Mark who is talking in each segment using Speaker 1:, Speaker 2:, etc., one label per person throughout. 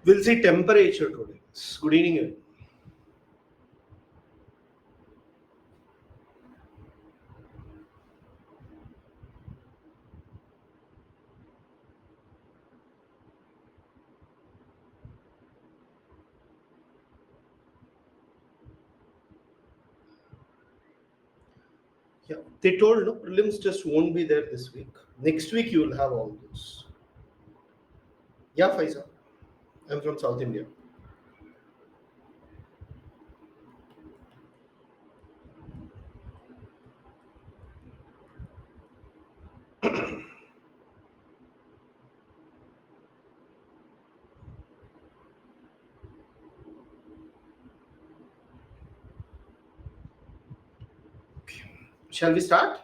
Speaker 1: We'll see temperature today. Good evening, everyone. Yeah, they told no prelims just won't be there this week. Next week you will have all those. Yeah, Faisal. I'm from South India. Shall we start?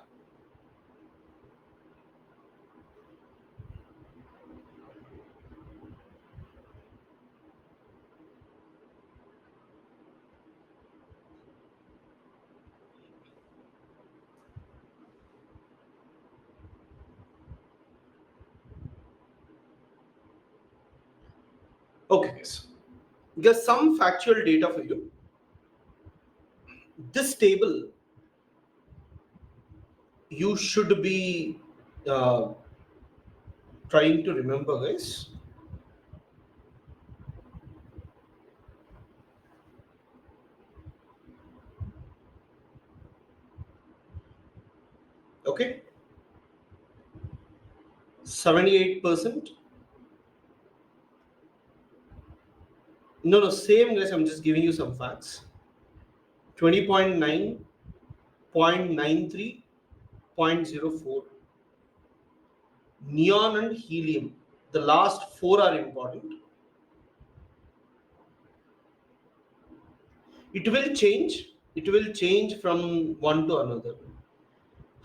Speaker 1: Okay, guys. There's some factual data for you. This table you should be uh, trying to remember, guys. Okay, 78%. No, same guys. I'm just giving you some facts. 20.9, 0.93, 0.04. Neon and helium. The last four are important. It will change. It will change from one to another.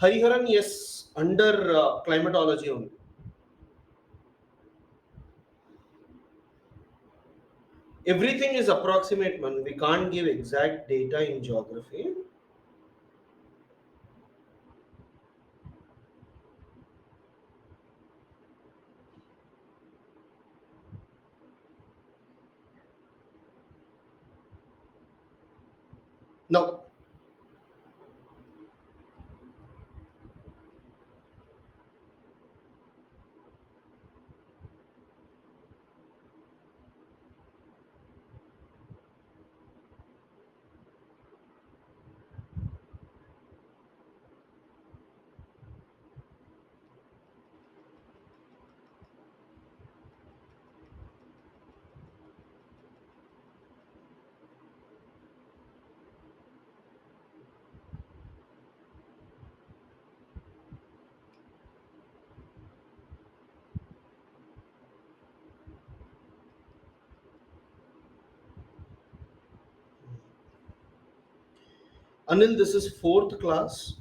Speaker 1: Hariharan, yes, under climatology only. Everything is approximate, man. We can't give exact data in geography. No. Anil, this is fourth class.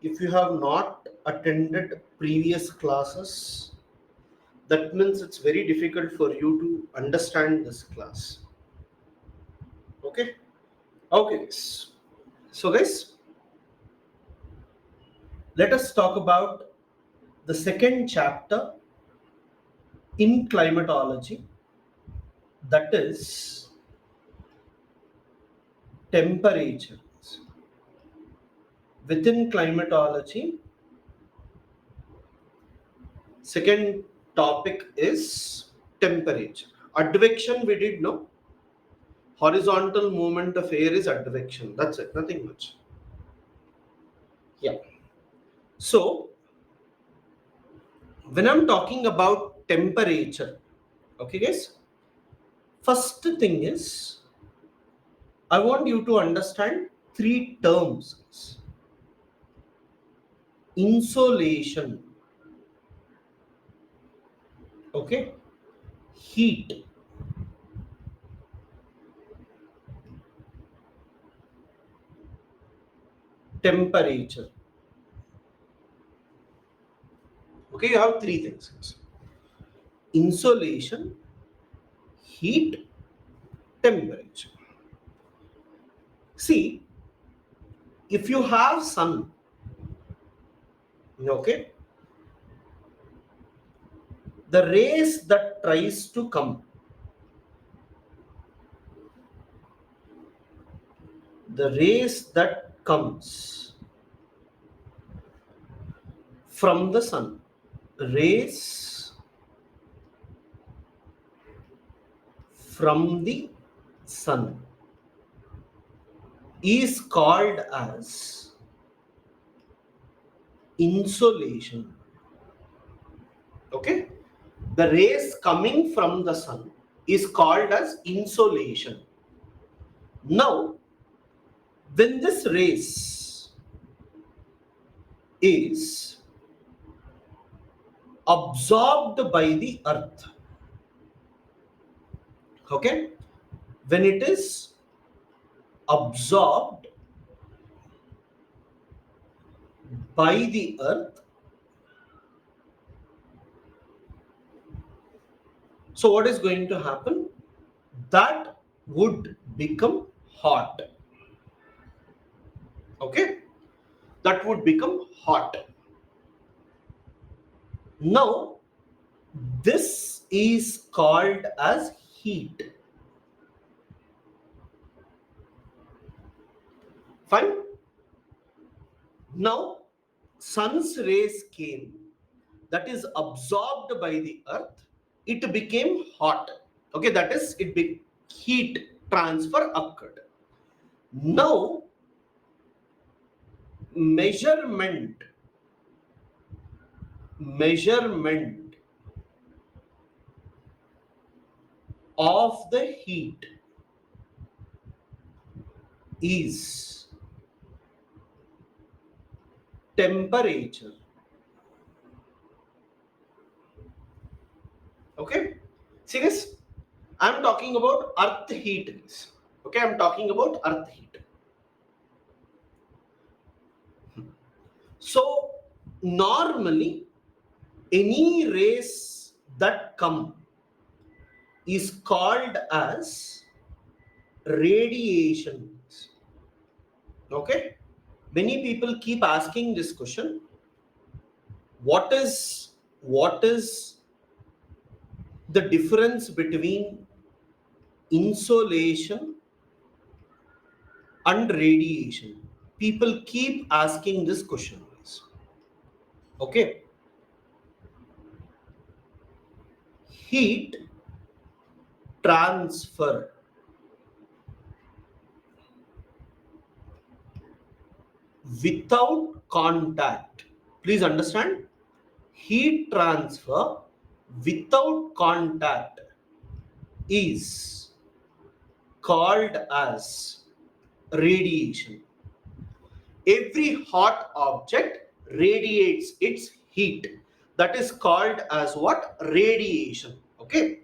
Speaker 1: If you have not attended previous classes, that means it's very difficult for you to understand this class. Okay? Okay, guys. So, guys, let us talk about the second chapter in climatology, that is temperature. Within climatology, second topic is temperature. Advection we did know. Horizontal movement of air is advection. That's it, nothing much. Yeah. So, when I'm talking about temperature, okay, guys, first thing is I want you to understand three terms: insolation, okay, heat, temperature. Okay, you have three things: insolation, heat, temperature. See, if you have sun, okay, the rays that tries to come The rays that comes from the sun, rays from the sun is called as insolation. Okay, the rays coming from the sun is called as insolation. Now, when this rays is absorbed by the earth, okay, when it is absorbed by the earth, so what is going to happen? That would become hot. Okay, that would become hot. Now, this is called as heat. Fine. Now, sun's rays came, that is absorbed by the earth, it became hot. Okay, that is, heat transfer occurred. Now, measurement of the heat is temperature. Okay, see this, I'm talking about earth heat. Okay, I'm talking about earth heat. So normally any rays that come is called as radiation. Okay, many people keep asking this question, what is the difference between insolation and radiation? People keep asking this question. Okay, heat transfer without contact. Please understand, heat transfer without contact is called as radiation. Every hot object radiates its heat. That is called as what? Radiation. Okay.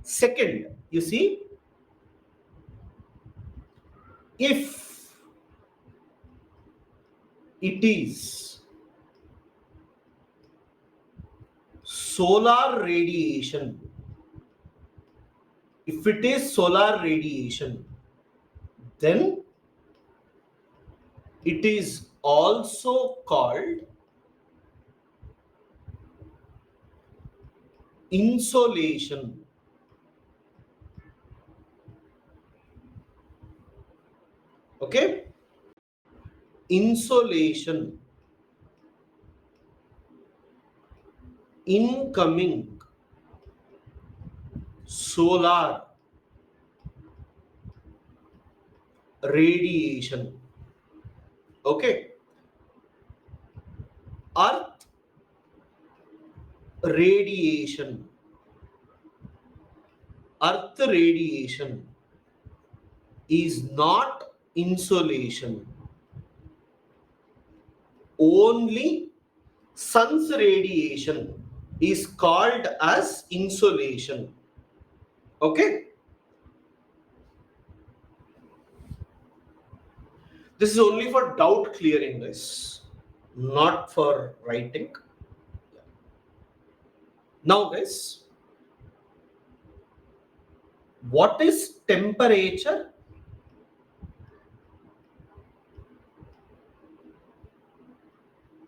Speaker 1: Second, you see, if it is solar radiation, then it is also called insolation. Okay, insolation, incoming solar radiation. Okay, earth radiation, is not insolation. Only sun's radiation is called as insolation. Okay, this is only for doubt clearing, guys, not for writing. Now, guys, what is temperature?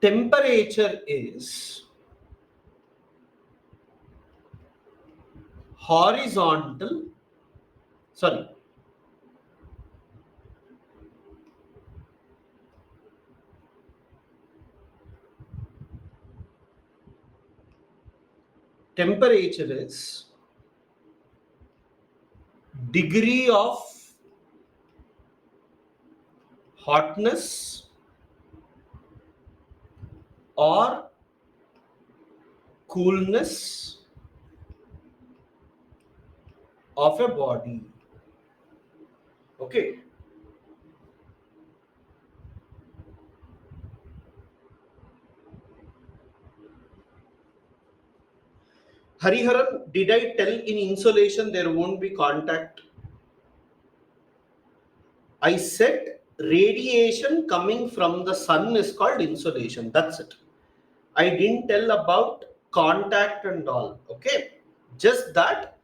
Speaker 1: Temperature is horizontal, sorry, temperature is degree of hotness or coolness of a body. Okay. Hariharan, did I tell in insulation there won't be contact? I said radiation coming from the sun is called insolation. That's it. I didn't tell about contact and all. Okay. Just that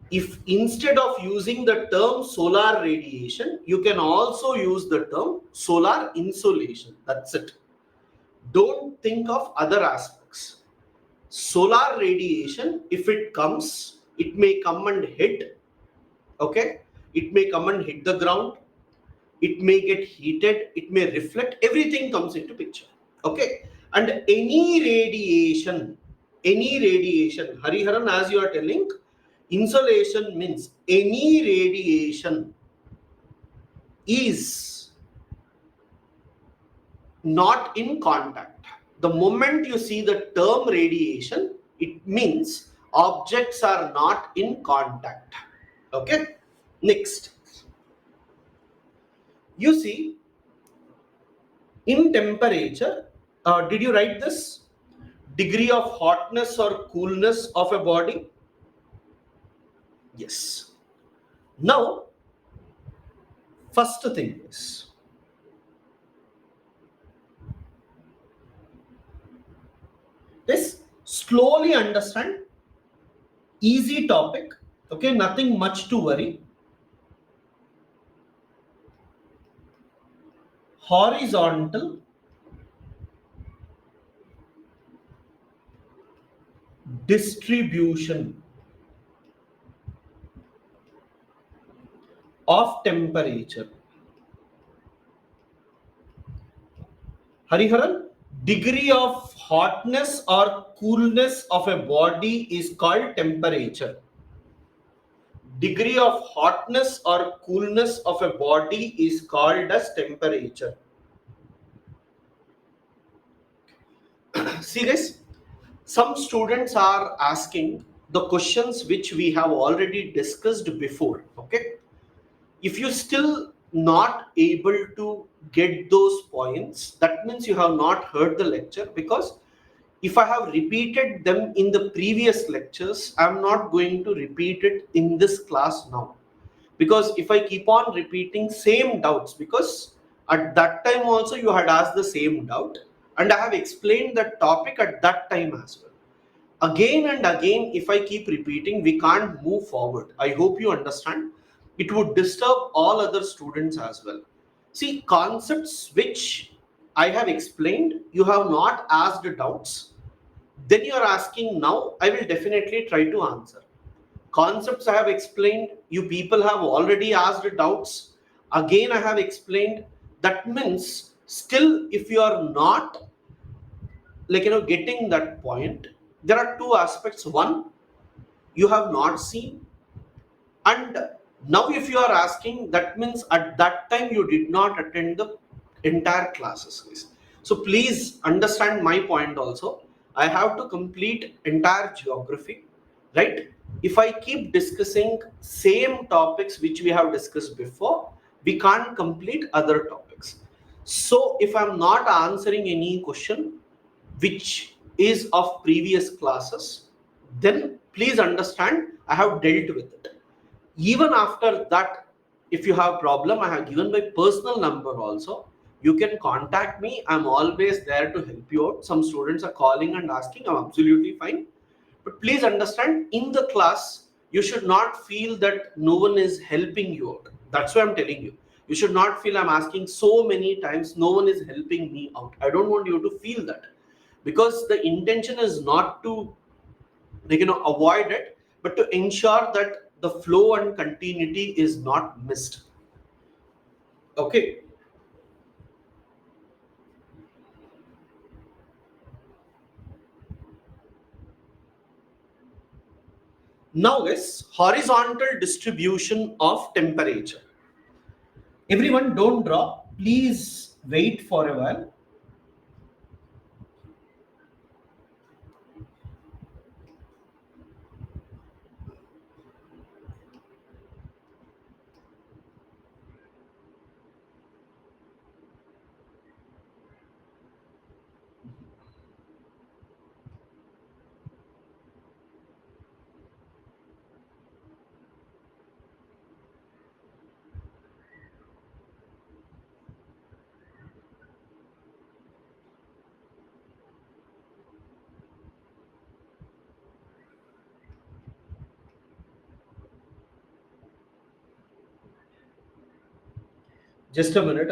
Speaker 1: if instead of using the term solar radiation, you can also use the term solar insolation. That's it. Don't think of other aspects. Solar radiation, if it comes, it may come and hit. Okay. It may come and hit the ground, it may get heated, it may reflect, everything comes into picture. Okay. And any radiation, Hariharan, as you are telling, insolation means any radiation is not in contact. The moment you see the term radiation, it means objects are not in contact. Okay. Next, you see, in temperature, did you write this? Degree of hotness or coolness of a body? Yes. Now, first thing is slowly understand, easy topic, okay, nothing much to worry. Horizontal distribution of temperature. Hariharan, degree of hotness or coolness of a body is called temperature. Degree of hotness or coolness of a body is called as temperature. See guys, some students are asking the questions which we have already discussed before. Okay, if you still not able to get those points, that means you have not heard the lecture, because if I have repeated them in the previous lectures, I am not going to repeat it in this class now. Because if I keep on repeating same doubts, because at that time also you had asked the same doubt and I have explained that topic at that time as well. Again and again, if I keep repeating, we can't move forward. I hope you understand. It would disturb all other students as well. See, concepts which I have explained, you have not asked doubts, then you are asking now, I will definitely try to answer. Concepts I have explained, you people have already asked doubts. Again, I have explained. That means still, if you are not getting that point, there are two aspects. One, you have not seen, and now if you are asking, that means at that time you did not attend the entire classes. So please understand my point also. I have to complete entire geography, right? If I keep discussing same topics which we have discussed before, we can't complete other topics. So if I'm not answering any question which is of previous classes, then please understand I have dealt with it. Even after that, if you have problem, I have given my personal number also. You can contact me. I'm always there to help you out. Some students are calling and asking. I'm absolutely fine. But please understand, in the class, you should not feel that no one is helping you out. That's why I'm telling you. You should not feel I'm asking so many times, no one is helping me out. I don't want you to feel that, because the intention is not to avoid it, but to ensure that the flow and continuity is not missed. Okay. Now guys, horizontal distribution of temperature. Everyone don't draw. Please wait for a while. Just a minute.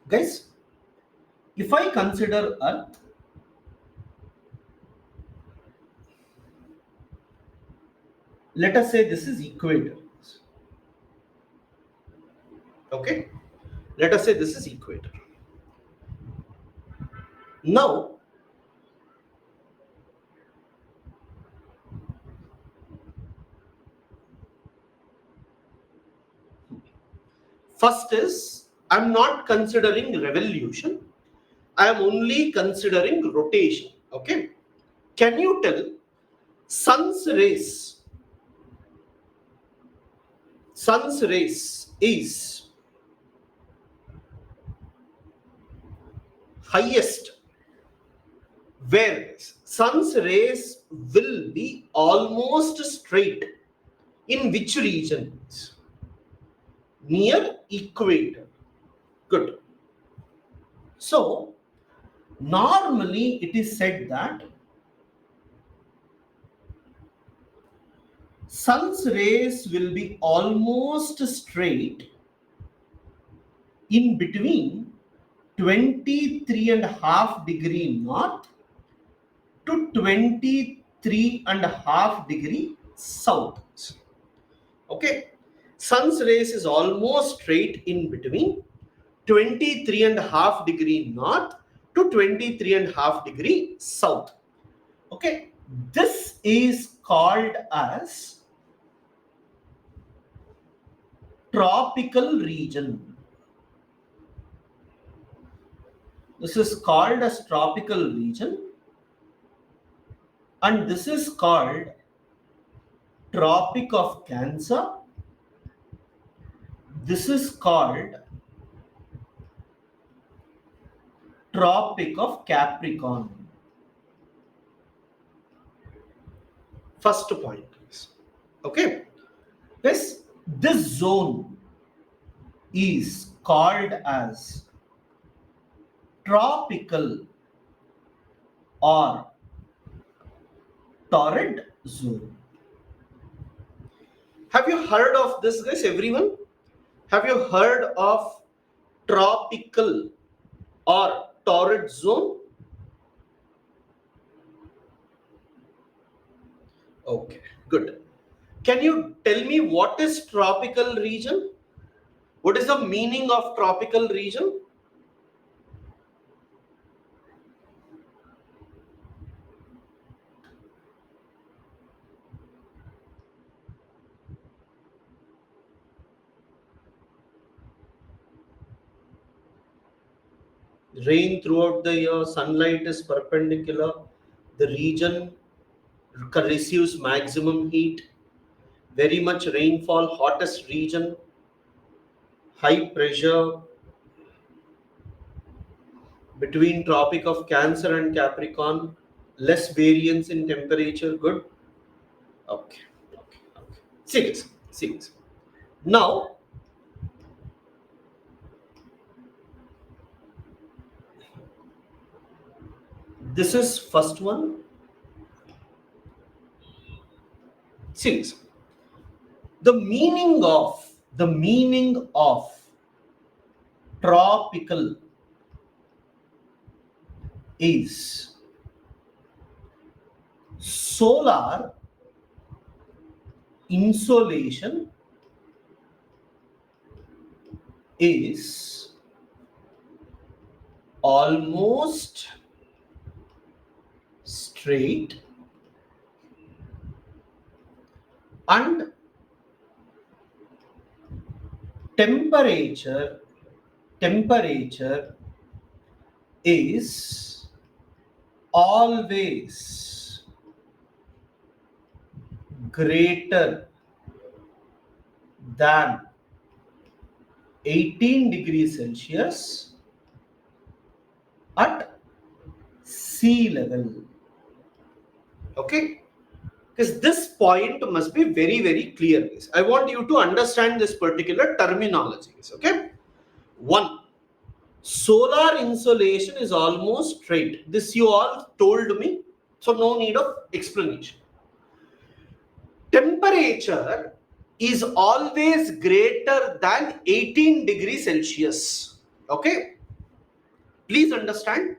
Speaker 1: Guys, if I consider Earth, let us say this is equator. Okay, let us say this is equator. Now, first is I'm not considering revolution. I am only considering rotation. Okay, can you tell sun's rays? Sun's rays is highest where sun's rays will be almost straight in which region? Near equator. Good. So normally it is said that sun's rays will be almost straight in between 23.5 degree north to 23.5 degree south. Okay, sun's rays is almost straight in between 23.5 degree north to 23.5 degree south. Okay, this is called as tropical region. This is called as tropical region, and this is called Tropic of Cancer. This is called Tropic of Capricorn. First point. Okay. This zone is called as tropical or torrid zone. Have you heard of this, guys? Everyone? Have you heard of tropical or torrid zone? Okay, good. Can you tell me what is tropical region? What is the meaning of tropical region? Rain throughout the year, sunlight is perpendicular, the region receives maximum heat, very much rainfall, hottest region, high pressure between Tropic of Cancer and Capricorn, less variance in temperature. Good. Okay. Okay. Okay. Serious. Serious. Now, this is first one. Serious. The meaning of tropical is solar insolation is almost straight and temperature is always greater than 18 degrees Celsius at sea level. Okay, because this point must be very, very clear. I want you to understand this particular terminology. Okay, one, solar insolation is almost straight. This you all told me, so no need of explanation. Temperature is always greater than 18 degrees Celsius. Okay, please understand.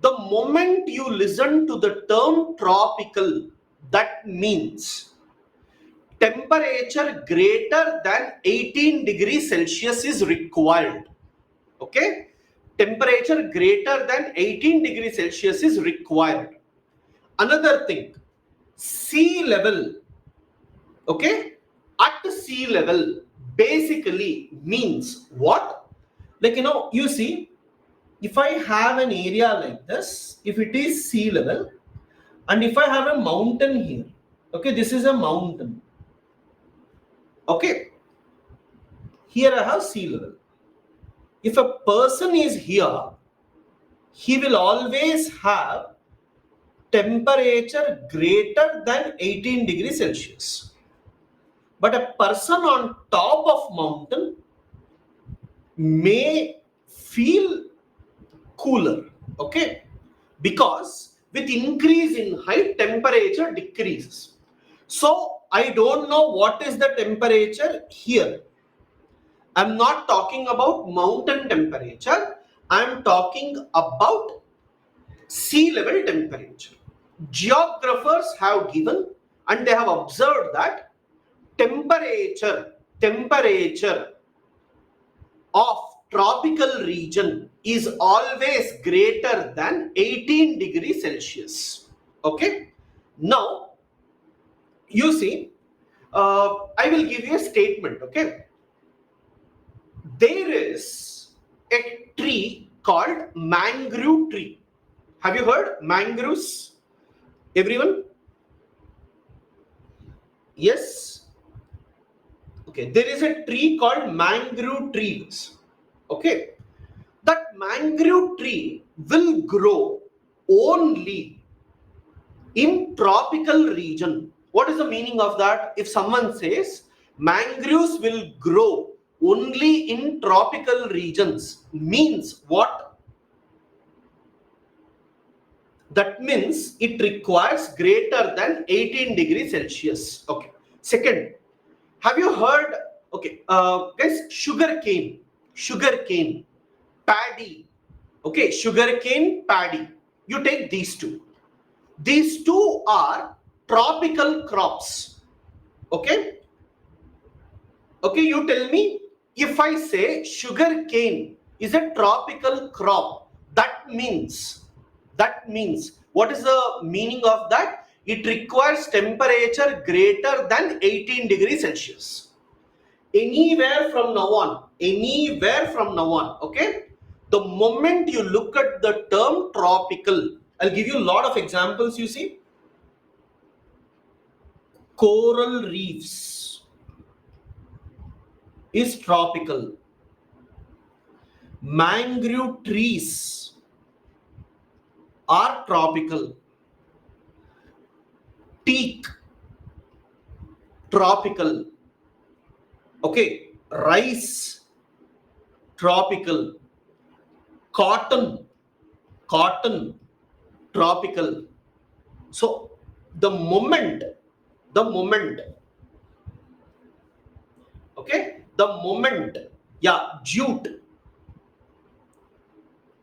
Speaker 1: The moment you listen to the term tropical, that means temperature greater than 18 degrees Celsius is required. Okay, temperature greater than 18 degrees Celsius is required. Another thing, sea level, okay, at sea level basically means what? Like, you see, if I have an area like this, if it is sea level, and if I have a mountain here, okay, this is a mountain, okay, here I have sea level. If a person is here, he will always have temperature greater than 18 degrees Celsius. But a person on top of mountain may feel cooler, okay, because with increase in height, temperature decreases. So I don't know what is the temperature here. I'm not talking about mountain temperature. I'm talking about sea level temperature. Geographers have given and they have observed that temperature of tropical region is always greater than 18 degrees Celsius. Okay. Now, you see, I will give you a statement. Okay. There is a tree called mangrove tree. Have you heard mangroves? Everyone? Yes. Okay. There is a tree called mangrove trees. Okay. That mangrove tree will grow only in tropical region. What is the meaning of that? If someone says mangroves will grow only in tropical regions, means what? That means it requires greater than 18 degrees Celsius. Okay. Second, have you heard, okay, guys, sugarcane, paddy, okay, sugarcane, paddy. You take these two. These two are tropical crops. Okay. Okay, you tell me, if I say sugarcane is a tropical crop, that means what is the meaning of that? It requires temperature greater than 18 degrees Celsius. Anywhere from now on, okay? The moment you look at the term tropical, I'll give you a lot of examples, you see. Coral reefs is tropical. Mangrove trees are tropical. Teak, tropical. Okay, rice, tropical. Cotton, tropical. So the moment, okay, yeah, jute,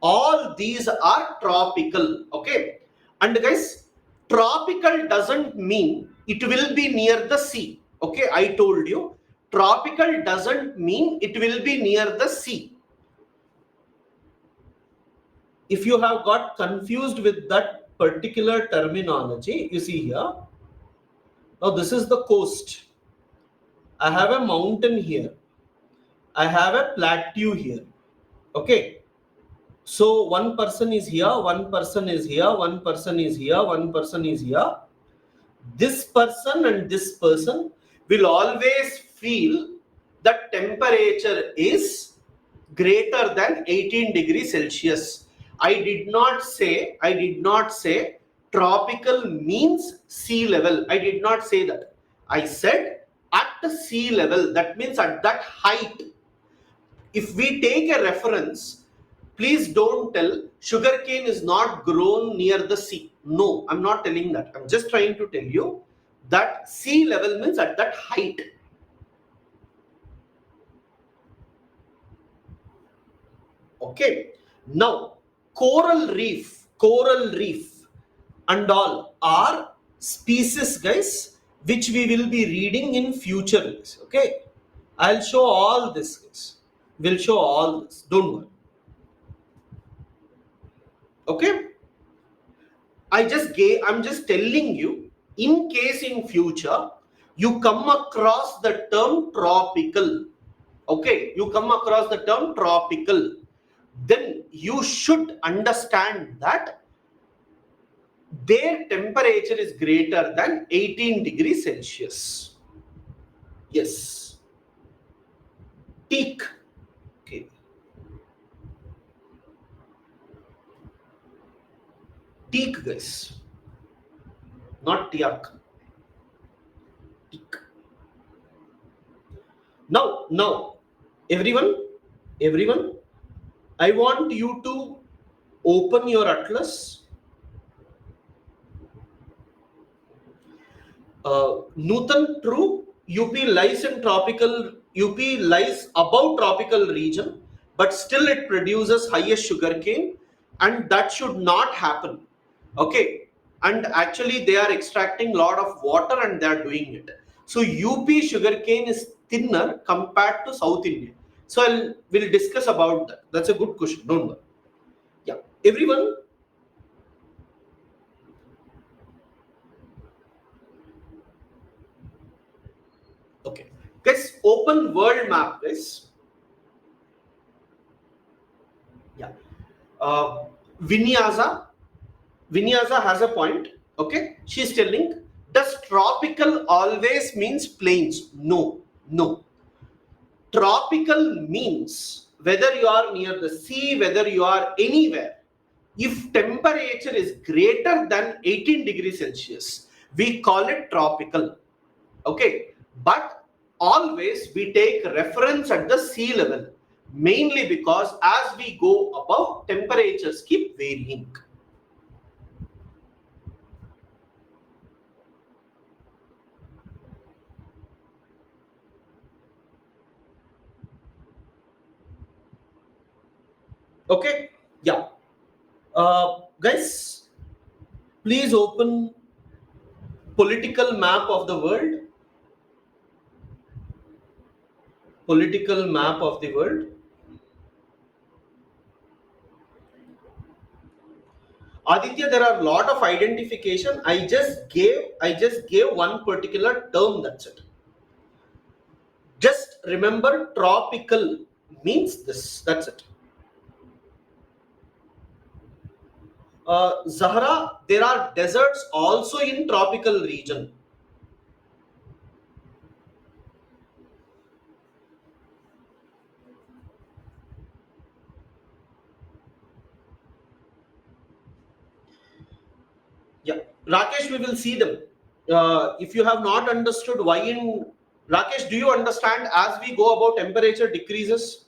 Speaker 1: all these are tropical. Okay, and guys, tropical doesn't mean it will be near the sea. Okay, I told you, tropical doesn't mean it will be near the sea. if you have got confused with that particular terminology, you see here, now this is the coast. I have a mountain here. I have a plateau here. Okay. So one person is here, one person is here, one person is here, one person is here. This person and this person will always feel that temperature is greater than 18 degrees Celsius. I did not say tropical means sea level. I did not say that. I said at sea level, that means at that height. If we take a reference, please don't tell sugarcane is not grown near the sea. No, I'm not telling that. I'm just trying to tell you that sea level means at that height. Okay. Now, coral reef and all are species, guys, which we will be reading in future, guys. Okay. I'll show all this, guys. We'll show all this. Don't worry. Okay. I'm just telling you, in case in future, you come across the term tropical. Okay, you come across the term tropical, then you should understand that their temperature is greater than 18 degrees Celsius. Yes. Teak. Okay. Teak, guys. Not tiak. Teak. Now, everyone, I want you to open your atlas. Nutan, true, UP lies in tropical, UP lies above tropical region, but still it produces highest sugarcane, and that should not happen. Okay, and actually they are extracting lot of water and they are doing it. So UP sugarcane is thinner compared to South India. So we'll discuss about that. That's a good question. Don't worry. Yeah, everyone. Okay, guys, open world map, guys. Yeah. Uh, Vinyaza, Vinyaza has a point. Okay, she's telling, does tropical always means plains? No, no. Tropical means whether you are near the sea, whether you are anywhere, if temperature is greater than 18 degrees Celsius, we call it tropical. Okay, but always we take reference at the sea level, mainly because as we go above, temperatures keep varying. Okay, yeah. Guys, please open political map of the world. Political map of the world. Aditya, there are a lot of identification. I just gave one particular term. That's it. Just remember, tropical means this. That's it. Zahra, there are deserts also in tropical region. Yeah, Rakesh, we will see them. If you have not understood why in Rakesh, do you understand as we go about temperature decreases?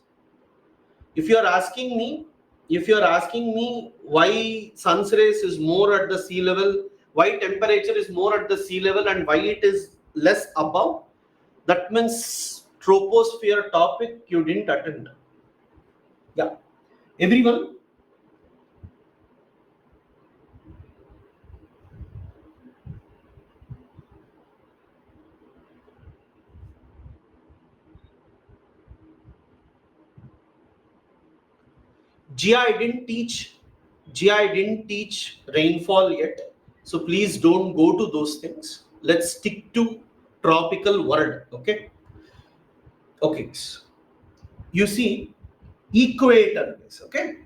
Speaker 1: If you are asking me, if you are asking me why sun's rays is more at the sea level, why temperature is more at the sea level, and why it is less above, that means troposphere topic you didn't attend. Yeah, everyone. Gia, I didn't teach. Gia, I didn't teach rainfall yet, so please don't go to those things. Let's stick to tropical world. Okay. Okay. You see, equator. Okay.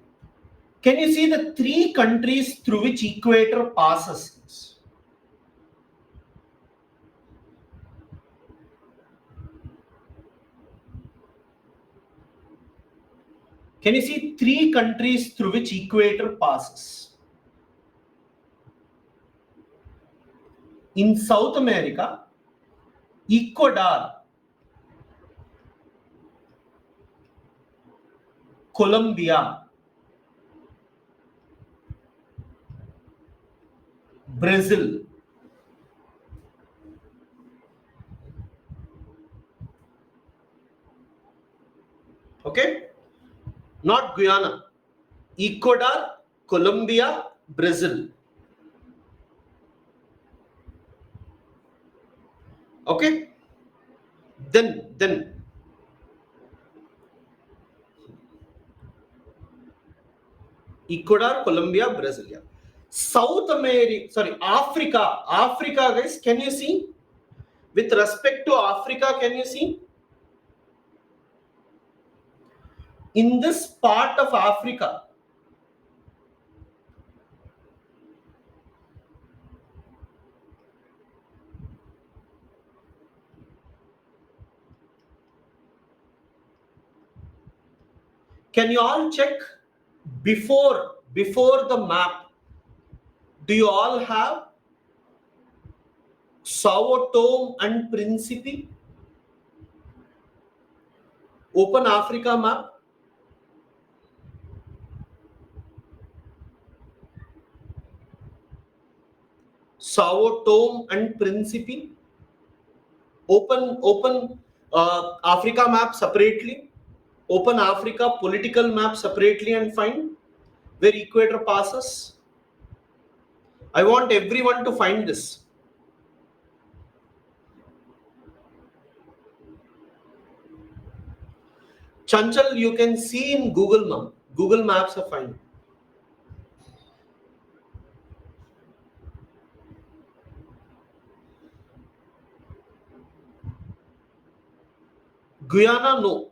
Speaker 1: Can you see the three countries through which equator passes? Can you see three countries through which equator passes? In South America, Ecuador, Colombia, Brazil. Okay? Not Guyana. Ecuador, Colombia, Brazil. Okay? Then Ecuador, Colombia, Brazil. Yeah. South America, sorry, Africa. Africa, guys, can you see? With respect to Africa, can you see? In this part of Africa, can you all check before the map? Do you all have Sao Tome and Principe? Open Africa map. Sao Tome and Principe. Open Africa map separately. Open Africa political map separately and find where equator passes. I want everyone to find this. Chanchal, you can see in Google map. Google Maps are fine. Guyana, no.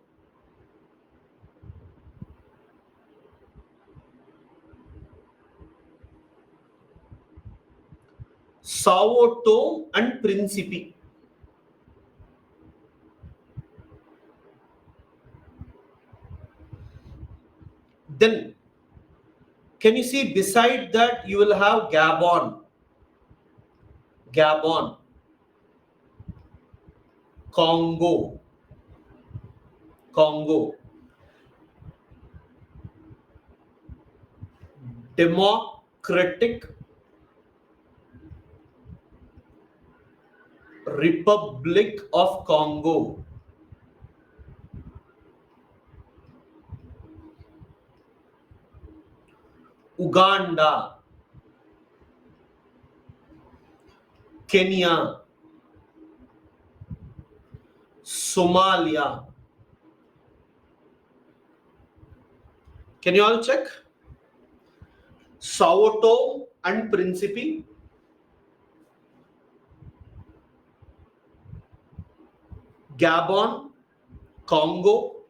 Speaker 1: Sao Tome and Principe. Then, can you see beside that you will have Gabon, Congo, Democratic Republic of Congo, Uganda, Kenya, Somalia. Can you all check? Sao Tome and Principe, Gabon, Congo,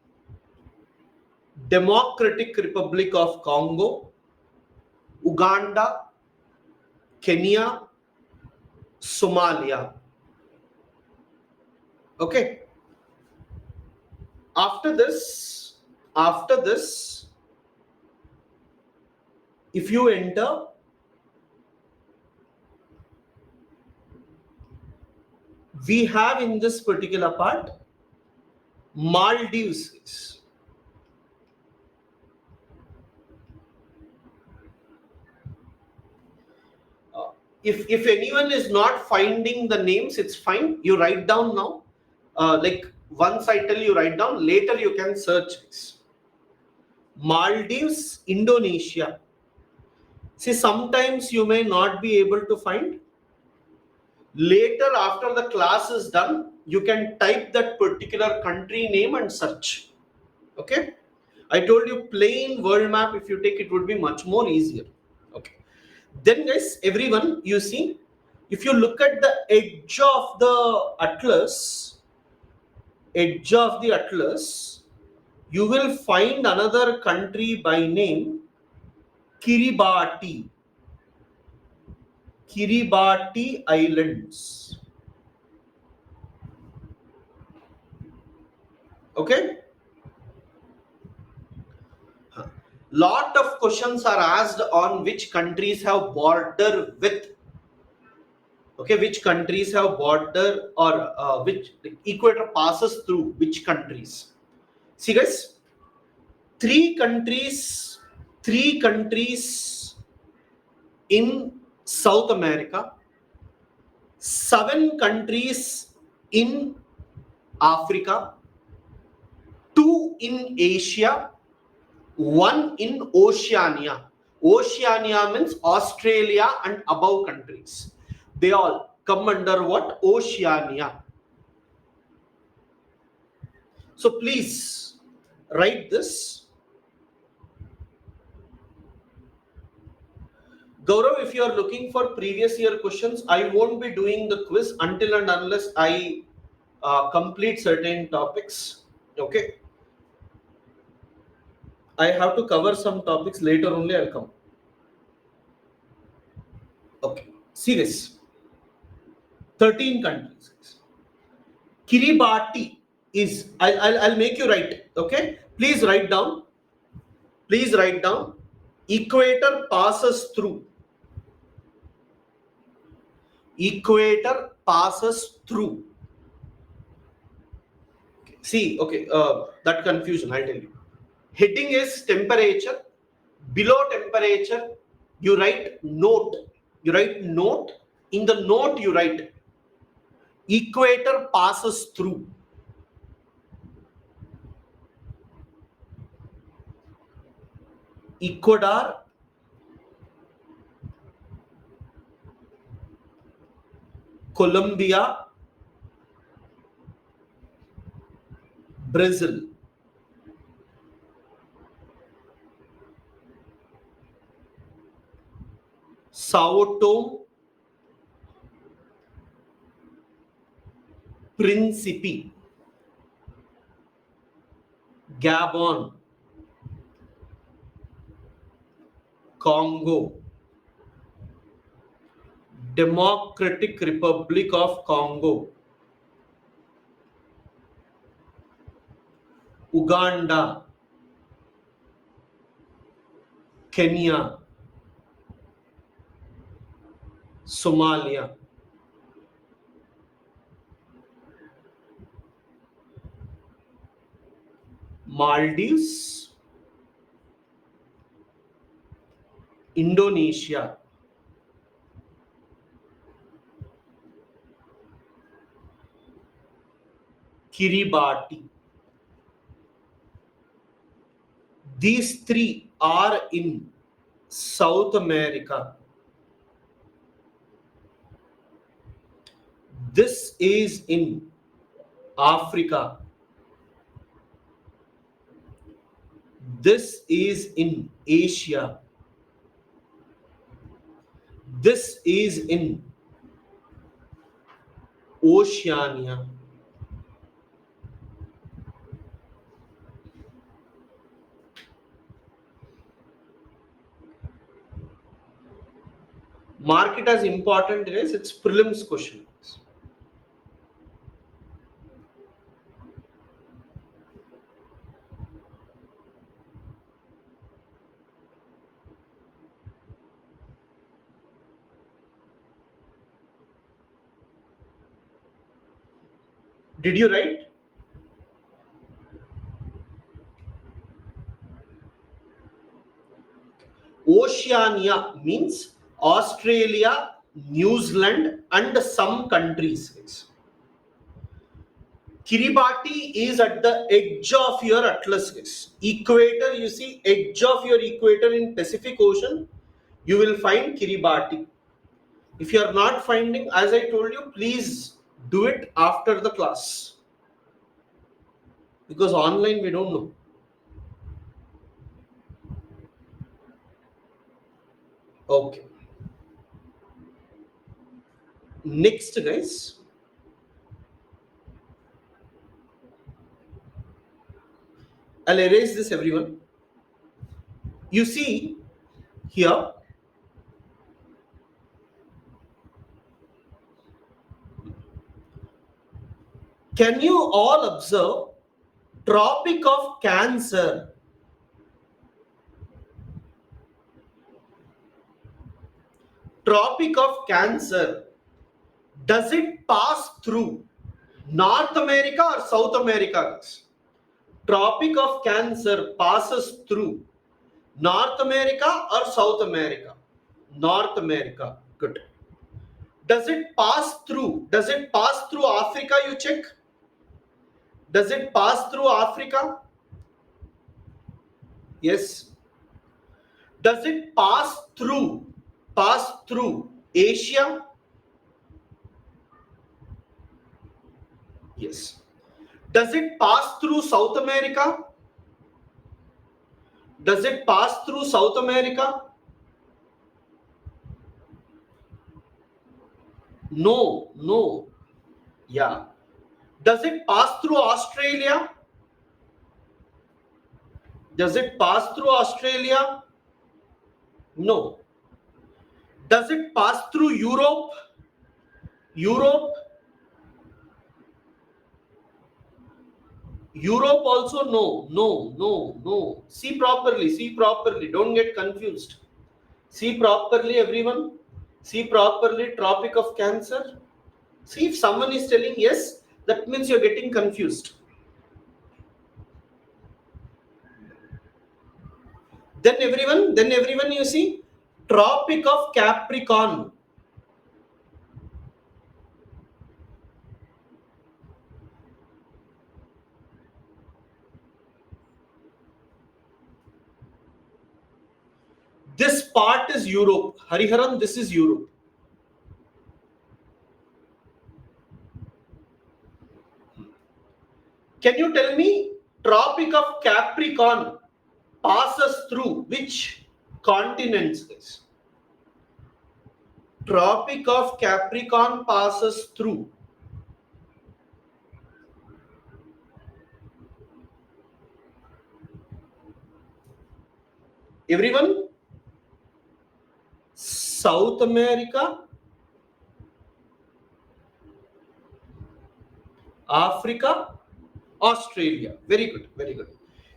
Speaker 1: Democratic Republic of Congo, Uganda, Kenya, Somalia. Okay. After this, if you enter we have in this particular part Maldives. If anyone is not finding the names, it's fine. You write down now. Like once I tell you write down, later you can search this. Maldives, Indonesia. See, sometimes you may not be able to find. Later, after the class is done, you can type that particular country name and search. Okay? I told you plain world map, if you take it would be much more easier. Then guys, everyone, you see, if you look at the edge of the atlas, you will find another country by name Kiribati. Kiribati Islands. Okay? Lot of questions are asked on which countries have border with, okay, which countries have border, or which equator passes through which countries. See guys, three countries, three countries in South America, 7 countries in Africa, 2 in Asia, 1 in Oceania. Oceania means Australia and above countries. They all come under what? Oceania. So please write this. Gaurav, if you are looking for previous year questions, I won't be doing the quiz until and unless I complete certain topics. Okay. I have to cover some topics later only, I'll come. Okay. See this. 13 countries. Kiribati is, I'll make you write. Okay. Please write down. Please write down. Equator passes through. Equator passes through. See, okay, that confusion, I'll tell you. Heading is temperature. Below temperature, you write note. You write note. In the note, you write equator passes through. Ecuador, Colombia, Brazil. Sao Tome, Principe, Gabon, Congo, Democratic Republic of Congo, Uganda, Kenya, Somalia, Maldives, Indonesia, Kiribati. These three are in South America. This is in Africa. This is in Asia. This is in Oceania. Mark it as important, guys. It's prelims question. Did you write? Oceania means Australia, New Zealand, and some countries. Kiribati is at the edge of your atlas. Equator, you see, edge of your equator in Pacific Ocean, you will find Kiribati. If you are not finding, as I told you, please do it after the class. Because online we don't know. Okay. Next, guys, I'll erase this, everyone. You see here, can you all observe Tropic of Cancer? Tropic of Cancer, does it pass through North America or South America? Tropic of Cancer passes through North America or South America? North America. Good. Does it pass through? Does it pass through Africa? You check. Does it pass through Africa? Yes. Does it pass through Asia? Yes. Does it pass through South America? Does it pass through South America? No, no. Yeah. Does it pass through Australia? Does it pass through Australia? No. Does it pass through Europe? Europe? Europe also no, no, no, no. See properly. Don't get confused. See properly, everyone. See properly, Tropic of Cancer. See, if someone is telling yes, that means you're getting confused. Then everyone, you see, Tropic of Capricorn. This part is Europe. Hariharan, this is Europe. Can you tell me Tropic of Capricorn passes through which continents, guys? Tropic of Capricorn passes through. Everyone? South America, Africa, Australia. Very good, very good.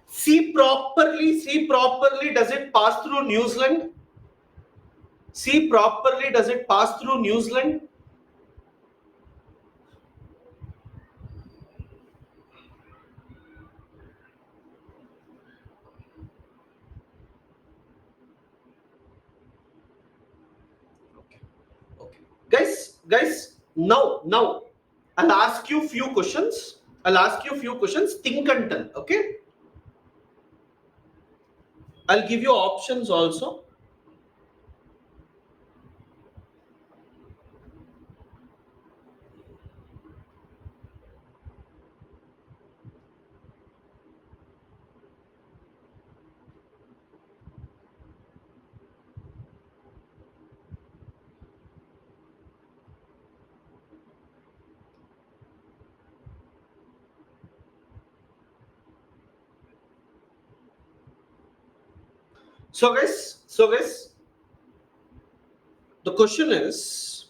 Speaker 1: See properly, does it pass through New Zealand? See properly, does it pass through New Zealand? Okay. Guys, now I'll ask you few questions. Think and tell, okay? I'll give you options also. So guys, the question is,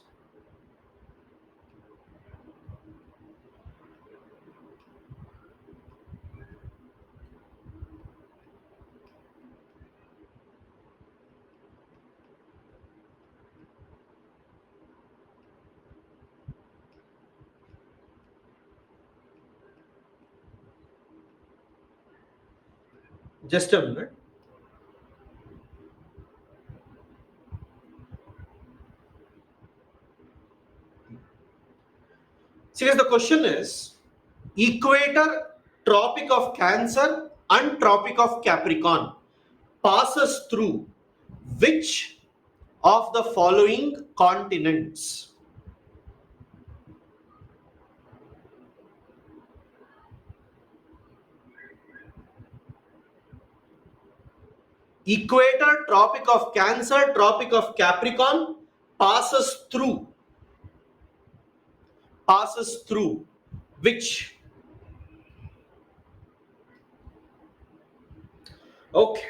Speaker 1: just a minute. See, guys, the question is equator, Tropic of Cancer, and Tropic of Capricorn passes through which of the following continents? Equator, Tropic of Cancer, Tropic of Capricorn passes through passes through which? Okay.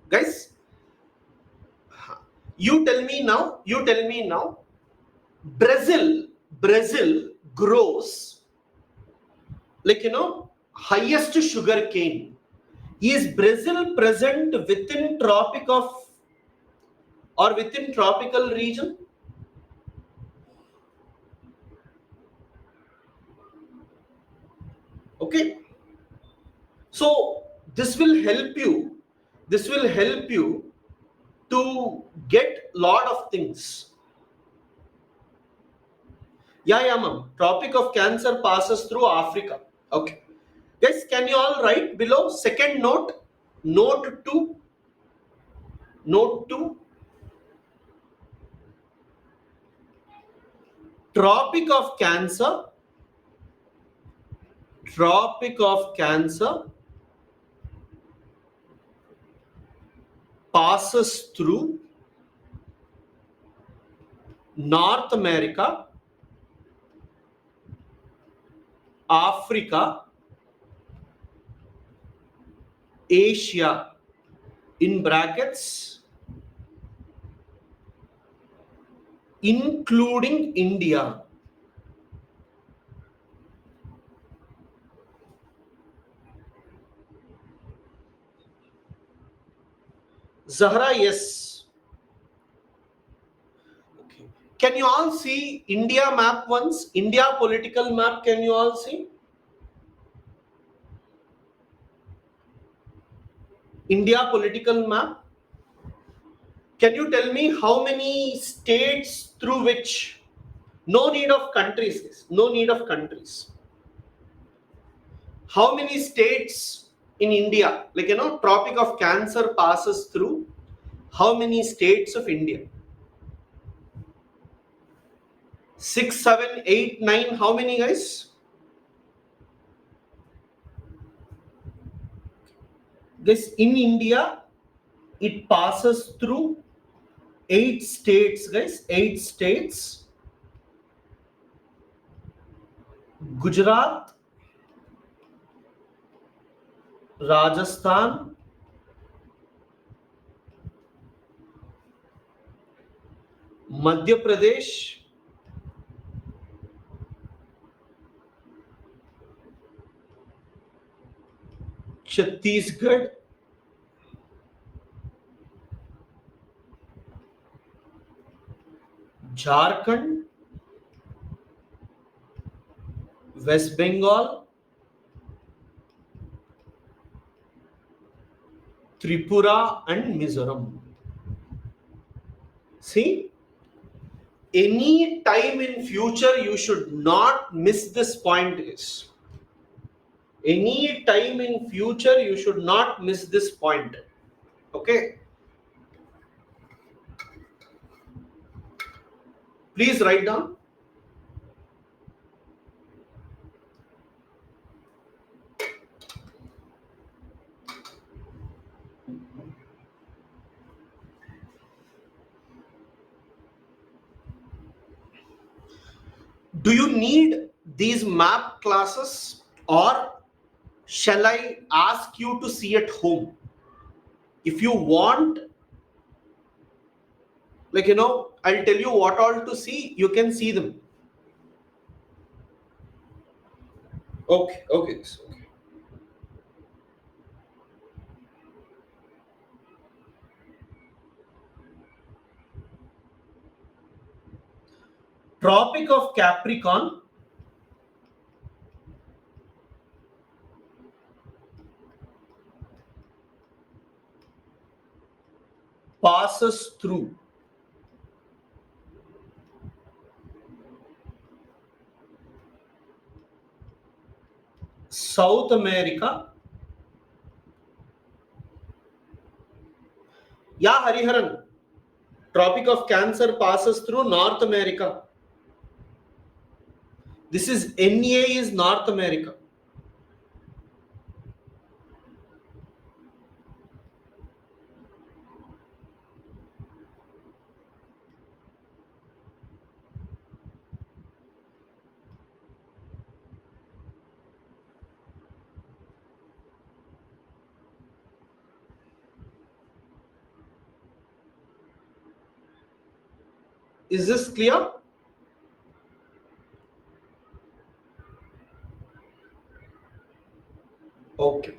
Speaker 1: Guys, you tell me now. Brazil grows highest sugar cane. Is Brazil present within tropic of or within tropical region? Okay. So this will help you. This will help you to get lot of things. Yeah, ma'am. Tropic of Cancer passes through Africa. Okay. Guys, can you all write below? Second note. Note 2. Note 2. Tropic of Cancer. Tropic of Cancer passes through North America, Africa, Asia, in brackets, including India. Zahra, yes. Okay. Can you all see India map once? India political map, can you all see? India political map. Can you tell me how many states through which? No need of countries. No need of countries. How many states in India? Tropic of Cancer passes through how many states of India? 6, 7, 8, 9. How many, guys? Guys, in India, it passes through 8 states, guys. 8 states. Gujarat, Rajasthan, Madhya Pradesh, Chhattisgarh, Jharkhand, West Bengal, Tripura, and Mizoram. See, any time in future you should not miss this point, guys. Any time in future you should not miss this point. Okay, please write down. Do you need these map classes, or shall I ask you to see at home? If you want, I'll tell you what all to see, you can see them. Okay, okay. Tropic of Capricorn passes through South America. Yeah, Hariharan. Tropic of Cancer passes through North America. This is NA is North America. Is this clear? Okay.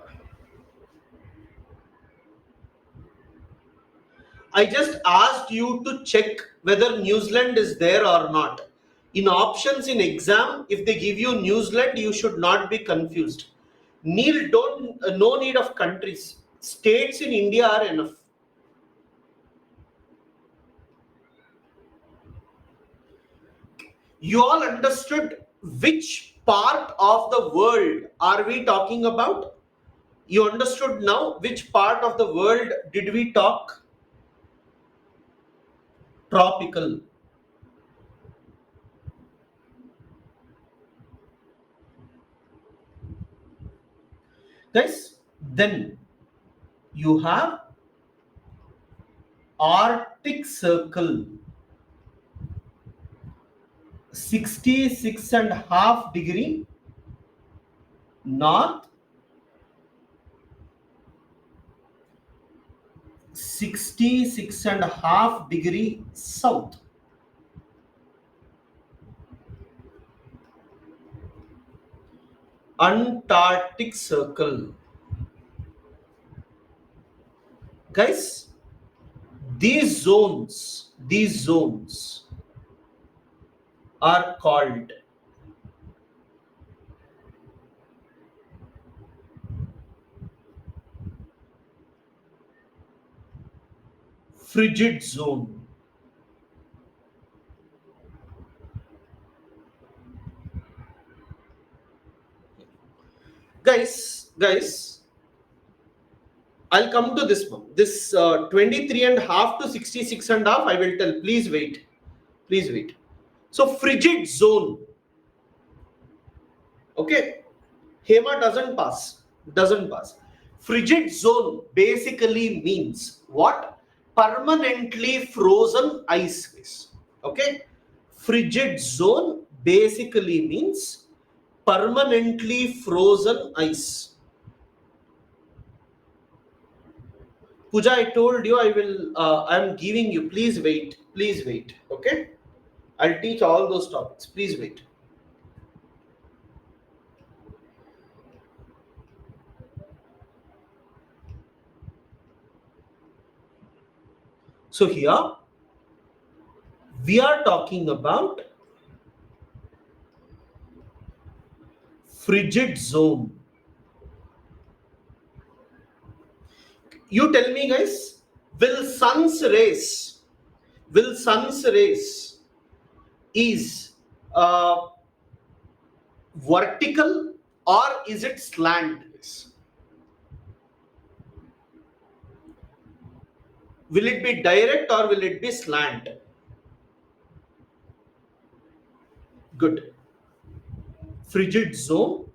Speaker 1: I just asked you to check whether New Zealand is there or not. In options in exam, if they give you New Zealand, you should not be confused. Neil, don't no need of countries. States in India are enough. You all understood which part of the world are we talking about? You understood now which part of the world did we talk? Tropical. Guys, then you have Arctic Circle, 66.5 degree north, 66.5 degree south. Antarctic Circle. Guys, these zones are called frigid zone. Guys, I'll come to this one. This 23.5 to 66.5, I will tell. Please wait. Please wait. So frigid zone. Okay. Hema doesn't pass. Doesn't pass. Frigid zone basically means what? Permanently frozen ice. Okay. Frigid zone basically means permanently frozen ice. Pooja, I told you I will. I'm giving you. Please wait. Please wait. Okay. I'll teach all those topics. Please wait. So here we are talking about frigid zone. You tell me, guys. Will sun's rays? Will sun's rays is vertical or is it slant? Will it be direct or will it be slant? Good. Frigid zone.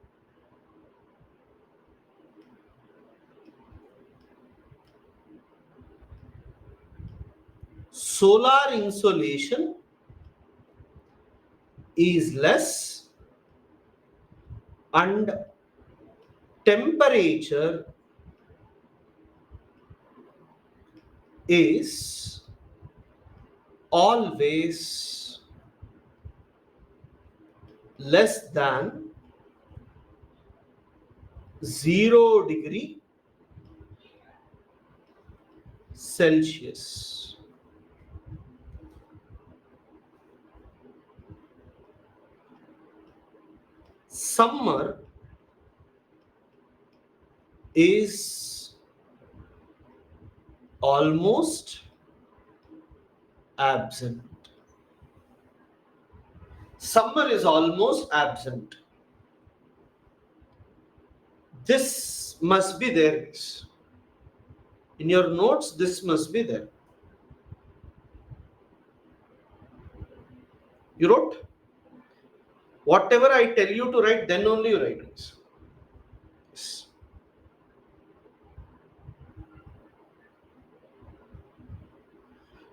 Speaker 1: Solar insolation is less and temperature is always less than 0 degree Celsius. Summer is almost absent. Summer is almost absent. This must be there, guys. In your notes, this must be there. You wrote? Whatever I tell you to write, then only you write, guys. Yes.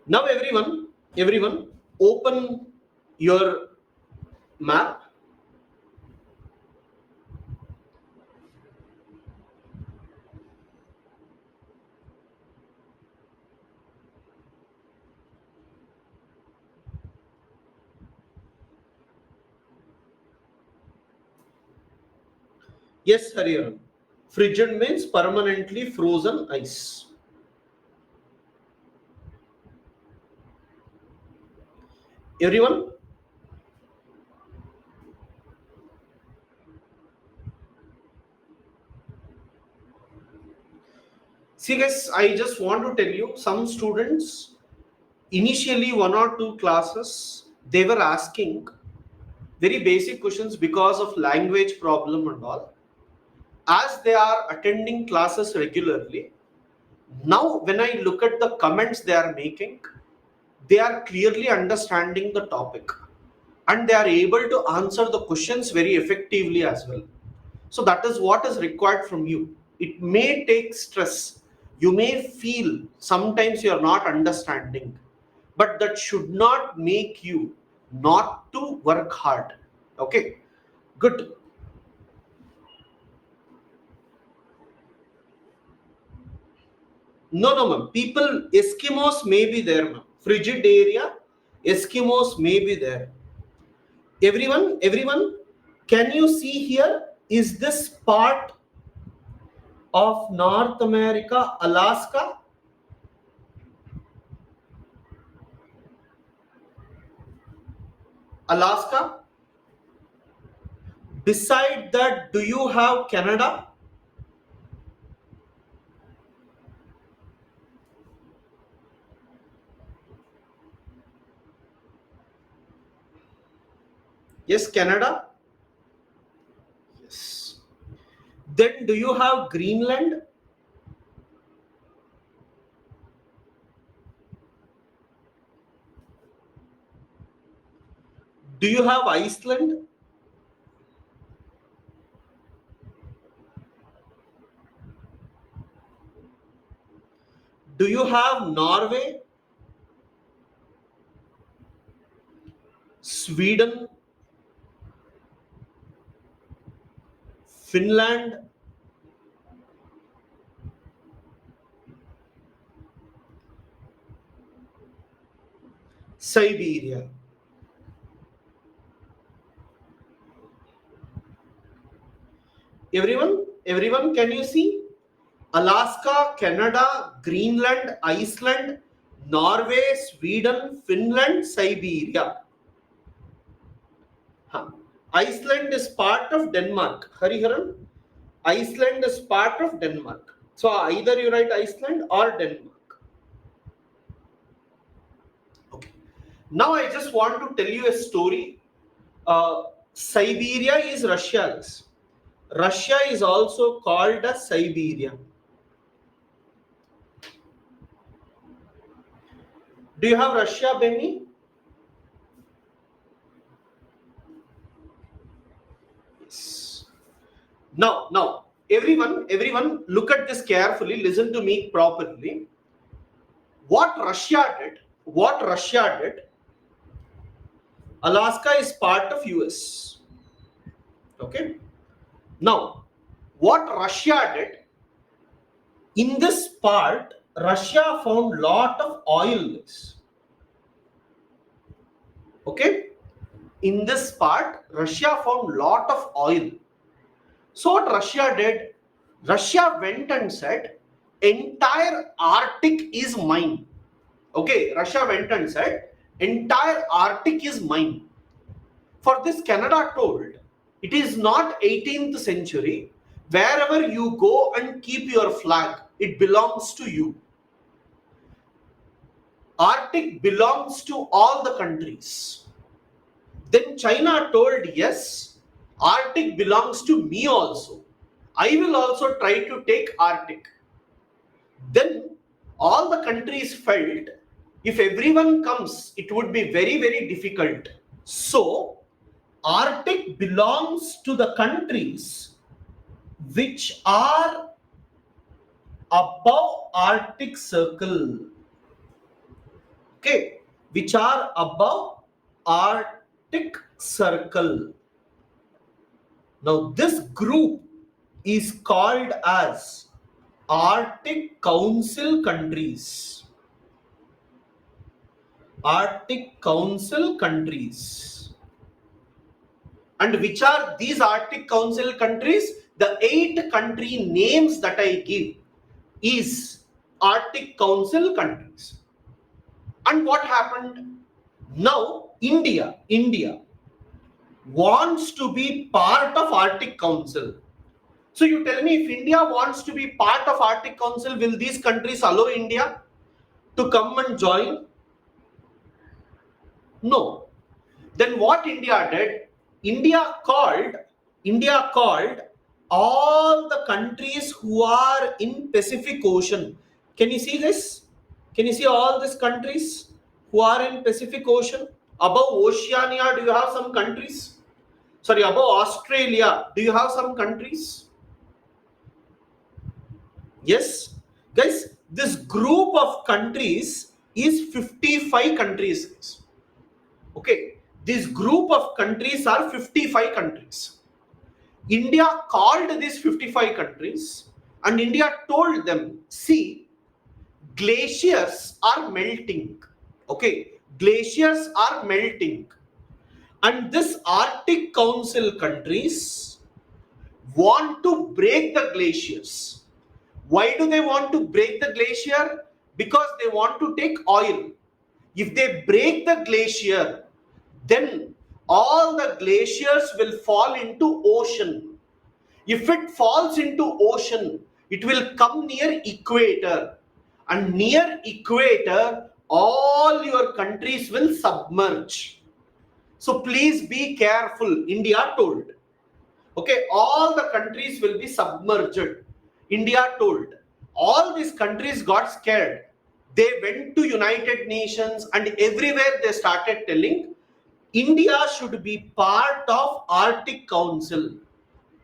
Speaker 1: Now everyone, open your map. Yes, Hariharan. Frigid means permanently frozen ice. Everyone? See guys, I just want to tell you, some students, initially one or two classes, they were asking very basic questions because of language problem and all. As they are attending classes regularly, now when I look at the comments they are making, they are clearly understanding the topic and they are able to answer the questions very effectively as well. So that is what is required from you. It may take stress. You may feel sometimes you are not understanding, but that should not make you not to work hard. Okay, good. No, no, ma'am. People, Eskimos may be there, ma'am. Frigid area, Eskimos may be there. Everyone, can you see here? Is this part of North America, Alaska? Alaska? Beside that, do you have Canada? Yes, Canada. Yes. Then do you have Greenland? Do you have Iceland? Do you have Norway? Sweden? Finland? Siberia? Everyone, can you see? Alaska, Canada, Greenland, Iceland, Norway, Sweden, Finland, Siberia. Huh. Iceland is part of Denmark. Hariharan, Iceland is part of Denmark. So either you write Iceland or Denmark. Okay. Now I just want to tell you a story. Siberia is Russia. Russia is also called as Siberia. Do you have Russia, Benny? Yes. Now, everyone, look at this carefully. Listen to me properly. What Russia did, Alaska is part of US. Okay. Now, what Russia did, in this part, Russia found lot of oil. Okay. In this part, Russia found lot of oil. So what Russia did, Russia went and said, entire Arctic is mine. Okay, Russia went and said, entire Arctic is mine. For this, Canada told, it is not 18th century. Wherever you go and keep your flag, it belongs to you. Arctic belongs to all the countries. Then China told, yes, Arctic belongs to me also. I will also try to take Arctic. Then all the countries felt if everyone comes, it would be very, very difficult. So Arctic belongs to the countries which are above Arctic Circle. Okay, which are above Arctic Circle. Now this group is called as Arctic Council countries. Arctic Council countries. And which are these Arctic Council countries? The 8 country names that I give is Arctic Council countries. And what happened? Now India wants to be part of Arctic Council. So you tell me, if India wants to be part of Arctic Council, will these countries allow India to come and join? No. Then what India did? India called all the countries who are in Pacific Ocean. Can you see this? Can you see all these countries who are in Pacific Ocean? Above Oceania, do you have some countries? Sorry, above Australia, do you have some countries? Yes. Guys, this group of countries is 55 countries. Okay. This group of countries are 55 countries. India called these 55 countries and India told them, see, glaciers are melting. Okay. Glaciers are melting. And this Arctic Council countries want to break the glaciers. Why do they want to break the glacier? Because they want to take oil. If they break the glacier, then all the glaciers will fall into ocean. If it falls into ocean, it will come near equator. And near equator, all your countries will submerge. So please be careful, India told. Okay, all the countries will be submerged. India told. All these countries got scared. They went to United Nations and everywhere they started telling India should be part of Arctic Council.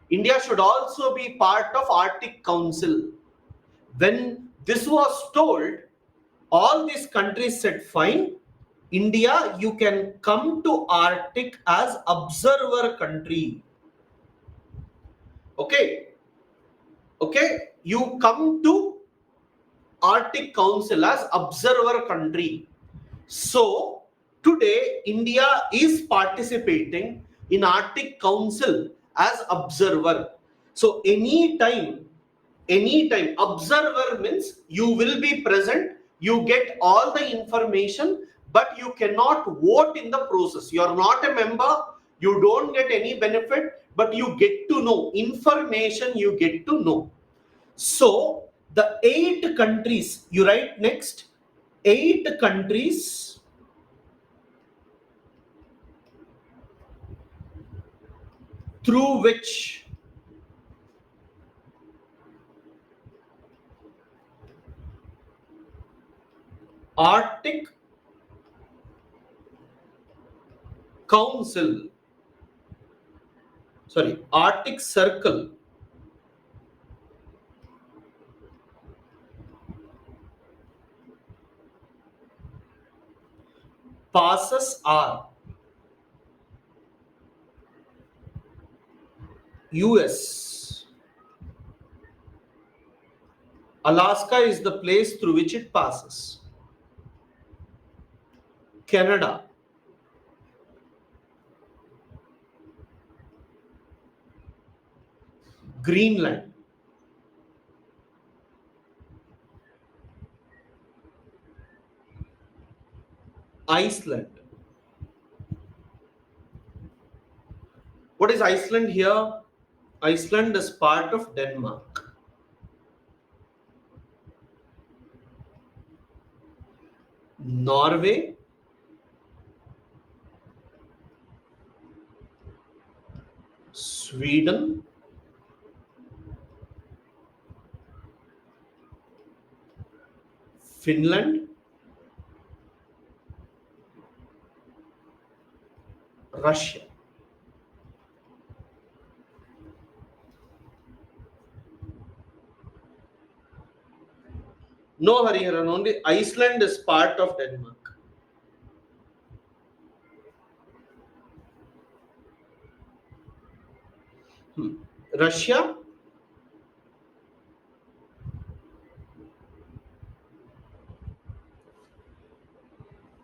Speaker 1: India should also be part of Arctic Council. When this was told, all these countries said, fine, India, you can come to Arctic as observer country. Okay, you come to Arctic Council as observer country. So today India is participating in Arctic Council as observer. So anytime observer means you will be present, you get all the information, but you cannot vote in the process. You are not a member, you don't get any benefit, but you get to know information, you get to know. So the 8 countries, you write next, 8 countries through which Arctic Council, Arctic Circle passes are US. Alaska is the place through which it passes. Canada. Greenland. Iceland. What is Iceland here? Iceland is part of Denmark. Norway. Sweden. Finland. Russia. No, Hariharan, only Iceland is part of Denmark. Russia.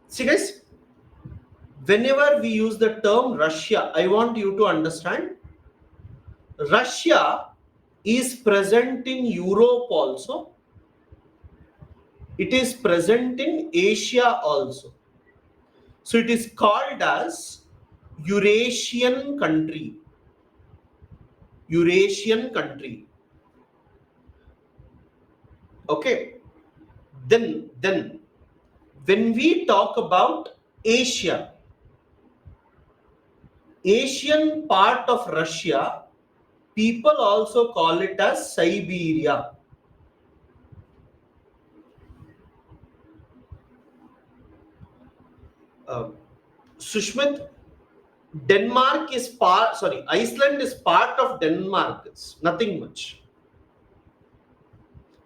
Speaker 1: See guys, whenever we use the term Russia, I want you to understand Russia is present in Europe also. It is present in Asia also. So it is called as Eurasian country. Eurasian country. Okay. Then when we talk about Asia, Asian part of Russia, people also call it as Siberia. Sushmit, Denmark is part, sorry, Iceland is part of Denmark. It's nothing much.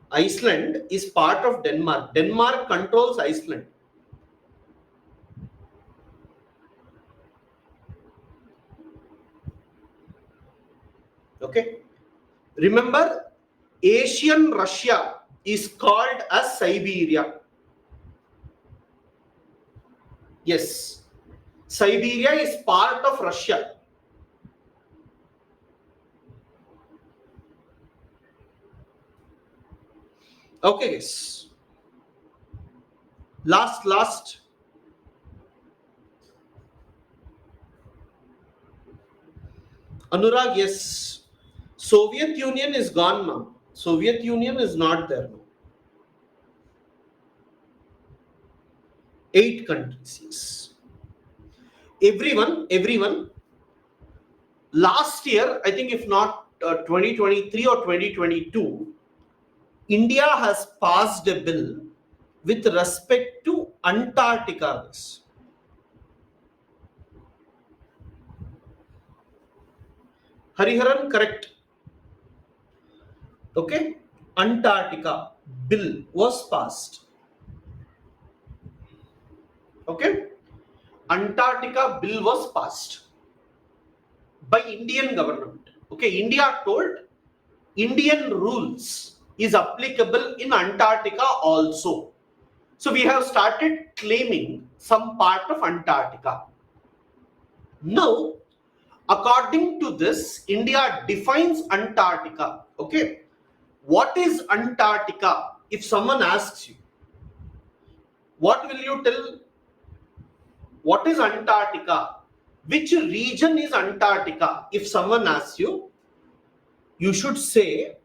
Speaker 1: Iceland is part of Denmark. Denmark controls Iceland. Okay. Remember, Asian Russia is called as Siberia. Yes. Siberia is part of Russia. Okay, yes. Last. Anurag, yes. Soviet Union is gone now. Soviet Union is not there now. 8 countries, yes. Everyone. Last year, I think if not 2023 or 2022, India has passed a bill with respect to Antarctica. Hariharan, correct. Okay, Antarctica bill was passed. Okay, Antarctica bill was passed by Indian government. Okay, India told Indian rules is applicable in Antarctica also. So we have started claiming some part of Antarctica. Now, according to this, India defines Antarctica. Okay, what is Antarctica? If someone asks you, what will you tell? What is Antarctica? Which region is Antarctica? If someone asks you, you should say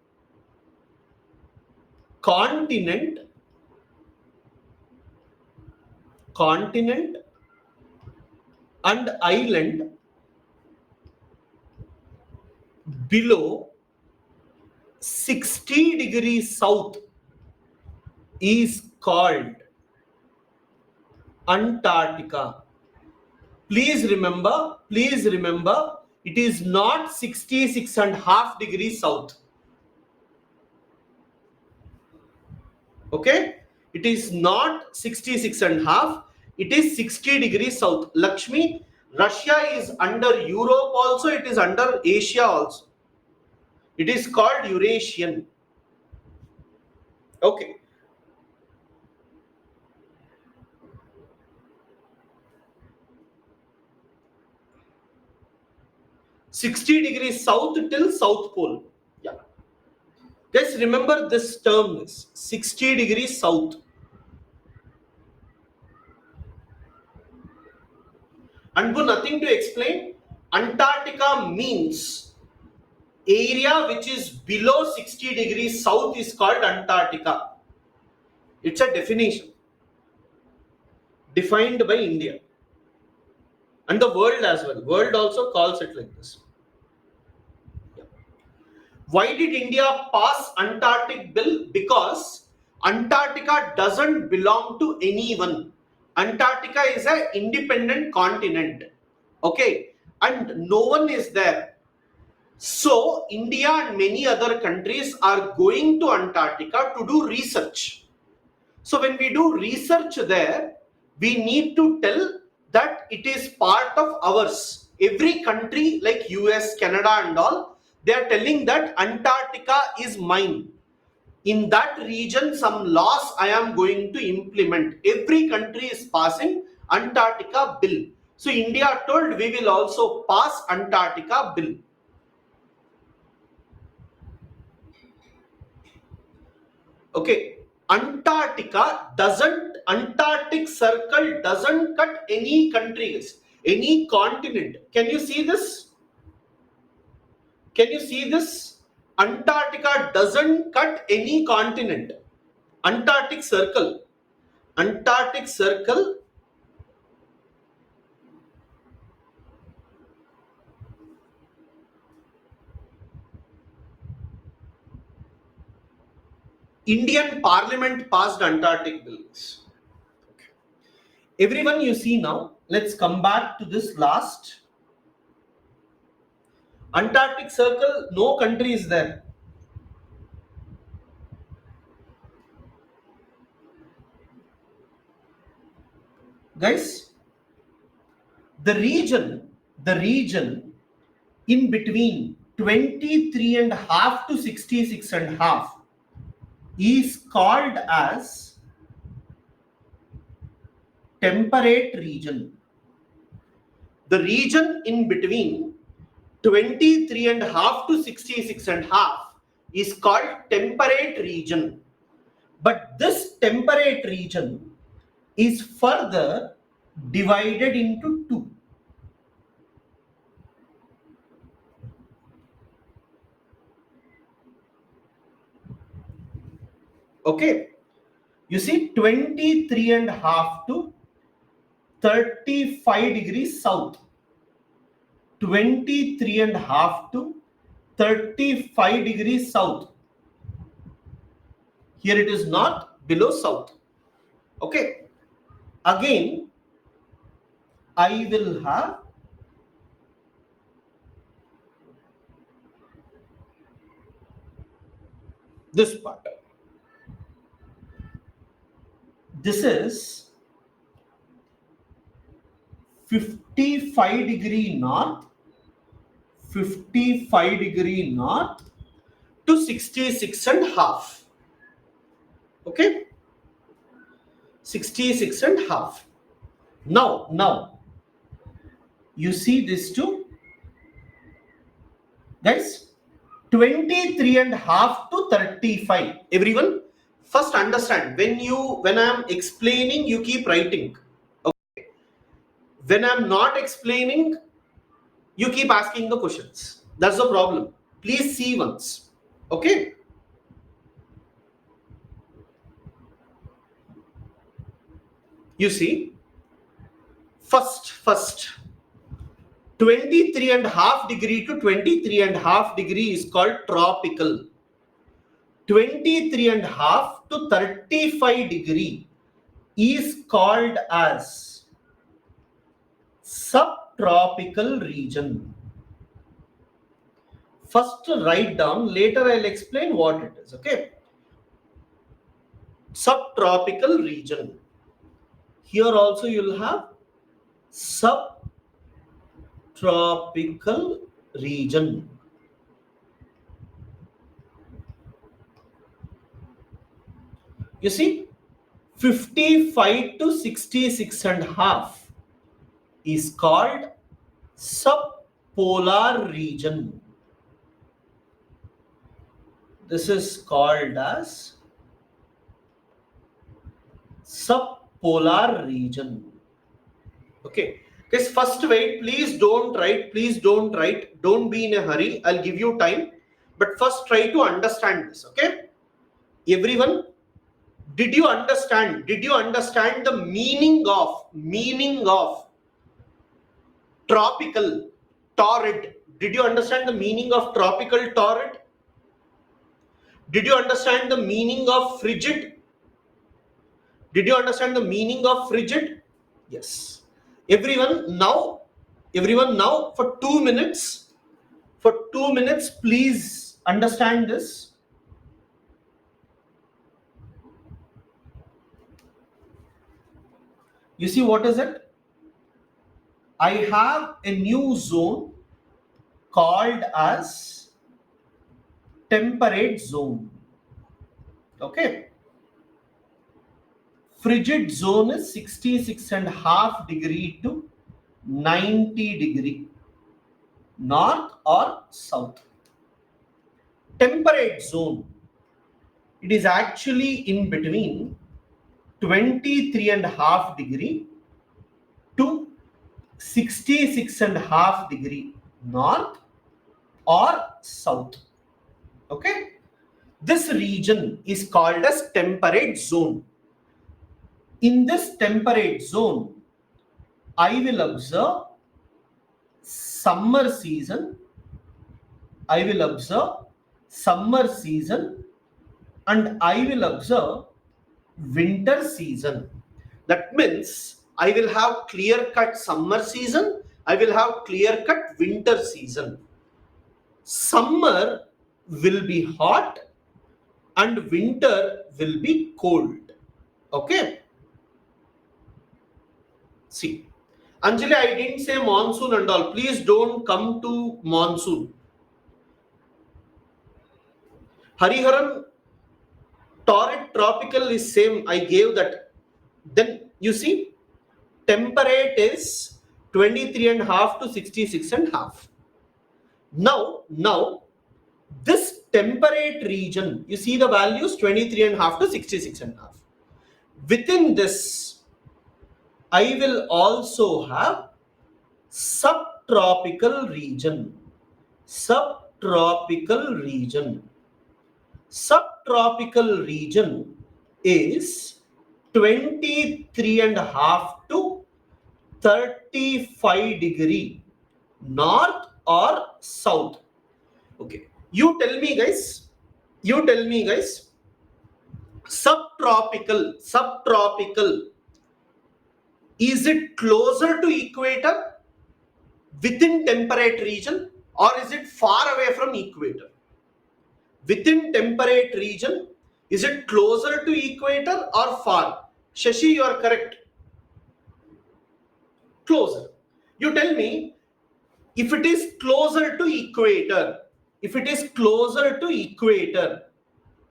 Speaker 1: continent and island below 60 degrees south is called Antarctica. Please remember, it is not 66.5 degrees south. Okay, it is not 66.5, it is 60 degrees south. Lakshmi, Russia is under Europe also, it is under Asia also. It is called Eurasian. Okay. $60 south till South Pole. Yeah. Guys, remember this term is 60 degrees south. And for nothing to explain, Antarctica means area which is below 60 degrees south is called Antarctica. It's a definition defined by India and the world as well. World also calls it like this. Yeah. Why did India pass Antarctic bill? Because Antarctica doesn't belong to anyone. Antarctica is an independent continent. Okay, and no one is there. So India and many other countries are going to Antarctica to do research. So when we do research there, we need to tell that it is part of ours. Every country like US, Canada and all, they are telling that Antarctica is mine. In that region, some laws I am going to implement. Every country is passing Antarctica bill. So India told we will also pass Antarctica bill. Okay, Antarctic circle doesn't cut any countries, any continent. Can you see this? Can you see this? Antarctica doesn't cut any continent. Antarctic circle. Antarctic circle. Indian Parliament passed Antarctic bills. Okay. Everyone you see now, let's come back to this last. Antarctic circle, no country is there. Guys, the region in between 23.5 to 66.5 is called as temperate region. The region in between 23.5 to 66.5 is called temperate region. But this temperate region is further divided into two. Okay, you see 23.5 to 35 degrees south, 23.5 to 35 degrees south. Here it is north, below south. Okay, again I will have this part. This is 55 degree north, 55 degree north to 66.5. Okay, 66.5. Now you see this too, guys. 23.5 to 35. Everyone, first understand, when I am explaining, you keep writing. Okay, when I am not explaining, you keep asking the questions. That's the problem. Please see once. Okay, you see, first 23.5 degree to 23.5 degree is called tropical. 23.5 to 35 degree is called as subtropical region. First write down, later I'll explain what it is. Okay, subtropical region. Here also you'll have subtropical region. You see, 55 to 66.5 is called subpolar region. This is called as subpolar region. Okay, guys, first wait, please don't write, don't be in a hurry. I'll give you time, but first try to understand this. Okay, everyone, did you understand the meaning of tropical, torrid? Did you understand the meaning of tropical, torrid? Did you understand the meaning of frigid? Did you understand the meaning of frigid? Yes. Everyone now for 2 minutes, please understand this. You see, what is it? I have a new zone called as temperate zone. Okay. Frigid zone is 66.5 degree to 90 degree, north or south. Temperate zone It is actually in between 23.5 degree to 66.5 degree north or south. Okay. This region is called as temperate zone. In this temperate zone, I will observe summer season. I will observe summer season and I will observe winter season. That means I will have clear cut summer season. I will have clear cut winter season. Summer will be hot and winter will be cold. Okay. See, Anjali, I didn't say monsoon and all. Please don't come to monsoon. Hariharan, torrid tropical is same. I gave that. Then you see, temperate is 23.5 to 66.5. Now, this temperate region, you see the values 23.5 to 66.5. Within this, I will also have subtropical region. Subtropical region. Subtropical region is 23.5 to 35 degree north or south. Okay. You tell me guys. Subtropical. Is it closer to equator within temperate region or is it far away from equator? Within temperate region, is it closer to equator or far? Shashi, you are correct. Closer. You tell me, if it is closer to equator,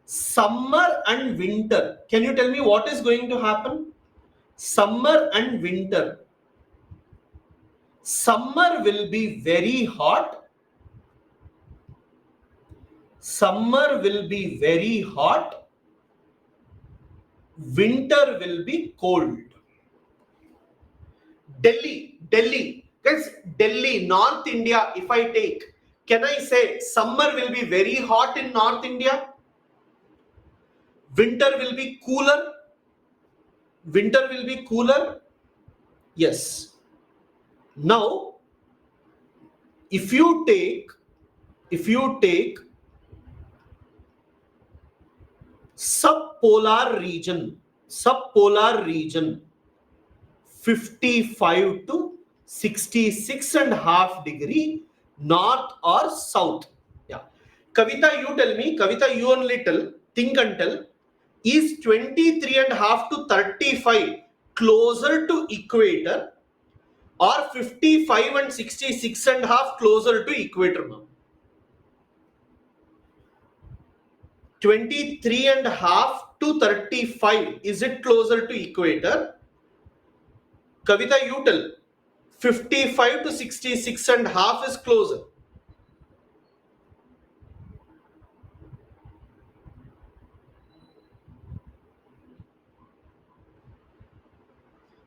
Speaker 1: summer and winter, can you tell me what is going to happen? Summer and winter. Summer will be very hot. Summer will be very hot. Winter will be cold. Delhi, guys, Delhi, North India, if I take, can I say summer will be very hot in North India? Winter will be cooler? Yes. Now, if you take subpolar region, 55 to 66.5 degree north or south. Yeah. Kavita, you tell me. Kavita, you only tell. Think and tell. Is 23.5 to 35 closer to equator or 55 and 66.5 closer to equator now? 23.5 to 35, is it closer to equator? Kavita, you tell. 55 to 66.5 is closer.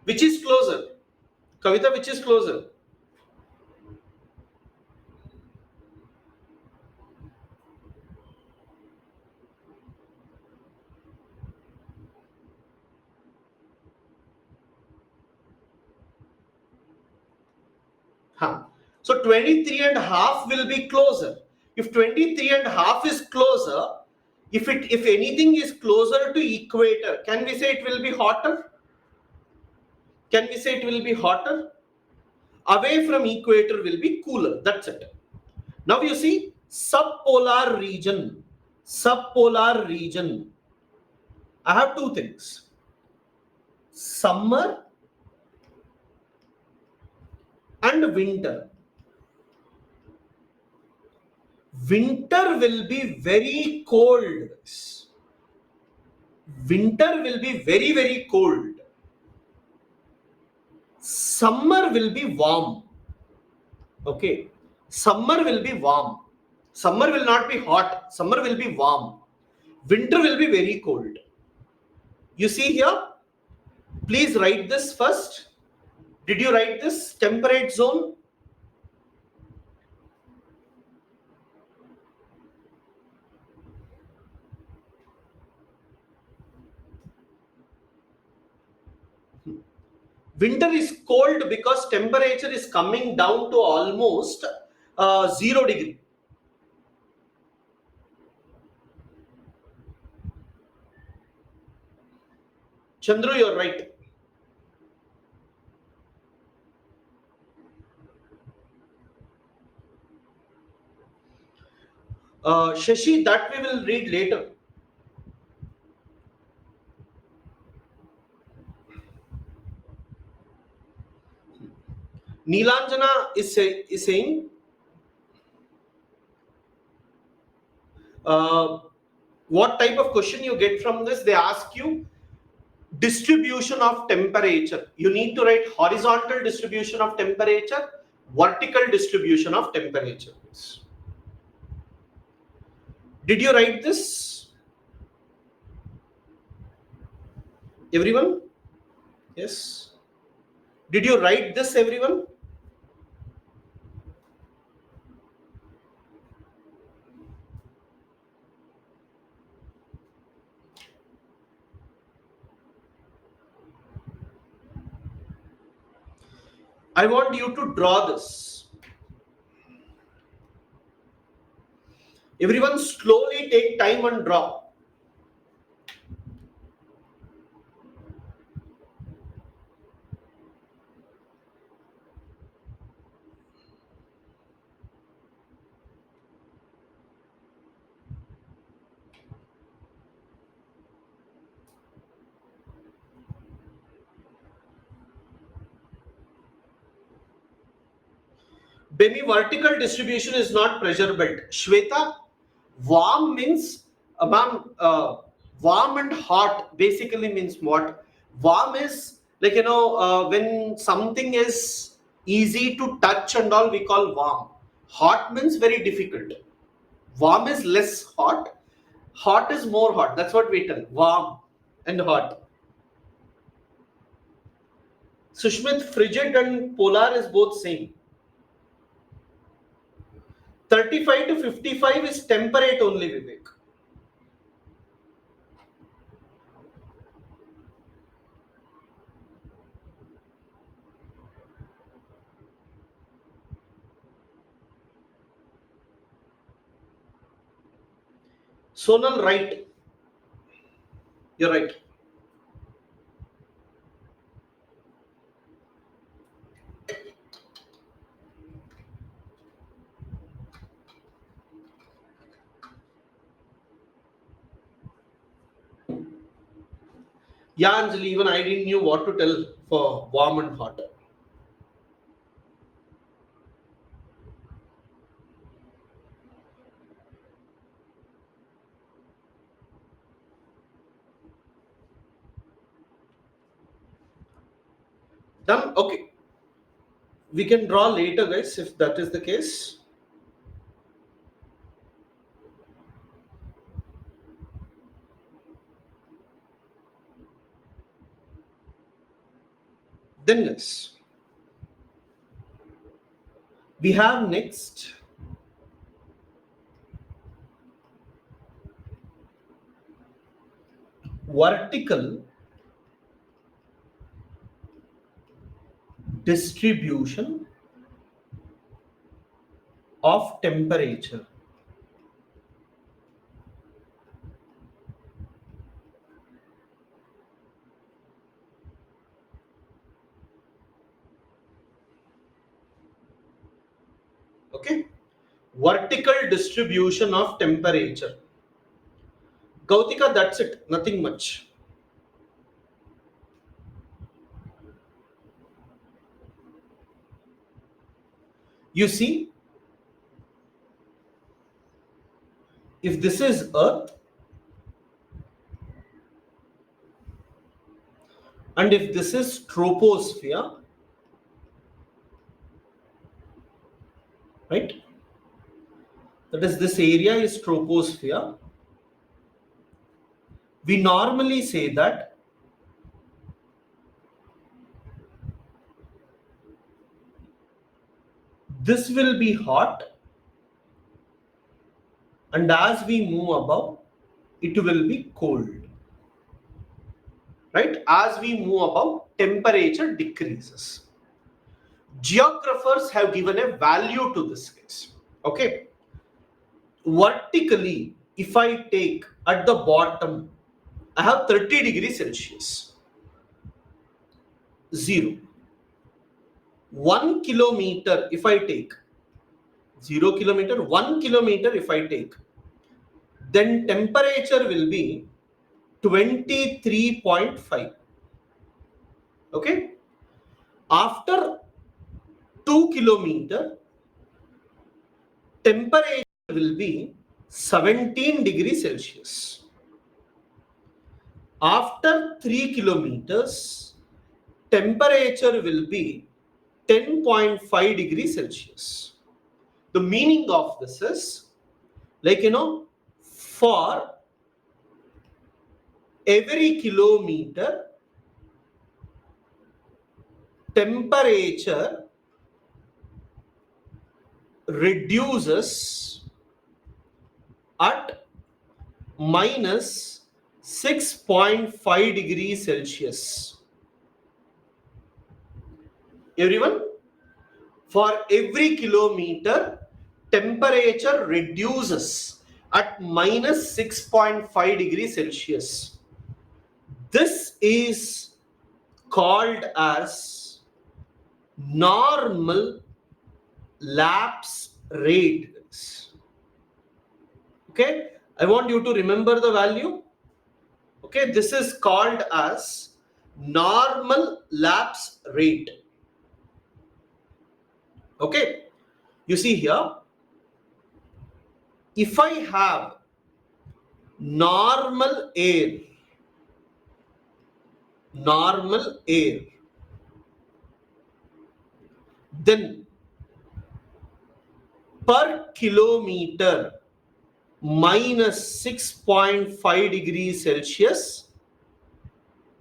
Speaker 1: Which is closer? Kavita, which is closer? Huh. So 23.5 will be closer. If 23.5 is closer, if anything is closer to equator, can we say it will be hotter? Away from equator will be cooler. That's it. Now you see subpolar region. I have two things. Summer and winter. Winter will be very cold. Winter will be very, very cold. Summer will be warm. Okay. Summer will be warm. Summer will not be hot. Summer will be warm. Winter will be very cold. You see here, please write this first. Did you write this? Temperate zone. Winter is cold because temperature is coming down to almost 0 degree. Chandru, you're right. Shashi, that we will read later. Neelanjana is saying, what type of question you get from this? They ask you distribution of temperature. You need to write horizontal distribution of temperature, vertical distribution of temperature. Did you write this? Everyone? Yes. Did you write this, everyone? I want you to draw this. Everyone slowly take time and draw. Bemi, vertical distribution is not pressure belt. Shweta, warm means, ma'am, warm and hot basically means what? Warm is like, when something is easy to touch and all, we call warm. Hot means very difficult. Warm is less hot. Hot is more hot. That's what we tell. Warm and hot. Sushmit, frigid and polar is both same. 35 to 55 is temperate only, Vivek. Sonal, right. You're right. Yeah, Anjali, even I didn't know what to tell for warm and hot. Done? Okay. We can draw later, guys, if that is the case. Then, guys, we have next vertical distribution of temperature. Okay. Vertical distribution of temperature. Gautika, that's it. Nothing much. You see, if this is Earth, and if this is troposphere, right? That is, this area is troposphere. We normally say that this will be hot, and as we move above, it will be cold. Right? As we move above, temperature decreases. Geographers have given a value to this case. Okay. Vertically, if I take at the bottom, I have 30 degrees Celsius. 0. 1 kilometer if I take, 0 kilometer, 1 kilometer if I take, then temperature will be 23.5. Okay. After 2 kilometer, temperature will be 17 degrees Celsius. After 3 kilometers, temperature will be 10.5 degrees Celsius. The meaning of this is, like, for every kilometer, temperature reduces at minus 6.5 degrees Celsius. Everyone, for every kilometer, temperature reduces at minus 6.5 degrees Celsius. This is called as normal lapse rate. Okay, I want you to remember the value. Okay, this is called as normal lapse rate. Okay, you see here, if I have normal air, then per kilometer minus 6.5 degrees Celsius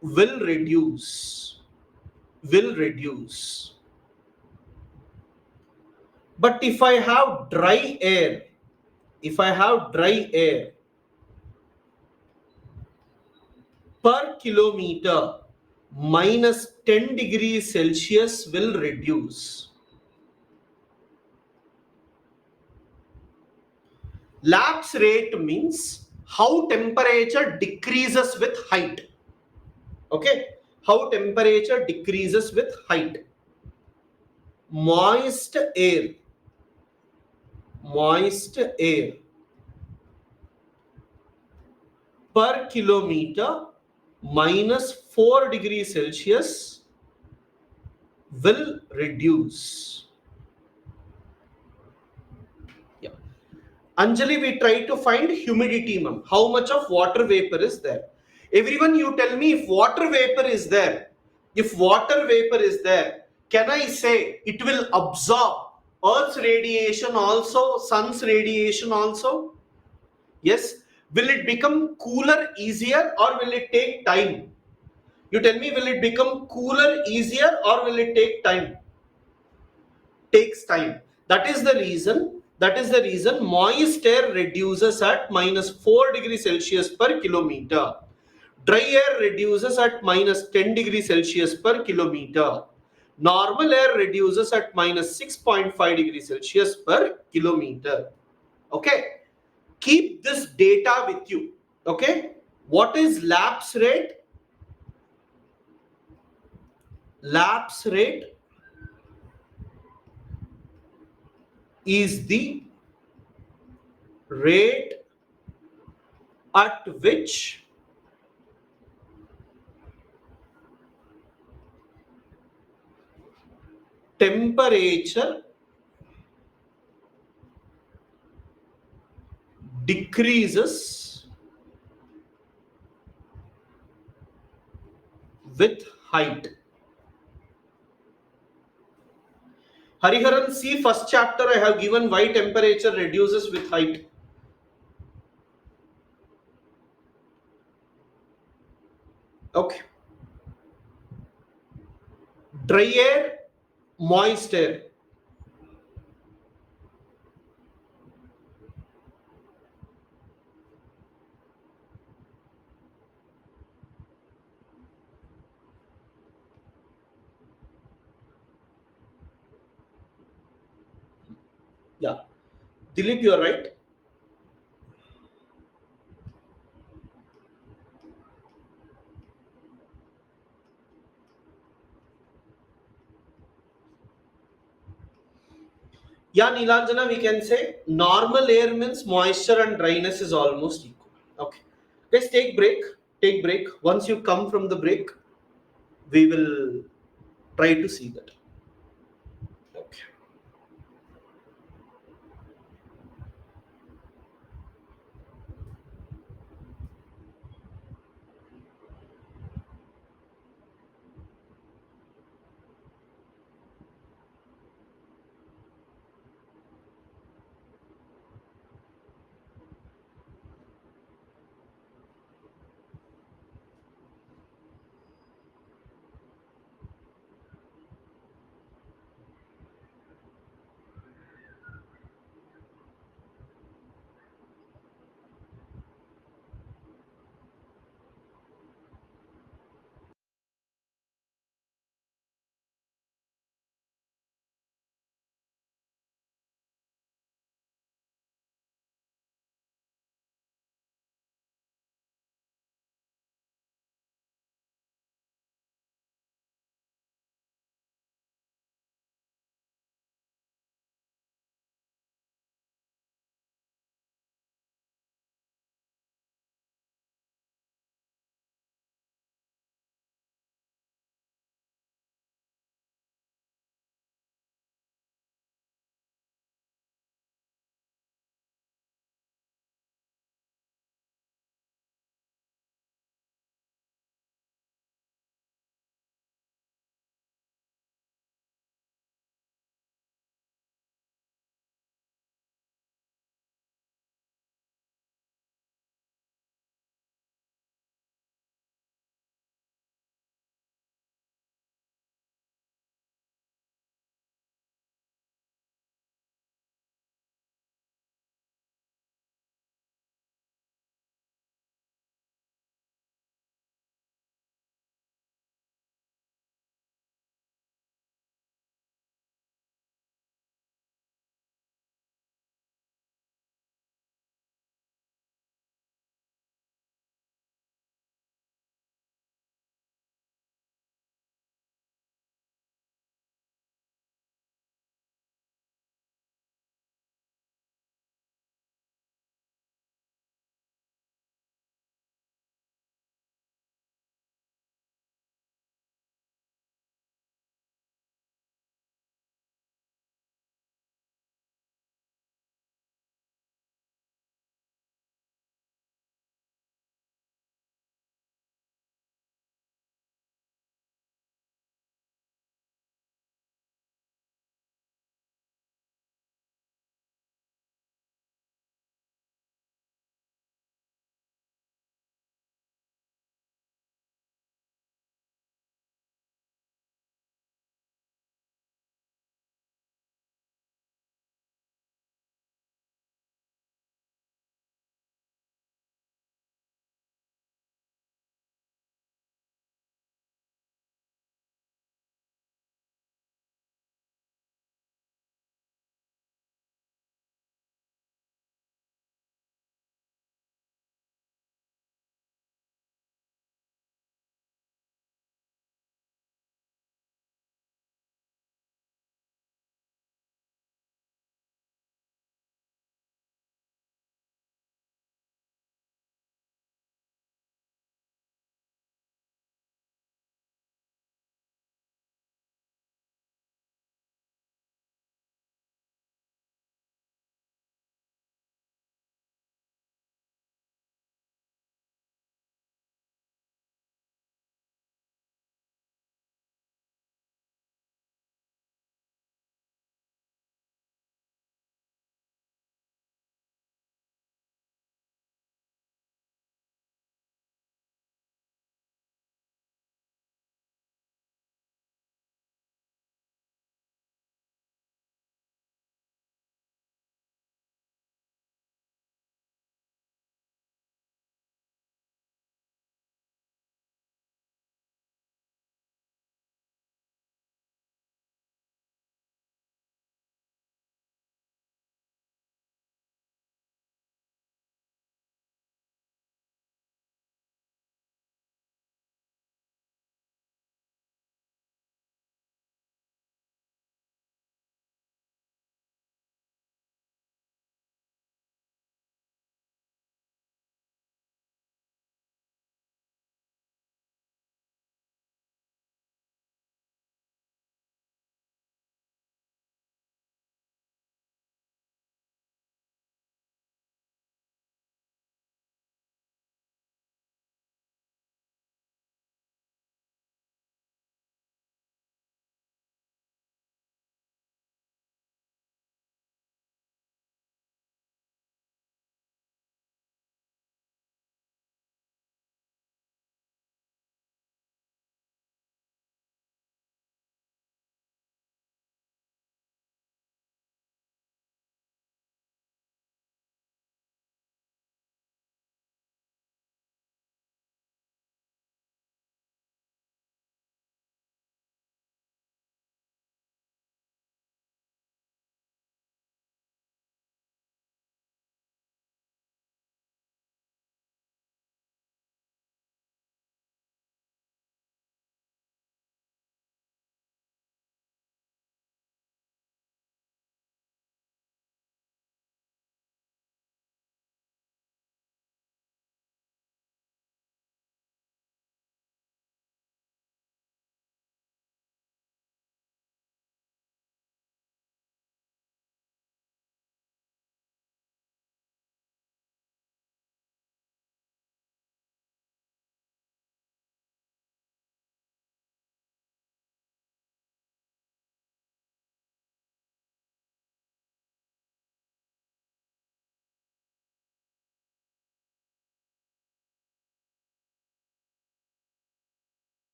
Speaker 1: will reduce. But if I have dry air, per kilometer minus 10 degrees Celsius will reduce. Lapse rate means how temperature decreases with height. Okay, how temperature decreases with height. Moist air per kilometer minus 4 degrees Celsius will reduce. Yeah. Anjali, we try to find humidity, ma'am. How much of water vapor is there? Everyone, you tell me, if water vapor is there, can I say it will absorb Earth's radiation also, sun's radiation also? Yes. Will it become cooler easier, or will it take time? You tell me, will it become cooler easier, or will it take time? Takes time. That is the reason moist air reduces at minus 4 degrees Celsius per kilometer. Dry air reduces at minus 10 degrees Celsius per kilometer. Normal air reduces at minus 6.5 degrees Celsius per kilometer. Okay. Keep this data with you. Okay. What is lapse rate? Lapse rate is the rate at which temperature decreases with height. Hariharan, see first chapter I have given why temperature reduces with height. Okay. Dry air, moist air. Yeah. Dilip, you are right. Yeah, Nilanjana, we can say normal air means moisture and dryness is almost equal. Okay. Let's take break. Take break. Once you come from the break, we will try to see that. Okay.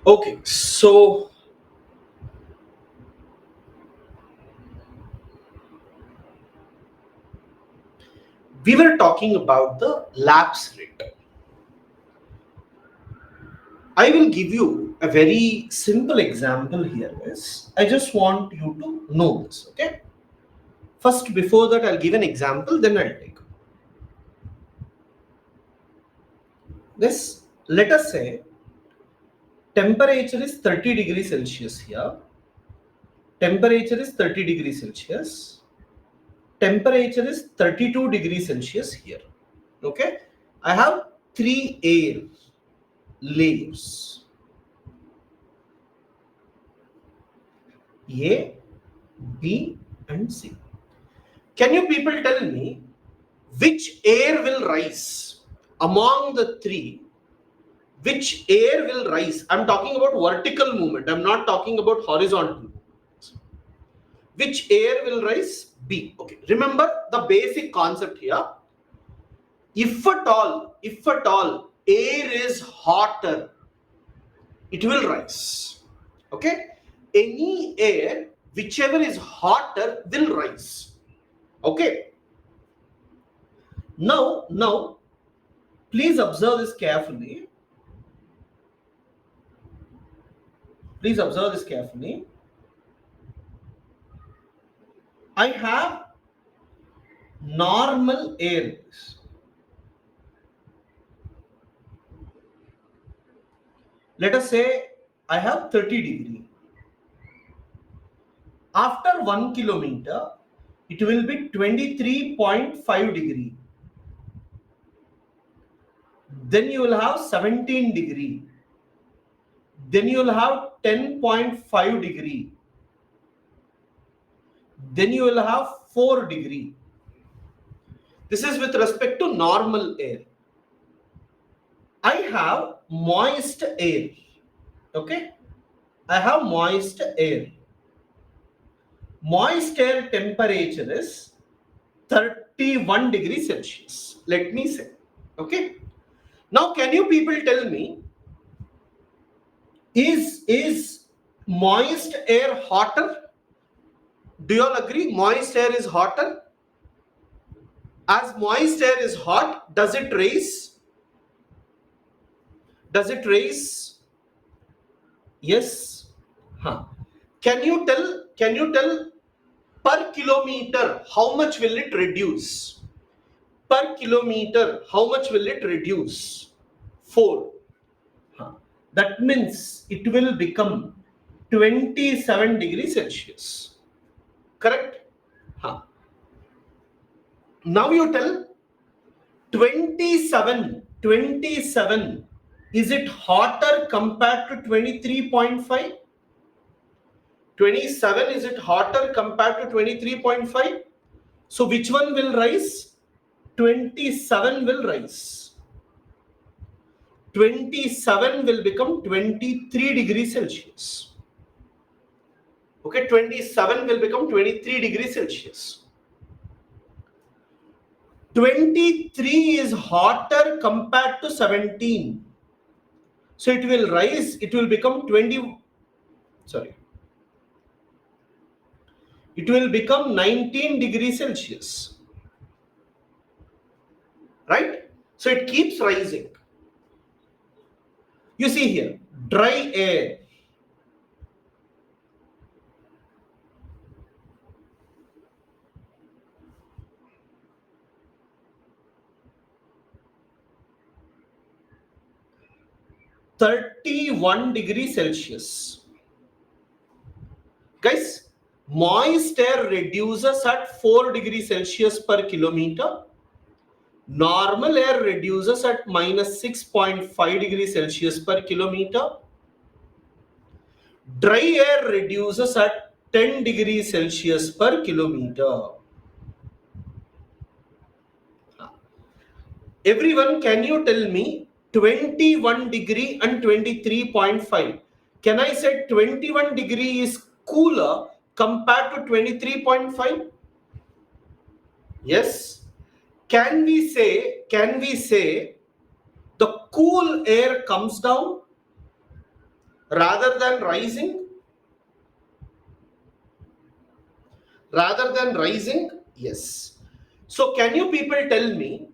Speaker 1: Okay, so we were talking about the lapse rate. I will give you a very simple example here. Is I just want you to know this. Okay. First, before that, I'll give an example. Then I'll take this. Let us say temperature is 30 degrees Celsius here. Temperature is 30 degrees Celsius. Temperature is 32 degrees Celsius here. Okay. I have three air layers. A, B, and C. Can you people tell me which air will rise among the three? Which air will rise? I'm talking about vertical movement. I'm not talking about horizontal movement. Which air will rise? B. Okay. Remember the basic concept here. If at all, air is hotter, it will rise. Okay. Any air, whichever is hotter, will rise. Okay. Now, please observe this carefully. Please observe this carefully. I have normal air. Let us say I have 30 degree. After 1 kilometer, it will be 23.5 degree. Then you will have 17 degree. Then you will have 10.5 degree. Then you will have 4 degree. This is with respect to normal air. I have moist air. Okay. I have moist air. Moist air temperature is 31 degrees Celsius. Let me say. Okay. Now, can you people tell me, is moist air hotter? Do you all agree? Moist air is hotter. As moist air is hot, does it raise? Does it raise? Yes. Huh. Can you tell? Can you tell per kilometer how much will it reduce? Per kilometer, how much will it reduce? 4. Huh. That means it will become 27 degrees Celsius. Correct? Huh. Now you tell 27. Is it hotter compared to 23.5? 27, is it hotter compared to 23.5? So which one will rise? 27 will rise. 27 will become 23 degrees Celsius. Okay, 27 will become 23 degrees Celsius. 23 is hotter compared to 17. So it will rise, it will become 20, sorry. It will become 19 degrees Celsius. Right? So it keeps rising. You see here, dry air. (31 degrees Celsius). Guys, moist air reduces at 4 degrees Celsius per kilometer. Normal air reduces at minus 6.5 degrees Celsius per kilometer. Dry air reduces at 10 degrees Celsius per kilometer. Everyone, can you tell me 21 degree and 23.5? Can I say 21 degree is cooler compared to 23.5? Yes. Can we say the cool air comes down? rather than rising? Rather than rising? Yes. So can you people tell me,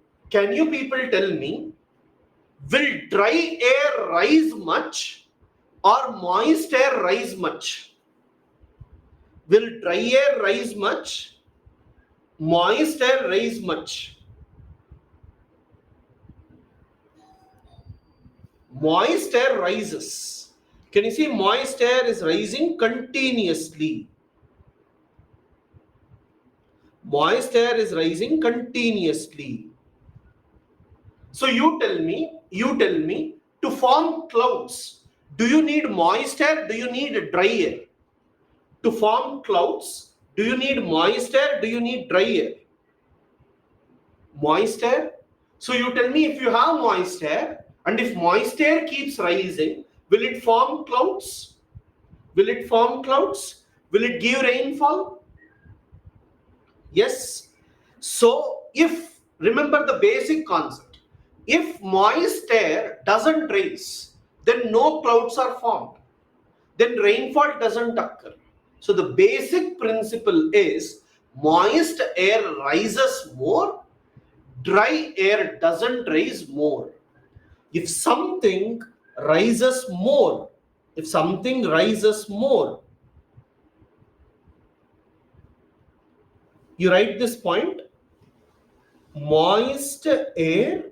Speaker 1: will dry air rise much or moist air rise much? Will dry air rise much? Moist air rise much? Moist air rises. Can you see moist air is rising continuously? Moist air is rising continuously. So you tell me, to form clouds, do you need moist air? Do you need dry air? To form clouds, do you need moist air? Do you need dry air? Moist air. So you tell me, if you have moist air and if moist air keeps rising, will it form clouds? Will it form clouds? Will it give rainfall? Yes. So if, remember the basic concept, if moist air doesn't rise, then no clouds are formed. Then rainfall doesn't occur. So the basic principle is moist air rises more, dry air doesn't rise more. If something rises more, if something rises more, you write this point, moist air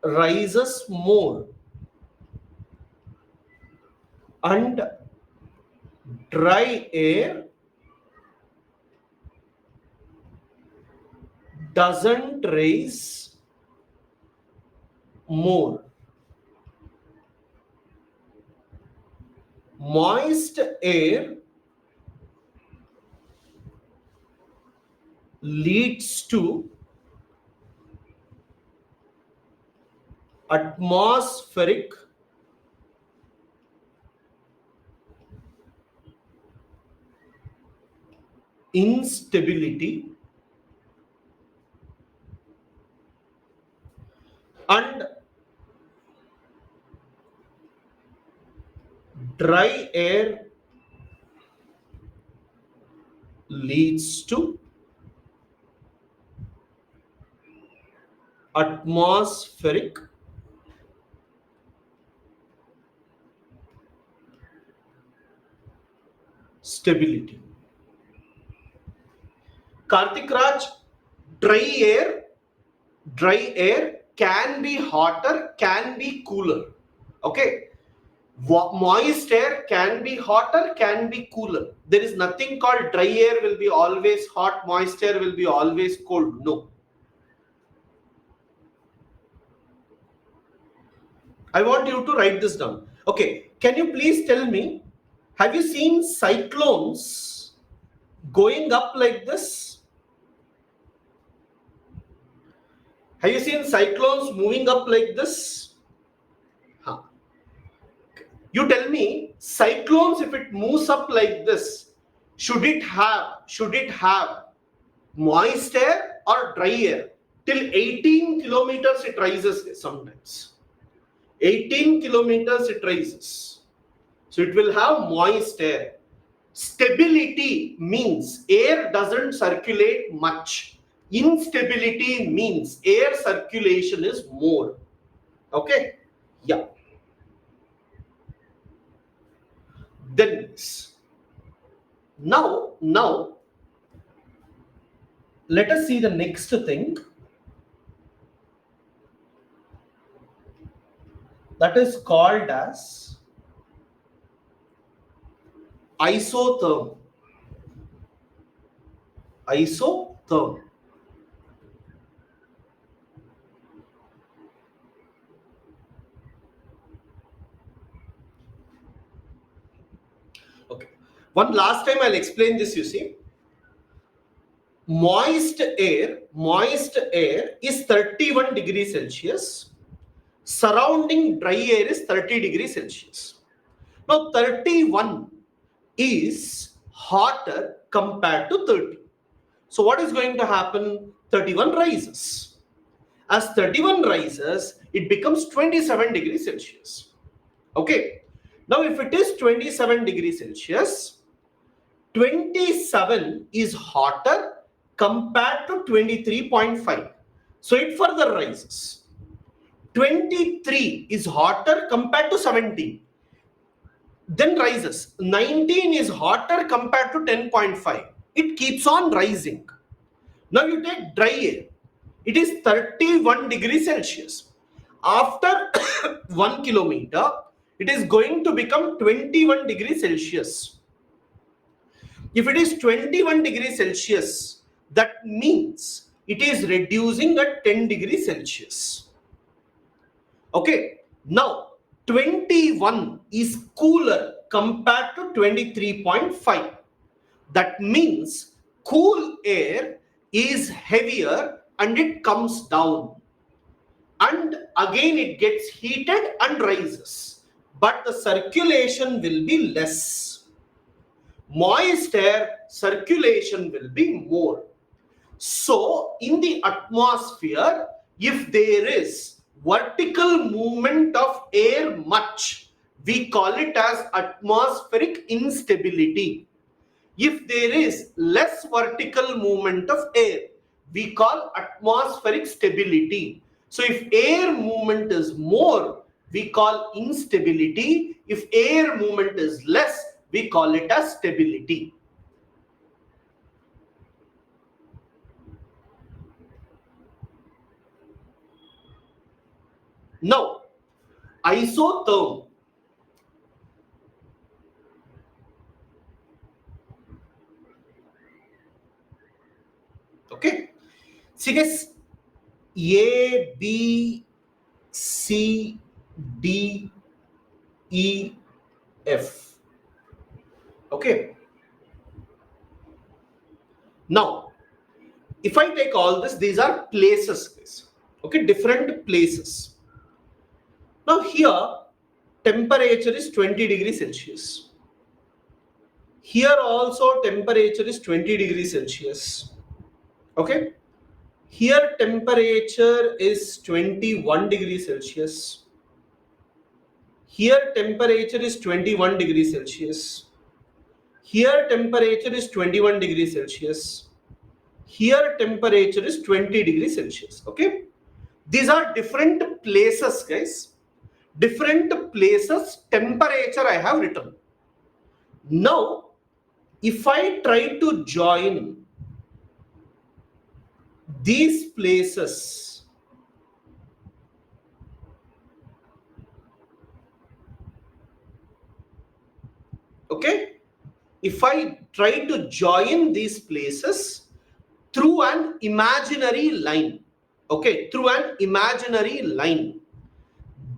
Speaker 1: rises more and dry air doesn't rise more. Moist air leads to atmospheric instability and dry air leads to atmospheric stability. Kartik Raj, dry air can be hotter, can be cooler. Okay. Moist air can be hotter, can be cooler. There is nothing called dry air will be always hot, moist air will be always cold. No. I want you to write this down. Okay. Can you please tell me, have you seen cyclones going up like this? Have you seen cyclones moving up like this? Huh. You tell me, cyclones, if it moves up like this, should it have moist air or dry air? Till 18 kilometers it rises sometimes. 18 kilometers it rises. So it will have moist air. Stability means air doesn't circulate much. Instability means air circulation is more. Okay? Yeah. Then now let us see the next thing, that is called as isotherm. Isotherm. Okay. One last time I'll explain this, you see. Moist air is 31 degrees Celsius. Surrounding dry air is 30 degrees Celsius. Now 31 is hotter compared to 30. So what is going to happen? 31 rises. As 31 rises, it becomes 27 degrees Celsius. Okay. Now, if it is 27 degrees Celsius, 27 is hotter compared to 23.5. So it further rises. 23 is hotter compared to 17. Then rises. 19 is hotter compared to 10.5. It keeps on rising. Now you take dry air. It is 31 degrees Celsius. After 1 kilometer, it is going to become 21 degrees Celsius. If it is 21 degrees Celsius, that means it is reducing at 10 degrees Celsius. Okay, now 21 is cooler compared to 23.5. That means cool air is heavier and it comes down. And again it gets heated and rises. But the circulation will be less. Moist air circulation will be more. So in the atmosphere, if there is vertical movement of air much, we call it as atmospheric instability. If there is less vertical movement of air, we call atmospheric stability. So if air movement is more, we call instability. If air movement is less, we call it as stability. Now, isotherm. Okay. See guys, A, B, C, D, E, F. Okay. Now, if I take all this, these are places, guys. Okay, different places. Now here, temperature is 20 degrees Celsius. Here also temperature is 20 degrees Celsius. Okay. Here temperature is 21 degrees Celsius. Here temperature is 21 degrees Celsius. Here temperature is 21 degrees Celsius. Here temperature is 20 degrees Celsius. Okay. These are different places, guys. Different places temperature I have written. Now, if I try to join these places, okay, if I try to join these places through an imaginary line, okay, through an imaginary line,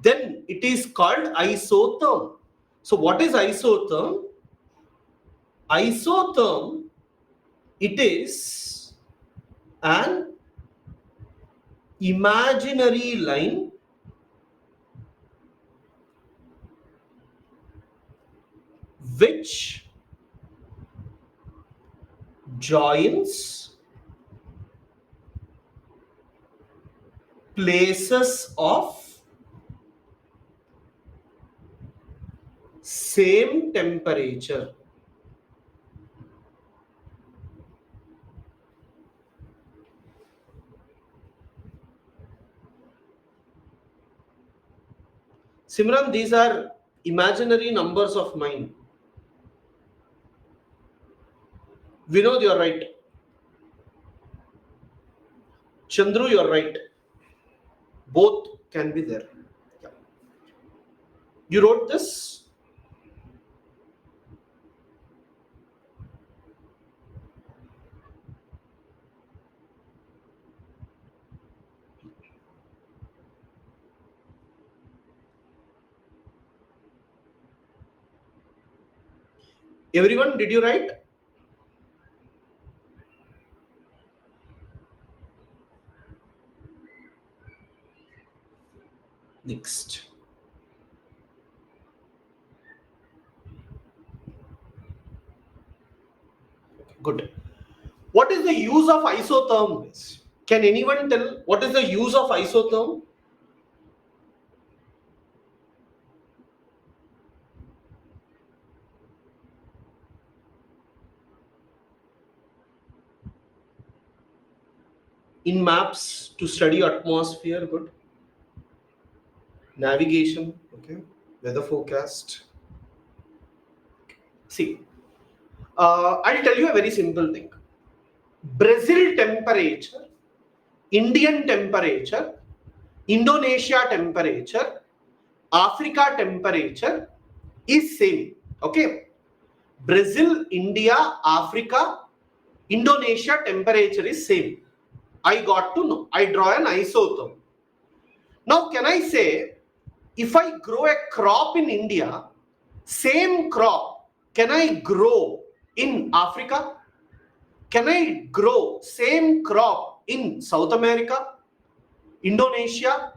Speaker 1: then it is called isotherm. So what is isotherm? Isotherm, it is an imaginary line which joins places of same temperature. Simran, these are imaginary numbers of mine. Vinod, you're right. Chandru, you're right. Both can be there. Yeah. You wrote this? Everyone, did you write? Next. Good. What is the use of isotherm? Can anyone tell what is the use of isotherm? In maps to study atmosphere, good. Navigation, okay. Weather forecast. See, I'll tell you a very simple thing. Brazil temperature, Indian temperature, Indonesia temperature, Africa temperature is same. Okay. Brazil, India, Africa, Indonesia temperature is same. I got to know. I draw an isotherm. Now, can I say if I grow a crop in India, same crop, can I grow in Africa? Can I grow same crop in South America, Indonesia?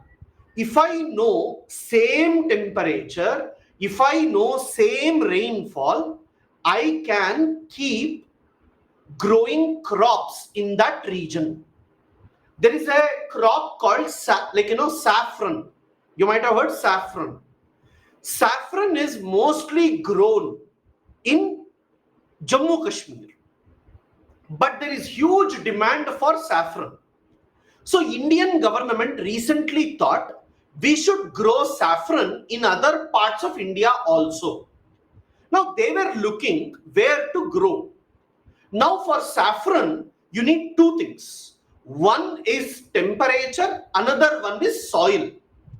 Speaker 1: If I know same temperature, if I know same rainfall, I can keep growing crops in that region. There is a crop called saffron. You might have heard saffron. Saffron is mostly grown in Jammu Kashmir, but there is huge demand for saffron. So Indian government recently thought we should grow saffron in other parts of India also. Now they were looking where to grow. Now for saffron, you need two things. One is temperature, another one is soil.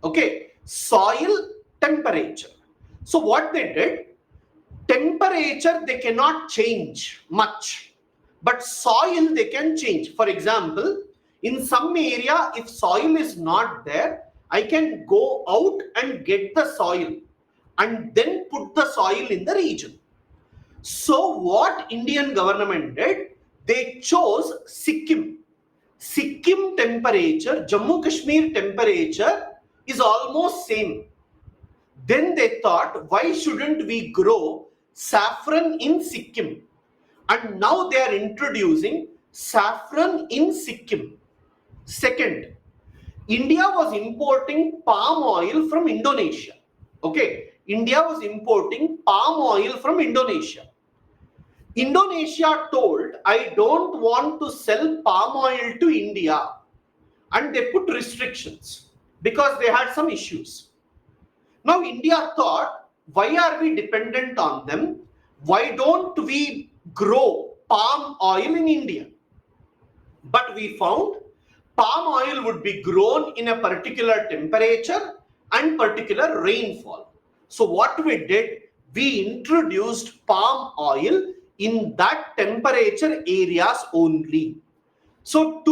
Speaker 1: Okay, soil, temperature. So what they did, temperature they cannot change much, but soil they can change. For example, in some area, if soil is not there, I can go out and get the soil and then put the soil in the region. So what Indian government did, they chose Sikkim. Sikkim temperature, Jammu Kashmir temperature is almost same. Then they thought, why shouldn't we grow saffron in Sikkim? And now they are introducing saffron in Sikkim. Second, India was importing palm oil from Indonesia. Okay, India was importing palm oil from Indonesia. Indonesia told, I don't want to sell palm oil to India, and they put restrictions because they had some issues. Now India thought, why are we dependent on them? Why don't we grow palm oil in India? But we found palm oil would be grown in a particular temperature and particular rainfall. So what we did, we introduced palm oil in that temperature areas only. So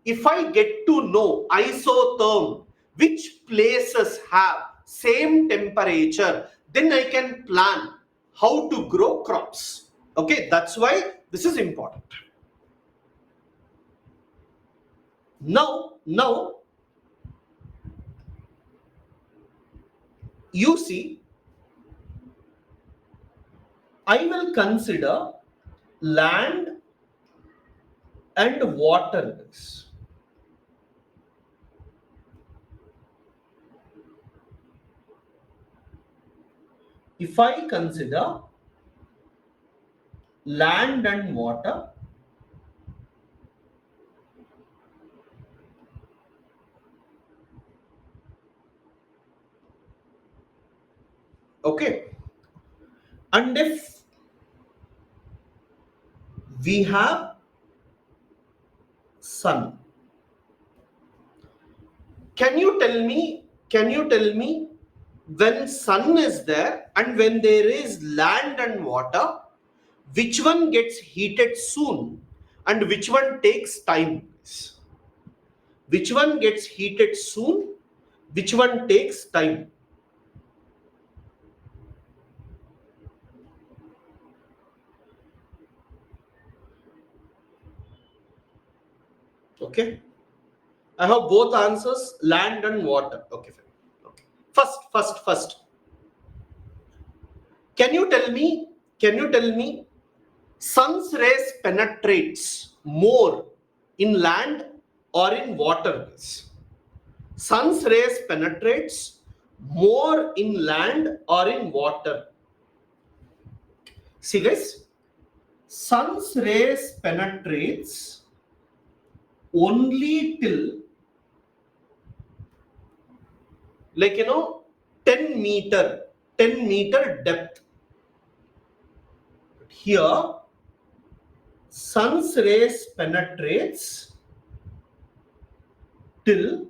Speaker 1: if I get to know isotherm, which places have same temperature, then I can plan how to grow crops. Okay, that's why this is important. Now, you see, I will consider land and water. If I consider land and water, okay, and if we have sun, can you tell me when sun is there and when there is land and water, which one gets heated soon and which one takes time? Which one gets heated soon? Which one takes time? Okay. I have both answers, land and water. Okay, fine. Okay. First. Can you tell me sun's rays penetrates more in land or in water? Sun's rays penetrates more in land or in water? See guys, sun's rays penetrates only till 10 meter 10 meter depth. Here sun's rays penetrates till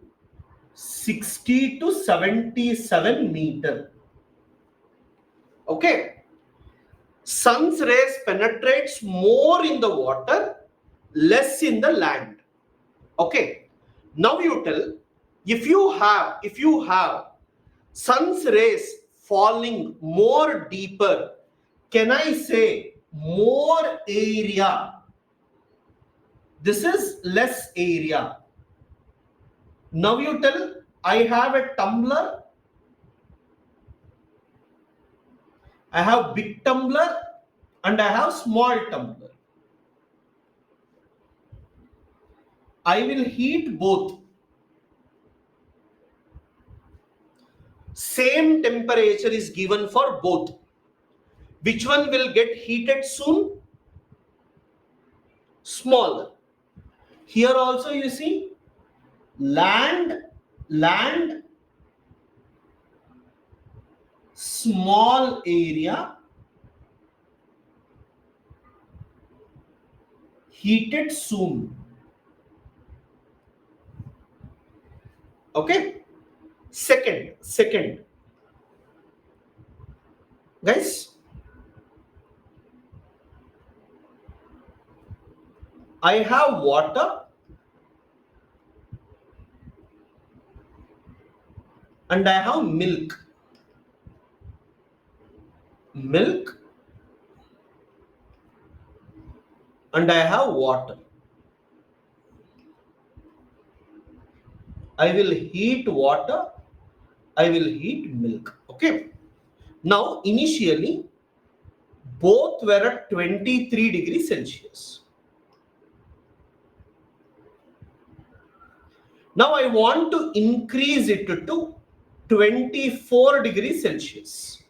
Speaker 1: 60 to 77 meter. Okay, sun's rays penetrates more in the water, less in the land. Okay, now you tell, if you have sun's rays falling more deeper, can I say more area? This is less area. Now you tell, I have a tumbler, I have big tumbler and I have small tumbler. I will heat both. Same temperature is given for both. Which one will get heated soon? Smaller. Here also you see, land, small area, heated soon. Okay. Second, guys, I have water and I have milk. And I have water. I will heat water, I will heat milk. Okay. Now, initially, both were at 23 degrees Celsius. Now, I want to increase it to 24 degrees Celsius.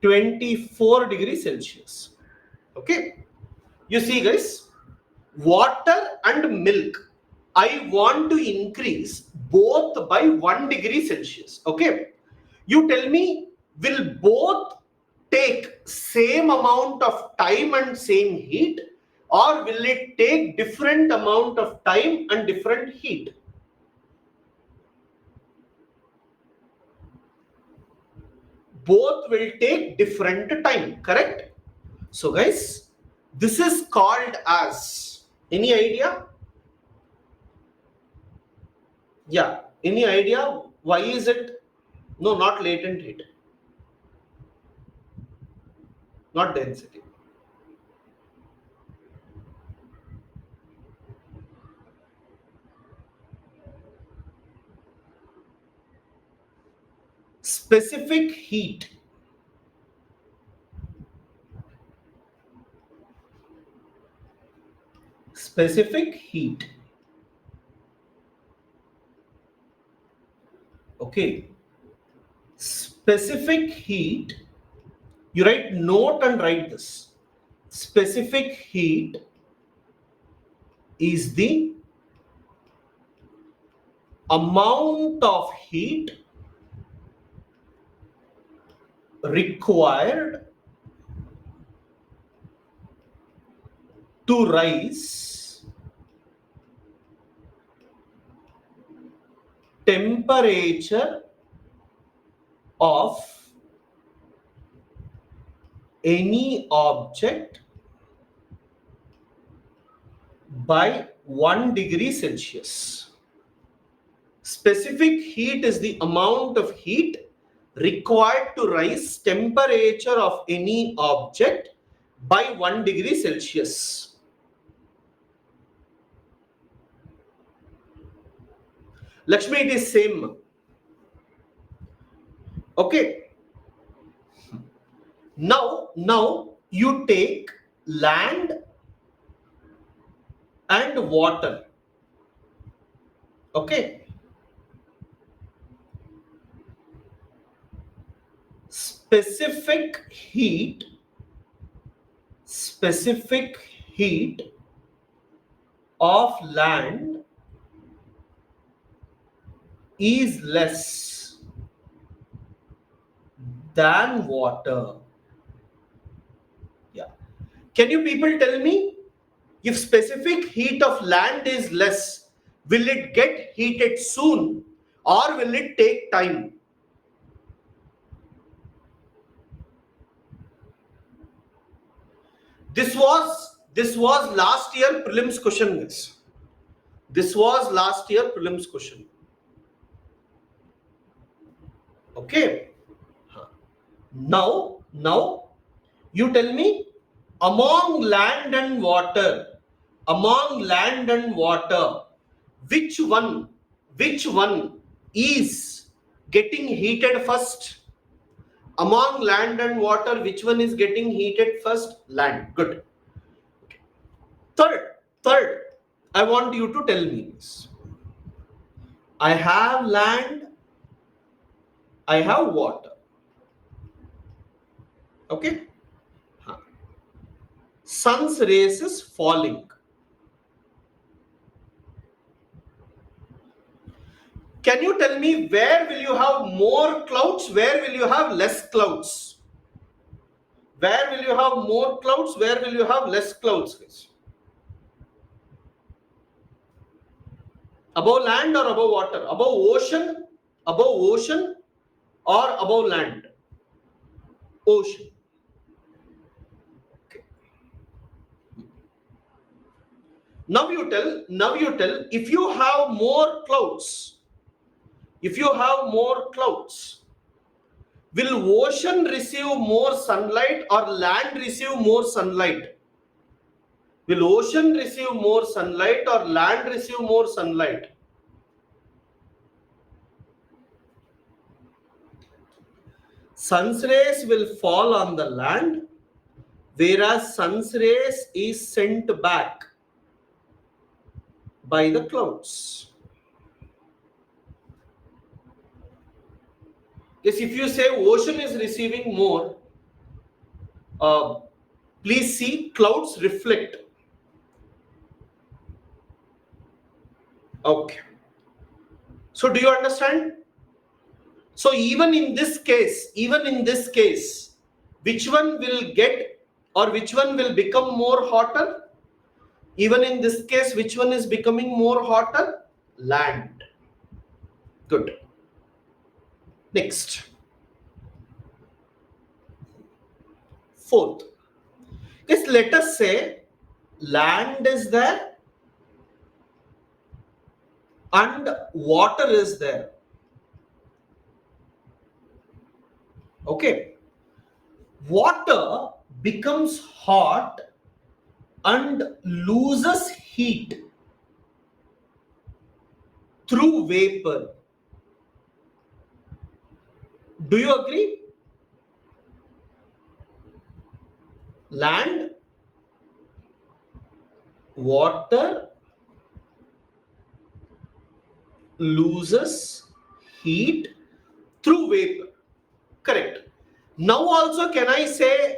Speaker 1: 24 degrees Celsius. Okay. You see, guys, water and milk, I want to increase both by 1 degree Celsius. Okay. You tell me, will both take same amount of time and same heat, or will it take different amount of time and different heat? Both will take different time, correct? So guys, this is called as, any idea? Yeah, any idea why is it? No, not latent heat, not density. Specific heat. Specific heat. Okay. Specific heat. You write note and write this. Specific heat is the amount of heat required to rise temperature of any object by 1 degree Celsius. Specific heat is the amount of heat required to rise temperature of any object by 1 degree Celsius. Lakshmi, it is same. Okay. Now you take land and water. Okay. Specific heat of land is less than water. Yeah. Can you people tell me, if specific heat of land is less, will it get heated soon or will it take time? This was last year prelims question, guys. This was last year prelims question. Okay. Now you tell me, among land and water, which one is getting heated first? Among land and water, which one is getting heated first? Land. Good. Third, I want you to tell me this. I have land, I have water. Okay. Sun's rays is falling. Can you tell me, where will you have more clouds? Where will you have less clouds? Where will you have more clouds? Where will you have less clouds? Above land or above water? Above ocean or above land? Ocean. Okay. Now you tell, if you have more clouds, will ocean receive more sunlight or land receive more sunlight? Will ocean receive more sunlight or land receive more sunlight? Sun's rays will fall on the land, whereas sun's rays is sent back by the clouds. Yes, if you say ocean is receiving more, please see clouds reflect. Okay. So do you understand? So even in this case, which one will get or which one will become more hotter? Even in this case, which one is becoming more hotter? Land. Good. Next. Fourth. Yes, let us say land is there and water is there. Okay. Water becomes hot and loses heat through vapor. Do you agree? Land, water loses heat through vapor. Correct. Now also can I say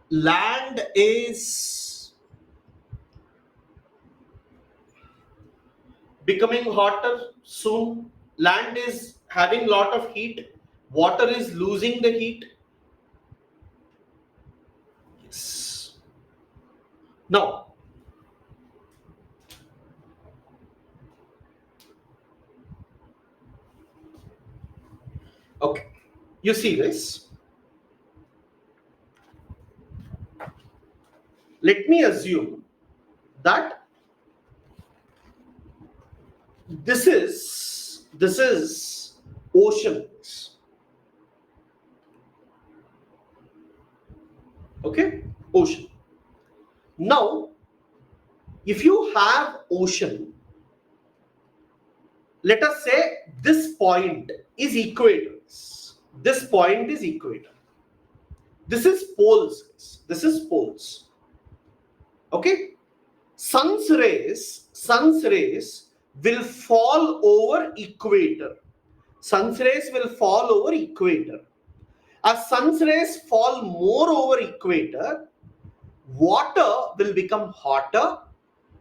Speaker 1: land is becoming hotter soon? Land is having lot of heat, water is losing the heat. Yes. Now, okay, you see this. Let me assume that this is ocean. Okay, ocean. Now, if you have ocean, let us say this point is equator. This point is equator. This is poles. Okay. Sun's rays will fall over equator. Sun's rays will fall over equator. As sun's rays fall more over equator, water will become hotter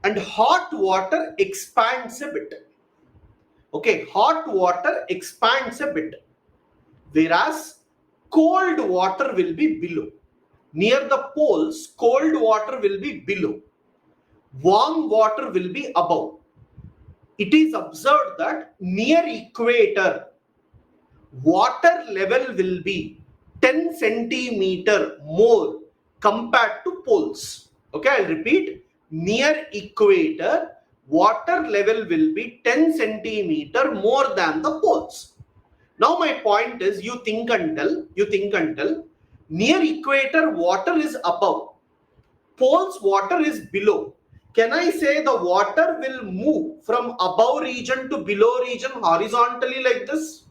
Speaker 1: and hot water expands a bit. Okay, hot water expands a bit, whereas cold water will be below. Near the poles, cold water will be below. Warm water will be above. It is observed that near equator, water level will be 10 centimeter more compared to poles. Okay, I'll repeat. Near equator, water level will be 10 centimeter more than the poles. Now my point is, you think until near equator water is above, poles water is below. Can I say the water will move from above region to below region horizontally like this?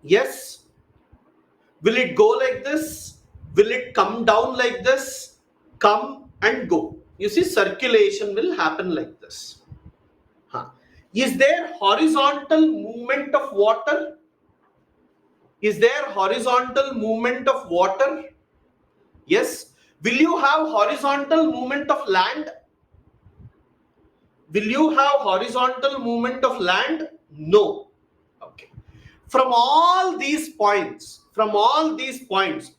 Speaker 1: Yes. Will it go like this? Will it come down like this? Come and go. You see, circulation will happen like this. Is there horizontal movement of water? Is there horizontal movement of water? Yes. Will you have horizontal movement of land? Will you have horizontal movement of land? No. Okay. From all these points,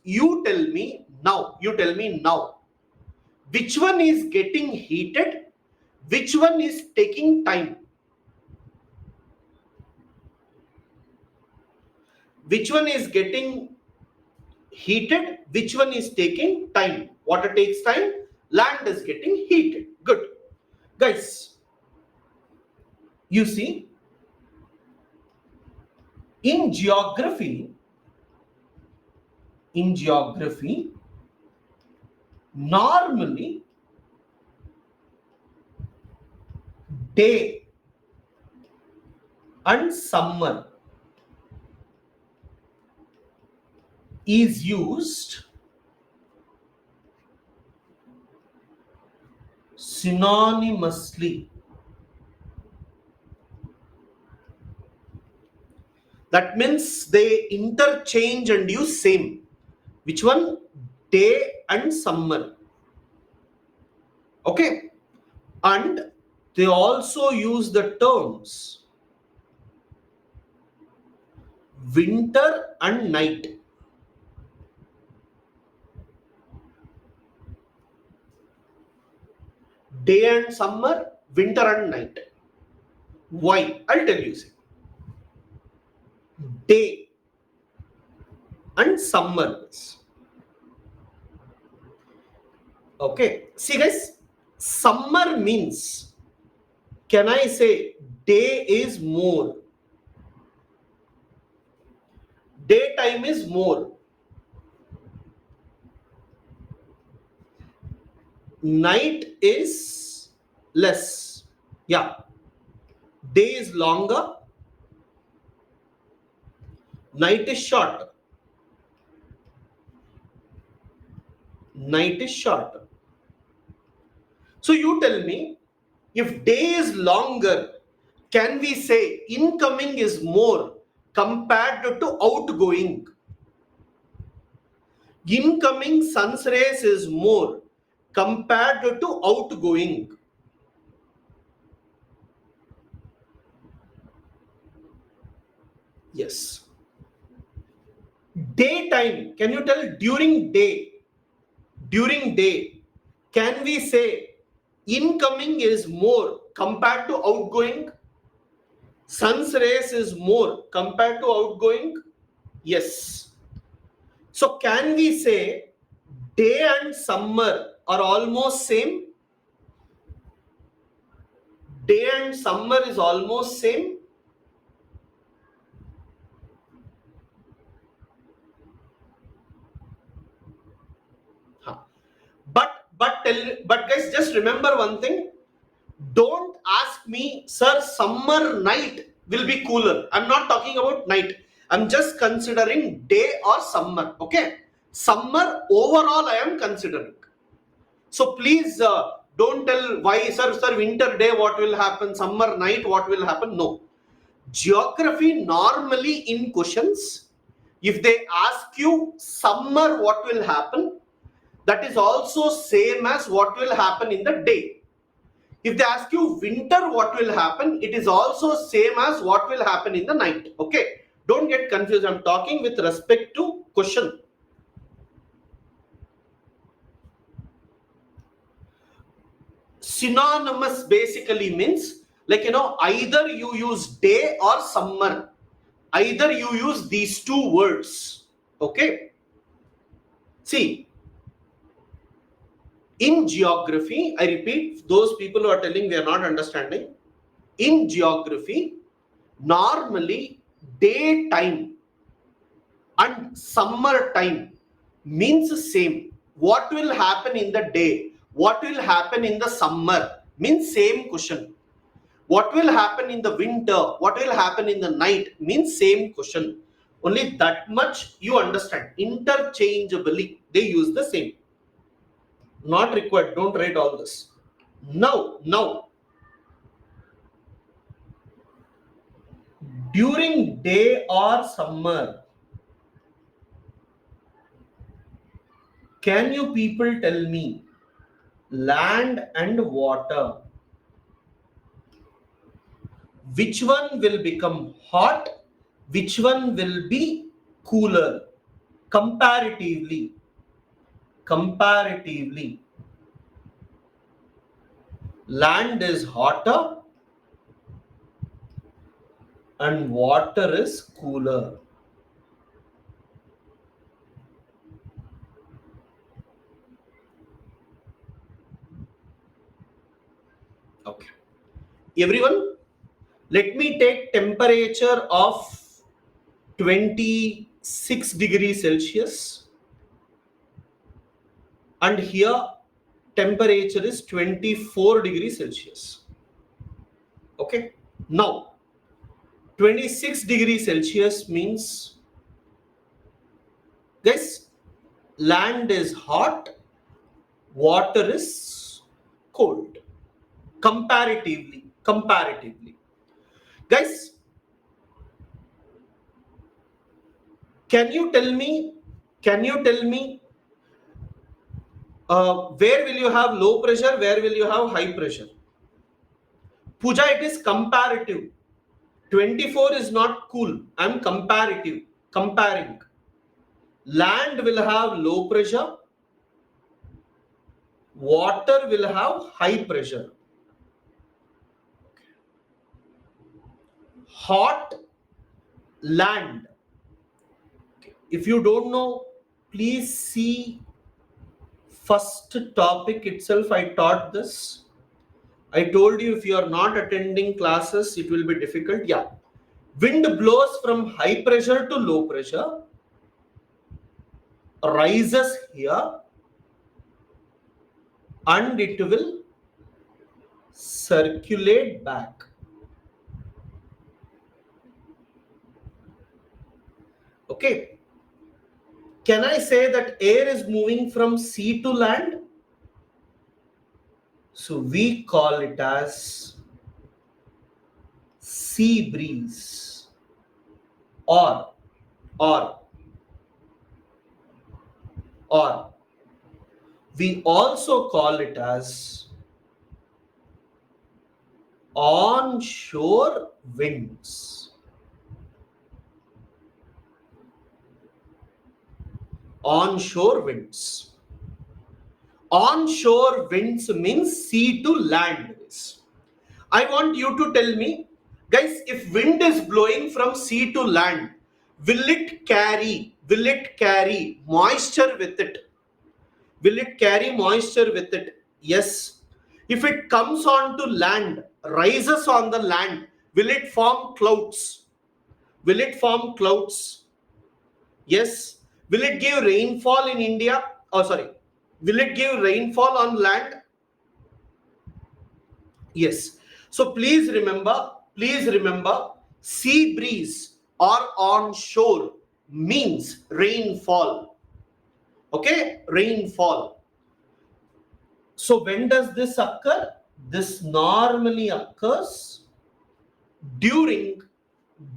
Speaker 1: you tell me now, which one is getting heated, which one is taking time? Which one is getting heated, which one is taking time? Water takes time, land is getting heated. Good. Guys, you see, in geography, normally day and summer is used synonymously. That means they interchange and use same. Which one? Day and summer. Okay. And they also use the terms winter and night. Day and summer, winter and night. Why? I'll tell you. Day and summer. Okay. See guys, summer means, can I say day is more? Daytime is more. Night is less. Yeah. Day is longer. Night is shorter. Night is shorter. So you tell me, if day is longer, can we say incoming is more compared to outgoing? Incoming sun's rays is more compared to outgoing. Yes. Daytime, can you tell during day, can we say incoming is more compared to outgoing? Sun's rays is more compared to outgoing? Yes. So can we say day and summer are almost same? Day and summer is almost same. But guys, just remember one thing. Don't ask me, sir, summer night will be cooler. I'm not talking about night. I'm just considering day or summer. Okay. Summer overall I am considering. So please don't tell why, sir, winter day, what will happen? Summer night, what will happen? No. Geography normally in questions, if they ask you summer, what will happen? That is also same as what will happen in the day. If they ask you winter, what will happen? It is also same as what will happen in the night. Okay. Don't get confused. I'm talking with respect to question. Synonymous basically means, like, either you use day or summer. Either you use these two words. Okay. See, in geography, I repeat, those people who are telling they are not understanding. In geography, normally daytime and summer time means the same. What will happen in the day? What will happen in the summer? Means same question. What will happen in the winter? What will happen in the night? Means same question. Only that much you understand. Interchangeably, they use the same. Not required. Don't write all this. Now, during day or summer, can you people tell me land and water, which one will become hot, which one will be cooler comparatively? Land is hotter and water is cooler. Okay, everyone, let me take temperature of 26 degrees Celsius, and here temperature is 24 degrees Celsius. Okay, now 26 degrees Celsius means, guys, land is hot, water is cold comparatively. Guys, can you tell me where will you have low pressure, where will you have high pressure? Pooja, it is comparative. 24 is not cool. I'm comparing. Land will have low pressure, water will have high pressure. Hot land. If you don't know, please see first topic itself. I taught this. I told you if you are not attending classes, it will be difficult. Yeah. Wind blows from high pressure to low pressure, rises here, and it will circulate back. Okay. Can I say that air is moving from sea to land? So we call it as sea breeze, or we also call it as onshore winds. Onshore winds. Onshore winds means sea to land. I want you to tell me, guys, if wind is blowing from sea to land, will it carry moisture with it? Will it carry moisture with it? Yes. If it comes on to land, rises on the land, will it form clouds? Yes. Will it give rainfall in India? Oh, sorry. Will it give rainfall on land? Yes. So please remember, sea breeze or onshore means rainfall. Okay, rainfall. So when does this occur? This normally occurs during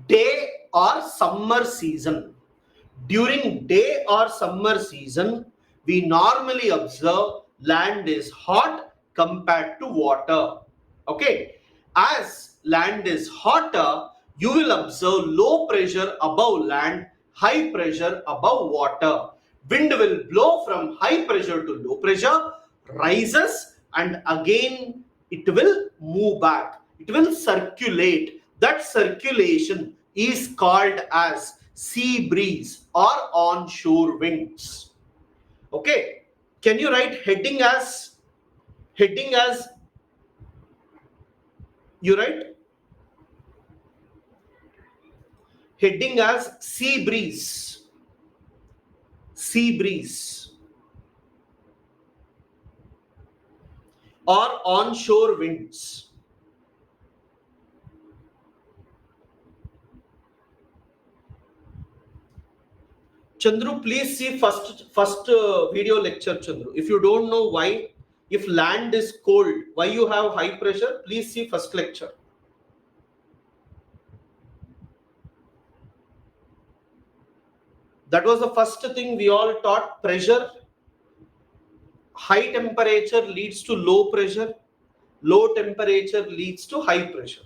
Speaker 1: day or summer season. During day or summer season, we normally observe land is hot compared to water. Okay, as land is hotter, you will observe low pressure above land, high pressure above water. Wind will blow from high pressure to low pressure, rises, and again it will move back. It will circulate. That circulation is called as sea breeze or onshore winds. Okay, can you write heading as you write heading as sea breeze or onshore winds. Chandru, please see first video lecture, Chandru. If you don't know why, if land is cold, why you have high pressure, please see first lecture. That was the first thing we all taught. Pressure, high temperature leads to low pressure, low temperature leads to high pressure.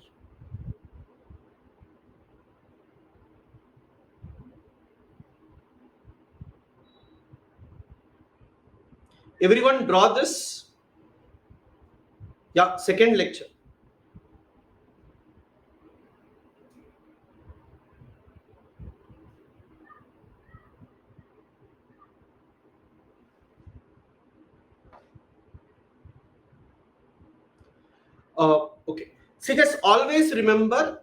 Speaker 1: Everyone draw this. Yeah, second lecture. Okay. See guys, always remember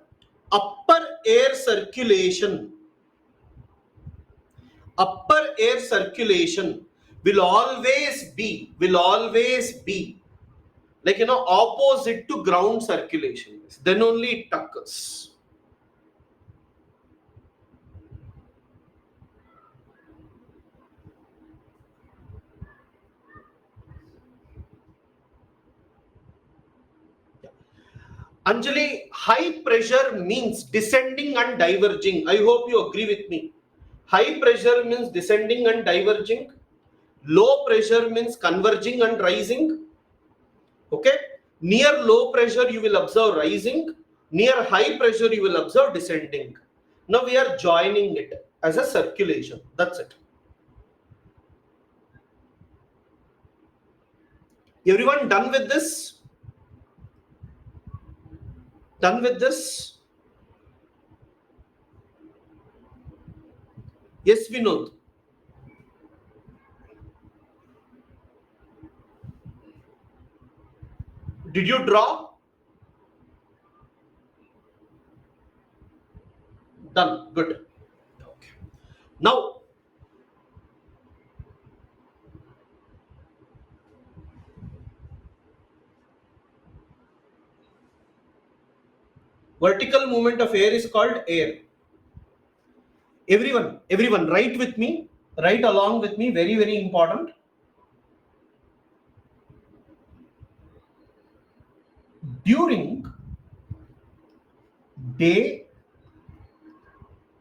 Speaker 1: upper air circulation. Upper air circulation will always be like opposite to ground circulation. Then only it occurs. Anjali, high pressure means descending and diverging. I hope you agree with me. High pressure means descending and diverging. Low pressure means converging and rising. Okay. Near low pressure, you will observe rising. Near high pressure, you will observe descending. Now we are joining it as a circulation. That's it. Everyone done with this? Done with this? Yes, Vinod. Did you draw? Done. Good. Okay. Now, vertical movement of air is called air. Everyone, write with me. Write along with me. Very, very important. During day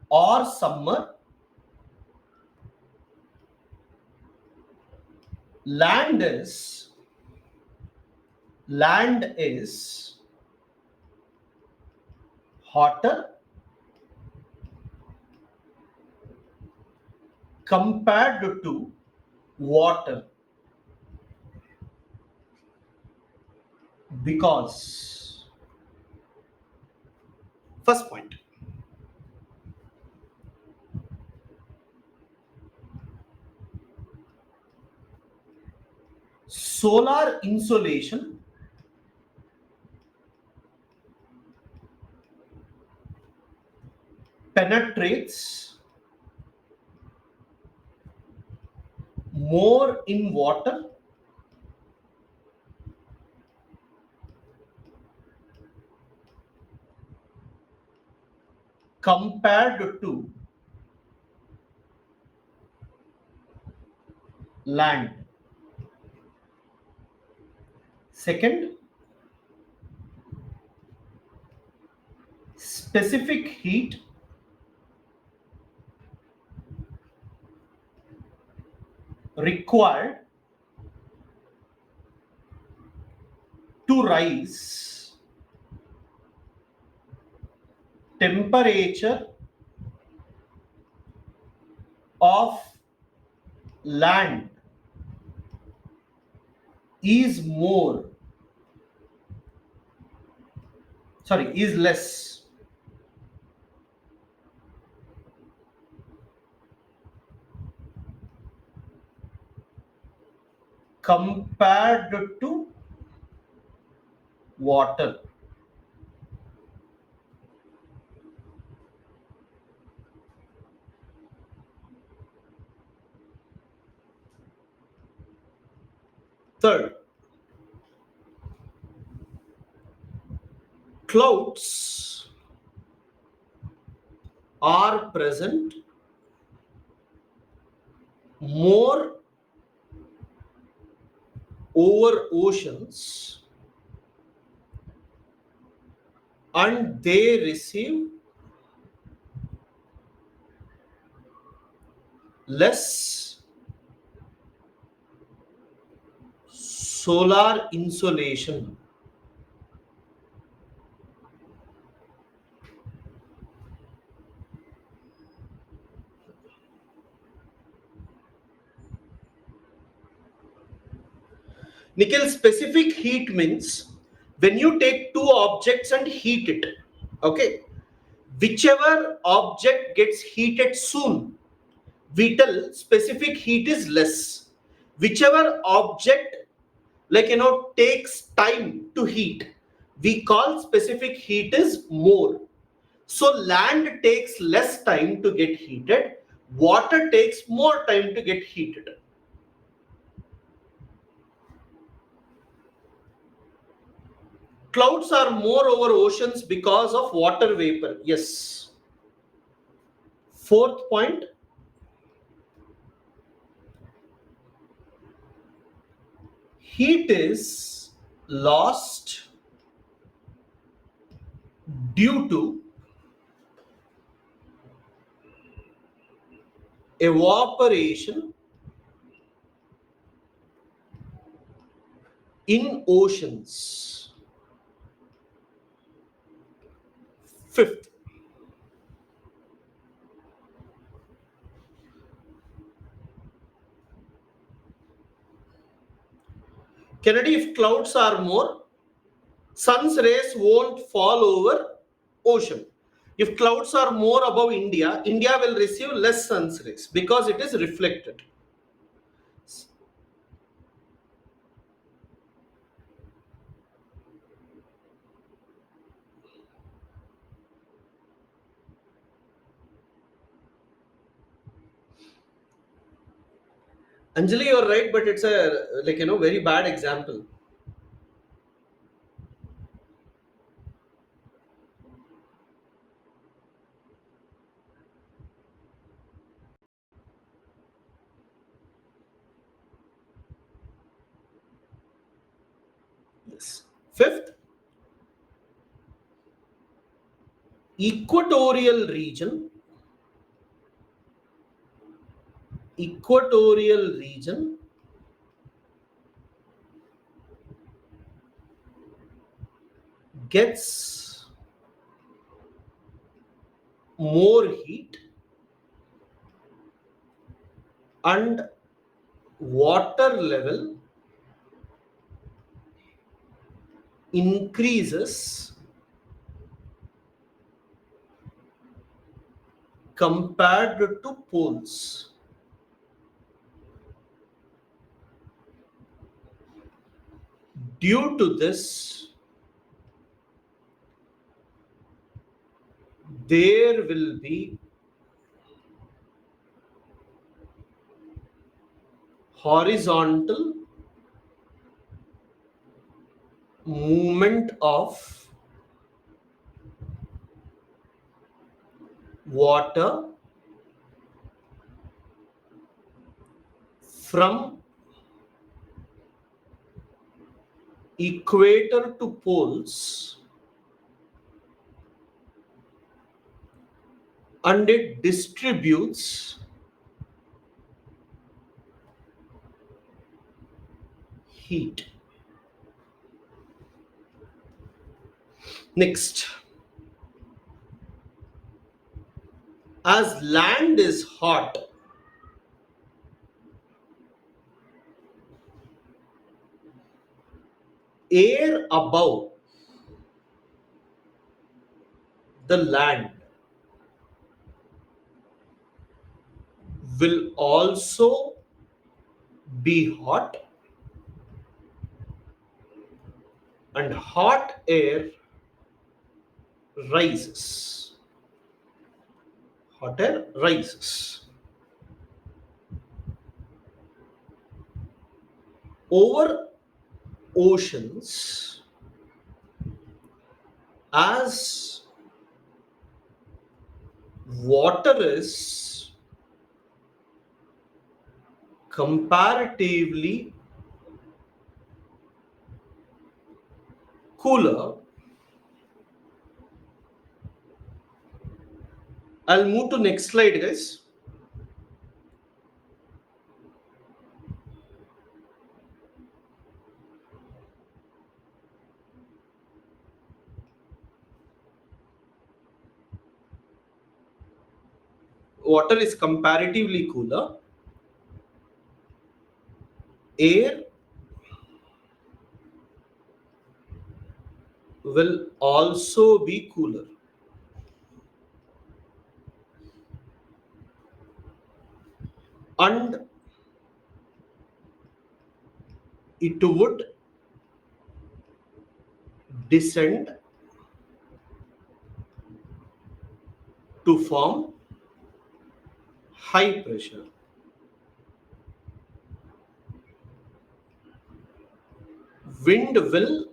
Speaker 1: or summer, land is hotter compared to water because first point, solar insolation penetrates more in water compared to land. Second, specific heat required to rise temperature of land is more, is less compared to water. Third, clouds are present more over oceans and they receive less solar insolation. Nikhil, specific heat means when you take two objects and heat it, okay, whichever object gets heated soon, we tell specific heat is less. Whichever object, takes time to heat, we call specific heat is more. So land takes less time to get heated, water takes more time to get heated. Clouds are more over oceans because of water vapor. Yes. Fourth point, heat is lost due to evaporation in oceans. Fifth, Kennedy, if clouds are more, sun's rays won't fall over ocean. If clouds are more above India, India will receive less sun's rays because it is reflected. Anjali, you're right, but it's a very bad example. Yes. Fifth, equatorial region. Equatorial region gets more heat and water level increases compared to poles. Due to this, there will be horizontal movement of water from equator to poles, and it distributes heat. Next, as land is hot, air above the land will also be hot, and hot air rises. Hot air rises. Over oceans, as water is comparatively cooler. I'll move to next slide, guys. Water is comparatively cooler. Air will also be cooler. And it would descend to form high pressure. Wind will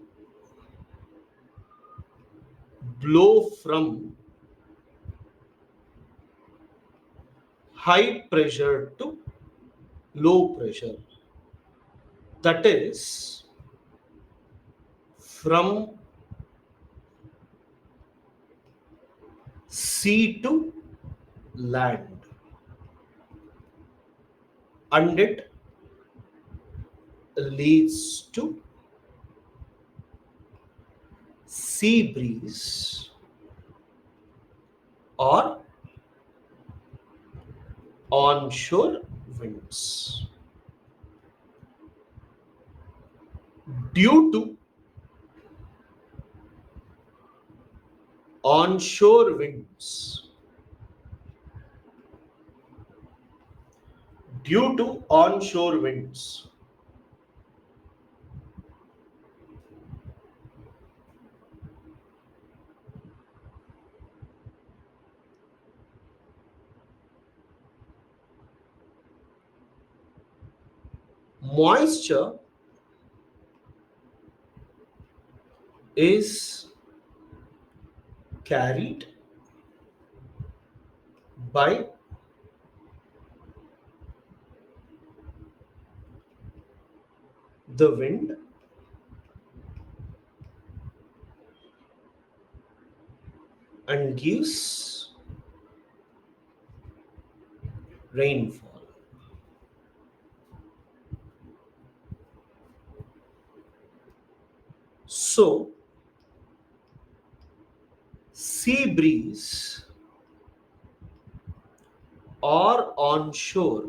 Speaker 1: blow from high pressure to low pressure. That is from sea to land. And it leads to sea breeze or onshore winds. Due to onshore winds, due to onshore winds, moisture is carried by the wind and gives rainfall. So, sea breeze or onshore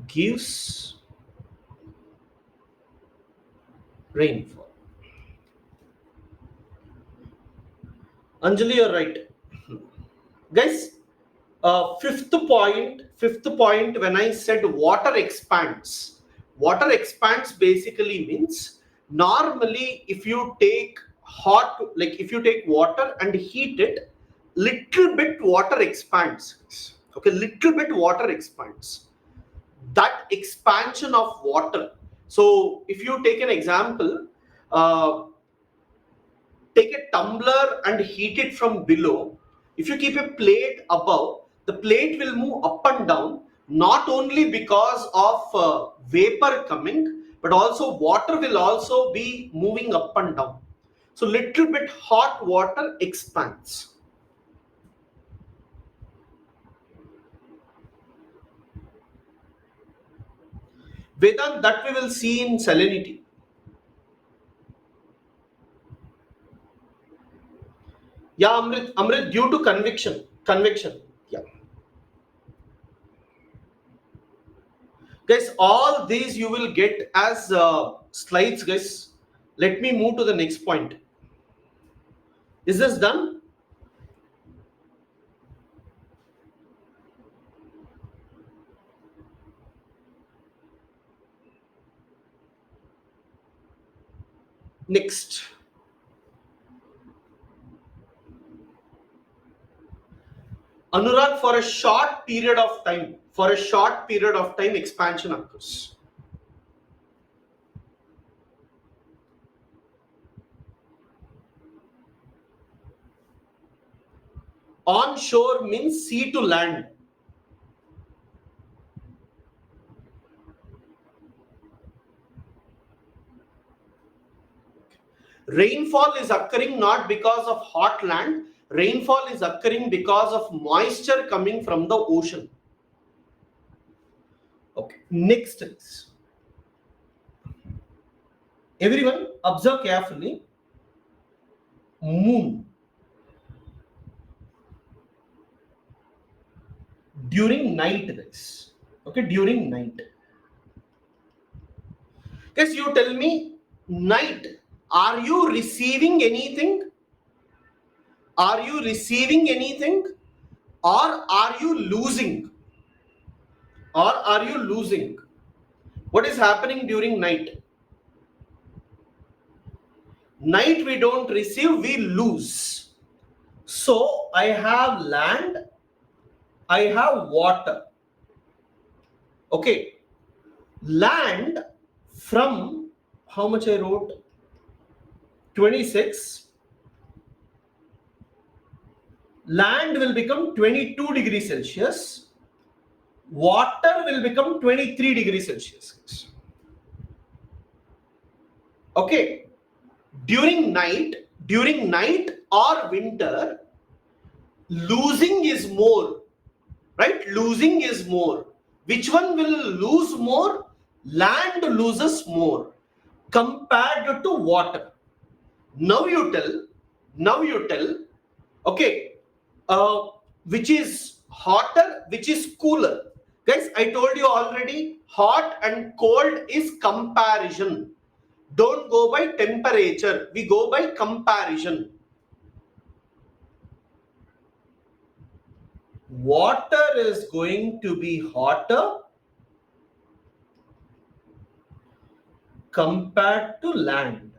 Speaker 1: gives rainfall. Anjali, you're right. Guys, fifth point, when I said water expands basically means normally if you take water and heat it, little bit water expands. Okay, little bit water expands. That expansion of water. So if you take an example, uh, take a tumbler and heat it from below. If you keep a plate above, the plate will move up and down, not only because of vapor coming, but also water will also be moving up and down. So little bit hot water expands. Vedant, that we will see in salinity. Yeah, Amrit, due to convection. Yeah. Guys, all these you will get as slides, guys. Let me move to the next point. Is this done? Next. Anurag, for a short period of time, expansion occurs. Onshore means sea to land. Rainfall is occurring not because of hot land. Rainfall is occurring because of moisture coming from the ocean. Okay. Next is, everyone observe carefully. Moon during night, guys. Okay, during night. Guys, you tell me, night, are you receiving anything? Are you receiving anything? Or are you losing? Or are you losing? What is happening during night? Night we don't receive, we lose. So I have land, I have water. Okay. Land from, how much I wrote? 26. Land will become 22 degrees Celsius. Water will become 23 degrees Celsius. Okay. During night or winter, losing is more, right? Losing is more. Which one will lose more? Land loses more compared to water. Now you tell, okay, which is hotter, which is cooler. Guys, I told you already, hot and cold is comparison. Don't go by temperature, we go by comparison. Water is going to be hotter compared to land.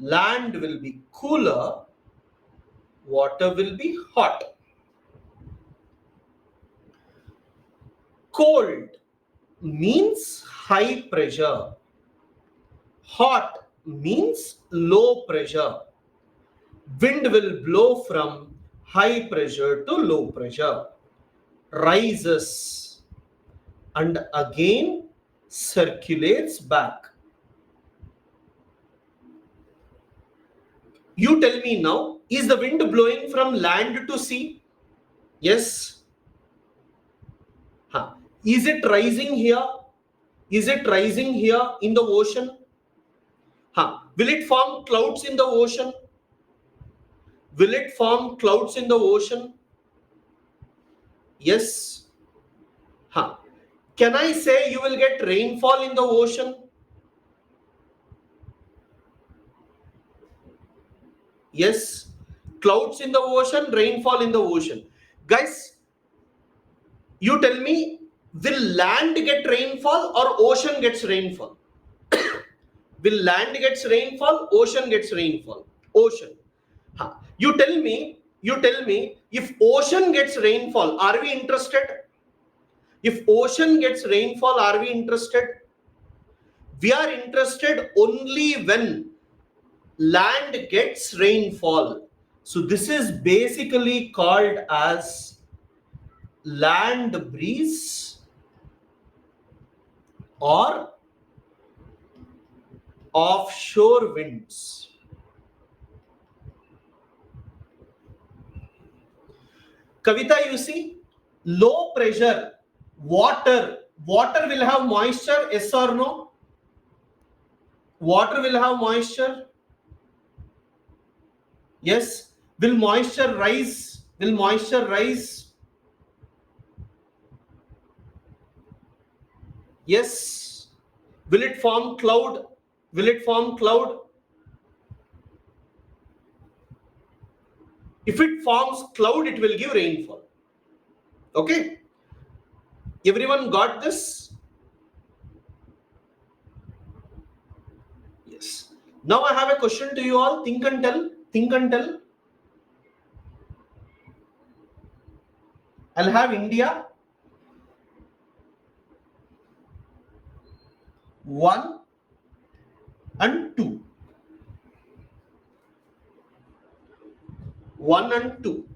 Speaker 1: Land will be cooler, water will be hot. Cold means high pressure. Hot means low pressure. Wind will blow from high pressure to low pressure, rises and again circulates back. You tell me now, is the wind blowing from land to sea? Yes. Huh. Is it rising here? Is it rising here in the ocean? Huh. Will it form clouds in the ocean? Will it form clouds in the ocean? Yes. Huh. Can I say you will get rainfall in the ocean? Yes. Clouds in the ocean, rainfall in the ocean. Guys, you tell me, will land get rainfall or ocean gets rainfall? Will land gets rainfall, ocean gets rainfall? Ocean. Huh. You tell me, if ocean gets rainfall, are we interested? If ocean gets rainfall, are we interested? We are interested only when land gets rainfall. So this is basically called as land breeze or offshore winds. Kavita, you see, low pressure, water will have moisture, yes or no? Water will have moisture. Yes. Will moisture rise? Will moisture rise? Yes. Will it form cloud? Will it form cloud? If it forms cloud, it will give rainfall. Okay. Everyone got this? Yes. Now I have a question to you all. Think and tell. Think and tell. I'll have India. 1 and 2. 1 and 2.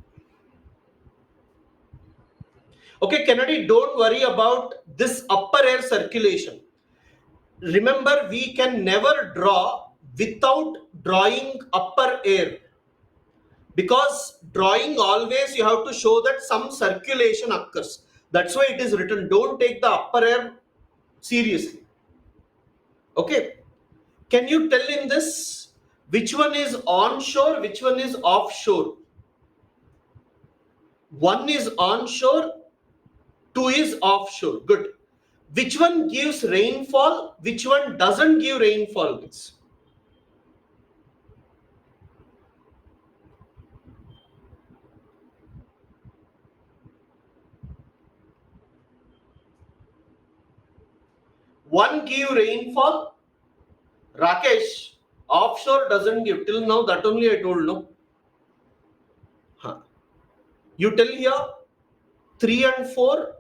Speaker 1: Okay, Kennedy, don't worry about this upper air circulation. Remember, we can never draw without drawing upper air. Because drawing always you have to show that some circulation occurs. That's why it is written. Don't take the upper air seriously. Okay. Can you tell in this which one is onshore, which one is offshore? One is onshore, two is offshore. Good. Which one gives rainfall? Which one doesn't give rainfall? One give rainfall. Rakesh, offshore doesn't give. Till now, that only I told, no? Huh. You tell here 3 and 4,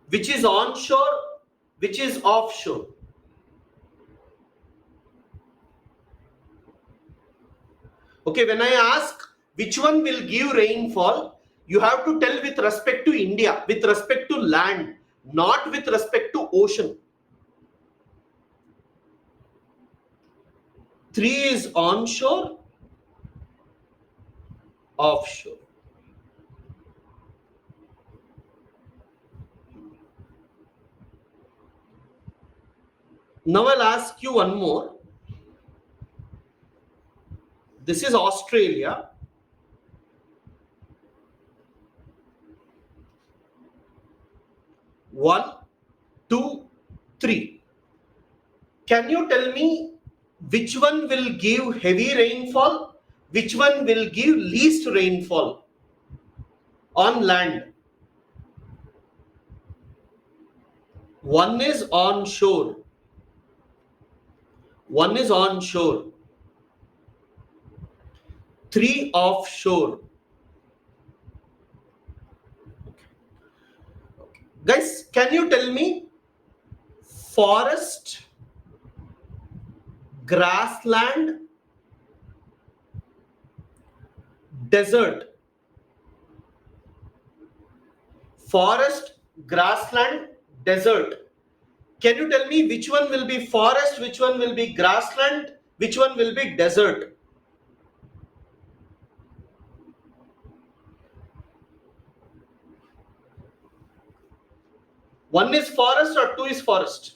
Speaker 1: which is onshore, which is offshore. Okay, when I ask which one will give rainfall, you have to tell with respect to India, with respect to land, not with respect to ocean. 3 is onshore, offshore. Now I'll ask you one more. This is Australia. One, two, three. Can you tell me which one will give heavy rainfall? Which one will give least rainfall on land? One is onshore. One is onshore. 3 offshore. Okay. Guys, can you tell me forest, grassland, desert? Forest, grassland, desert. Can you tell me which one will be forest, which one will be grassland, which one will be desert? One is forest or two is forest?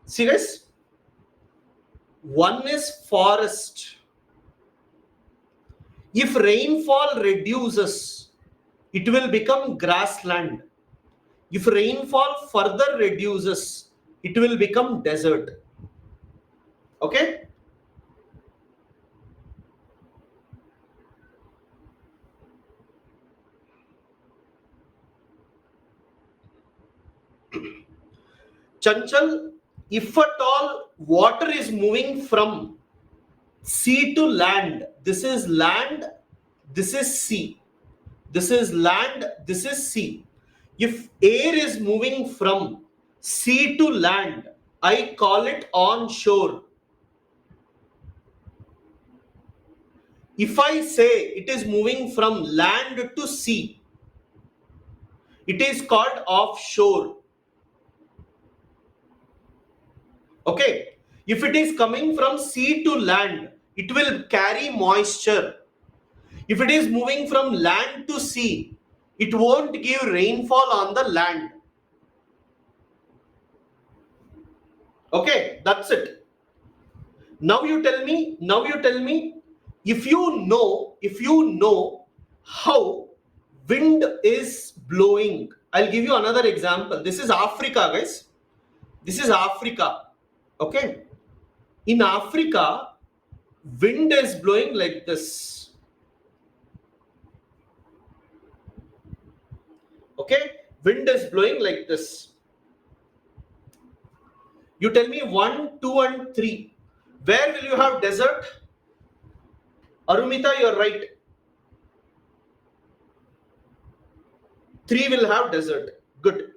Speaker 1: Serious? One is forest. If rainfall reduces, it will become grassland. If rainfall further reduces, it will become desert. Okay? Chanchal, if at all water is moving from sea to land, this is land, this is sea. This is land, this is sea. If air is moving from sea to land, I call it onshore. If I say it is moving from land to sea, it is called offshore. Okay. If it is coming from sea to land, it will carry moisture. If it is moving from land to sea, it won't give rainfall on the land. Okay, that's it. Now you tell me, if you know how wind is blowing. I'll give you another example. This is Africa, guys. This is Africa. Okay. In Africa, wind is blowing like this. Okay. Wind is blowing like this. You tell me 1, 2, and 3. Where will you have desert? Arumita, you're right. 3 will have desert. Good.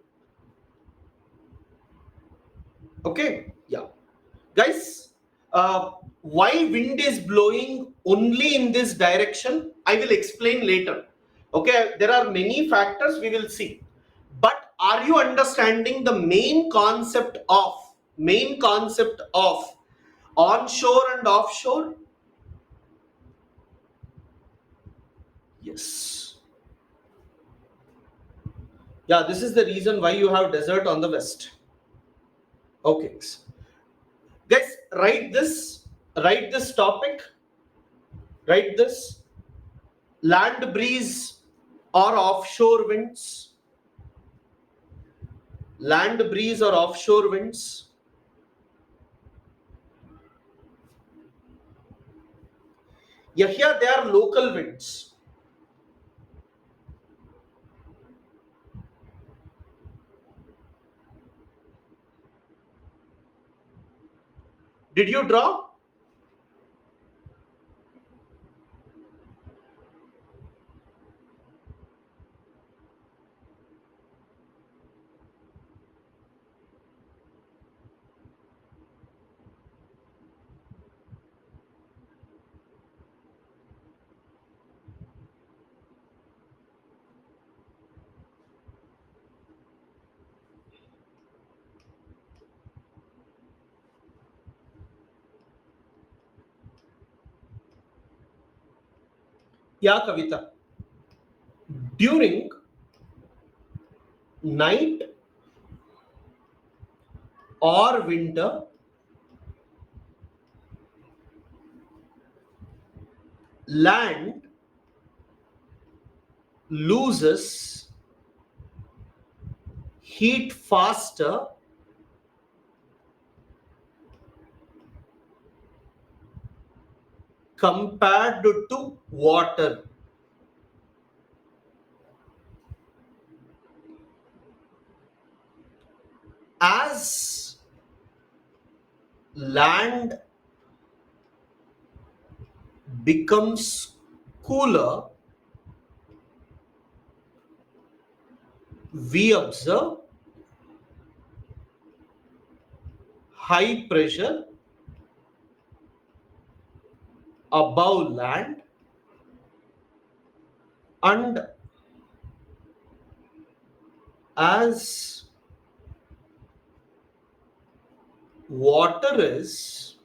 Speaker 1: Okay. Yeah. Guys, why wind is blowing only in this direction? I will explain later. Okay. There are many factors we will see. But are you understanding the main concept of onshore and offshore? Yes. Yeah, this is the reason why you have desert on the west. Okay. Guys, write this topic, write this land breeze or offshore winds. Land breeze or offshore winds. Yeah, here they are local winds. Did you draw? Yeah, Kavita. During night or winter, land loses heat faster compared to water. As land becomes cooler, we observe high pressure above land, and as water is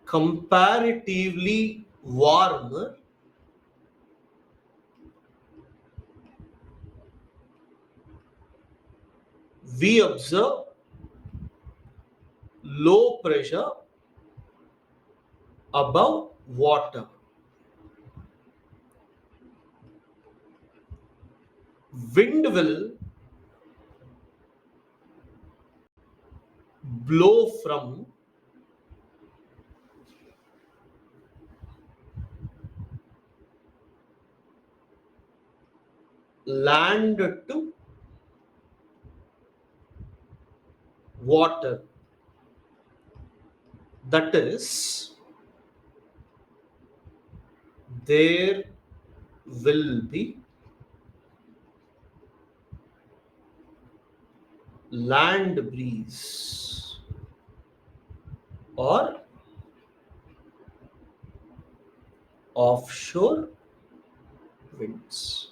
Speaker 1: comparatively warmer, we observe low pressure above water. Wind will blow from land to water. That is, there will be land breeze or offshore winds.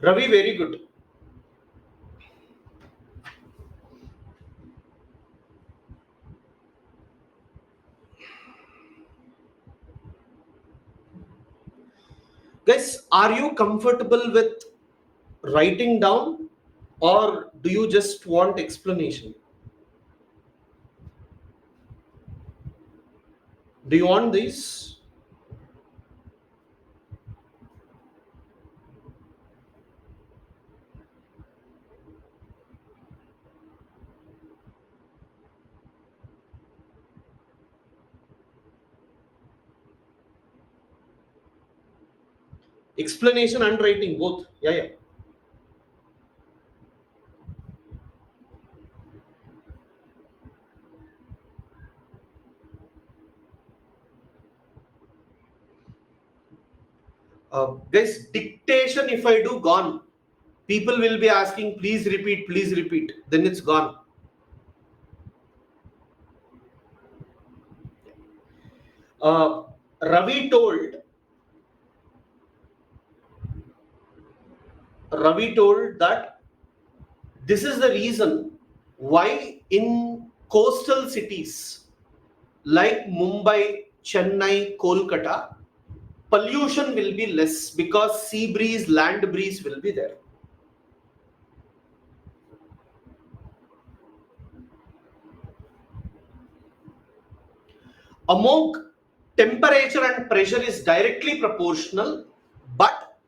Speaker 1: Ravi, very good. Guys, are you comfortable with writing down or do you just want explanation? Do you want this? Explanation and writing both. Yeah, yeah. Guys, dictation, if I do, gone. People will be asking, please repeat, please repeat. Then it's gone. Uh, Ravi told that this is the reason why in coastal cities like Mumbai, Chennai, Kolkata, pollution will be less because sea breeze, land breeze will be there. Among temperature and pressure is directly proportional, but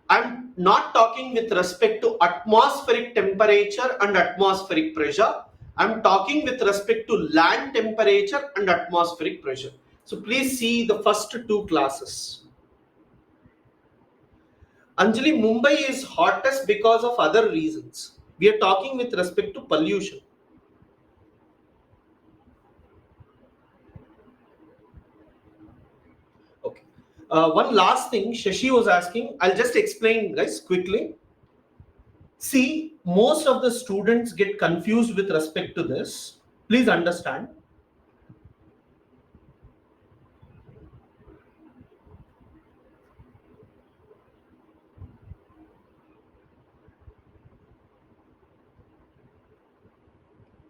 Speaker 1: I'm not talking with respect to atmospheric temperature and atmospheric pressure. I'm talking with respect to land temperature and atmospheric pressure. So please see the first two classes. Anjali, Mumbai is hottest because of other reasons. We are talking with respect to pollution. Okay. One last thing Shashi was asking, I'll just explain, guys, quickly. See, most of the students get confused with respect to this. Please understand.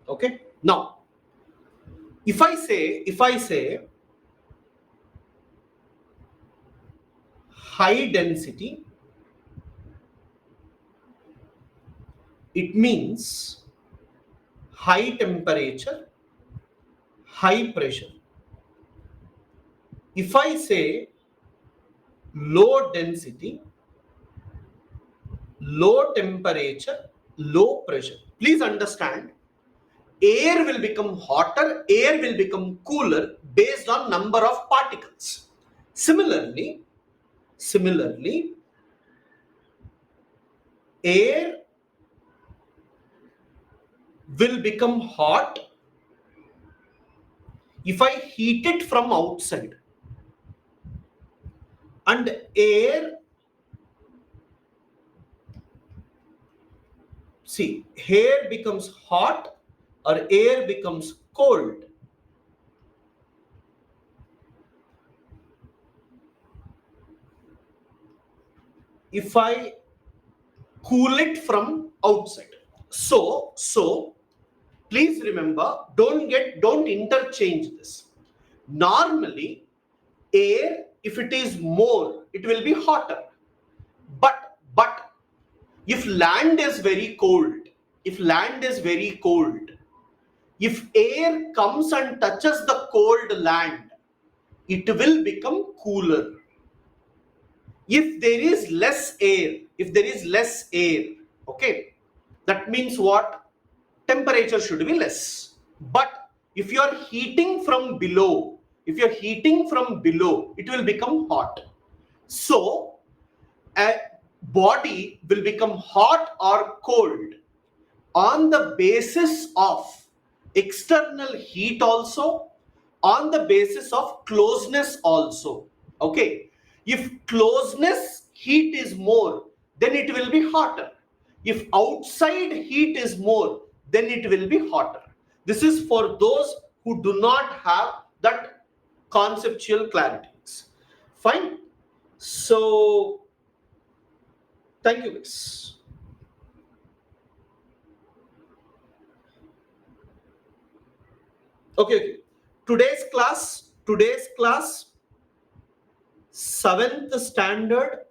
Speaker 1: Okay. Now, if I say high density, it means high temperature, high pressure. If I say low density, low temperature, low pressure, please understand, air will become hotter, air will become cooler based on number of particles. Similarly, air will become hot if I heat it from outside, and air, see, air becomes hot or air becomes cold if I cool it from outside. So please remember, don't interchange this. Normally, air, if it is more, it will be hotter. But if land is very cold, if air comes and touches the cold land, it will become cooler. If there is less air, okay, that means what? Temperature should be less. But if you are heating from below, it will become hot. So a body will become hot or cold on the basis of external heat also, on the basis of closeness also. Okay, if closeness heat is more, then it will be hotter. If outside heat is more, then it will be hotter. This is for those who do not have that conceptual clarities. Fine. So thank you guys. Okay. Today's class 7th standard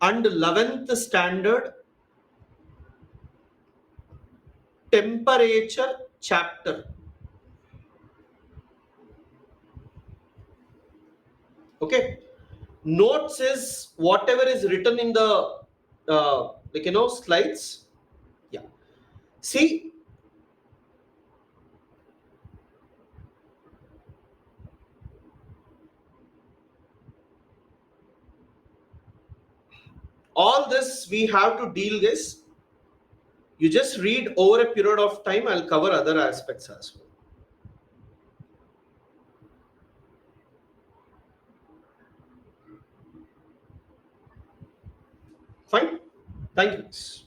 Speaker 1: and 11th standard temperature chapter. Okay, notes is whatever is written in the slides. Yeah, see, all this we have to deal this. You just read over a period of time. I'll cover other aspects as well. Fine. Thank you.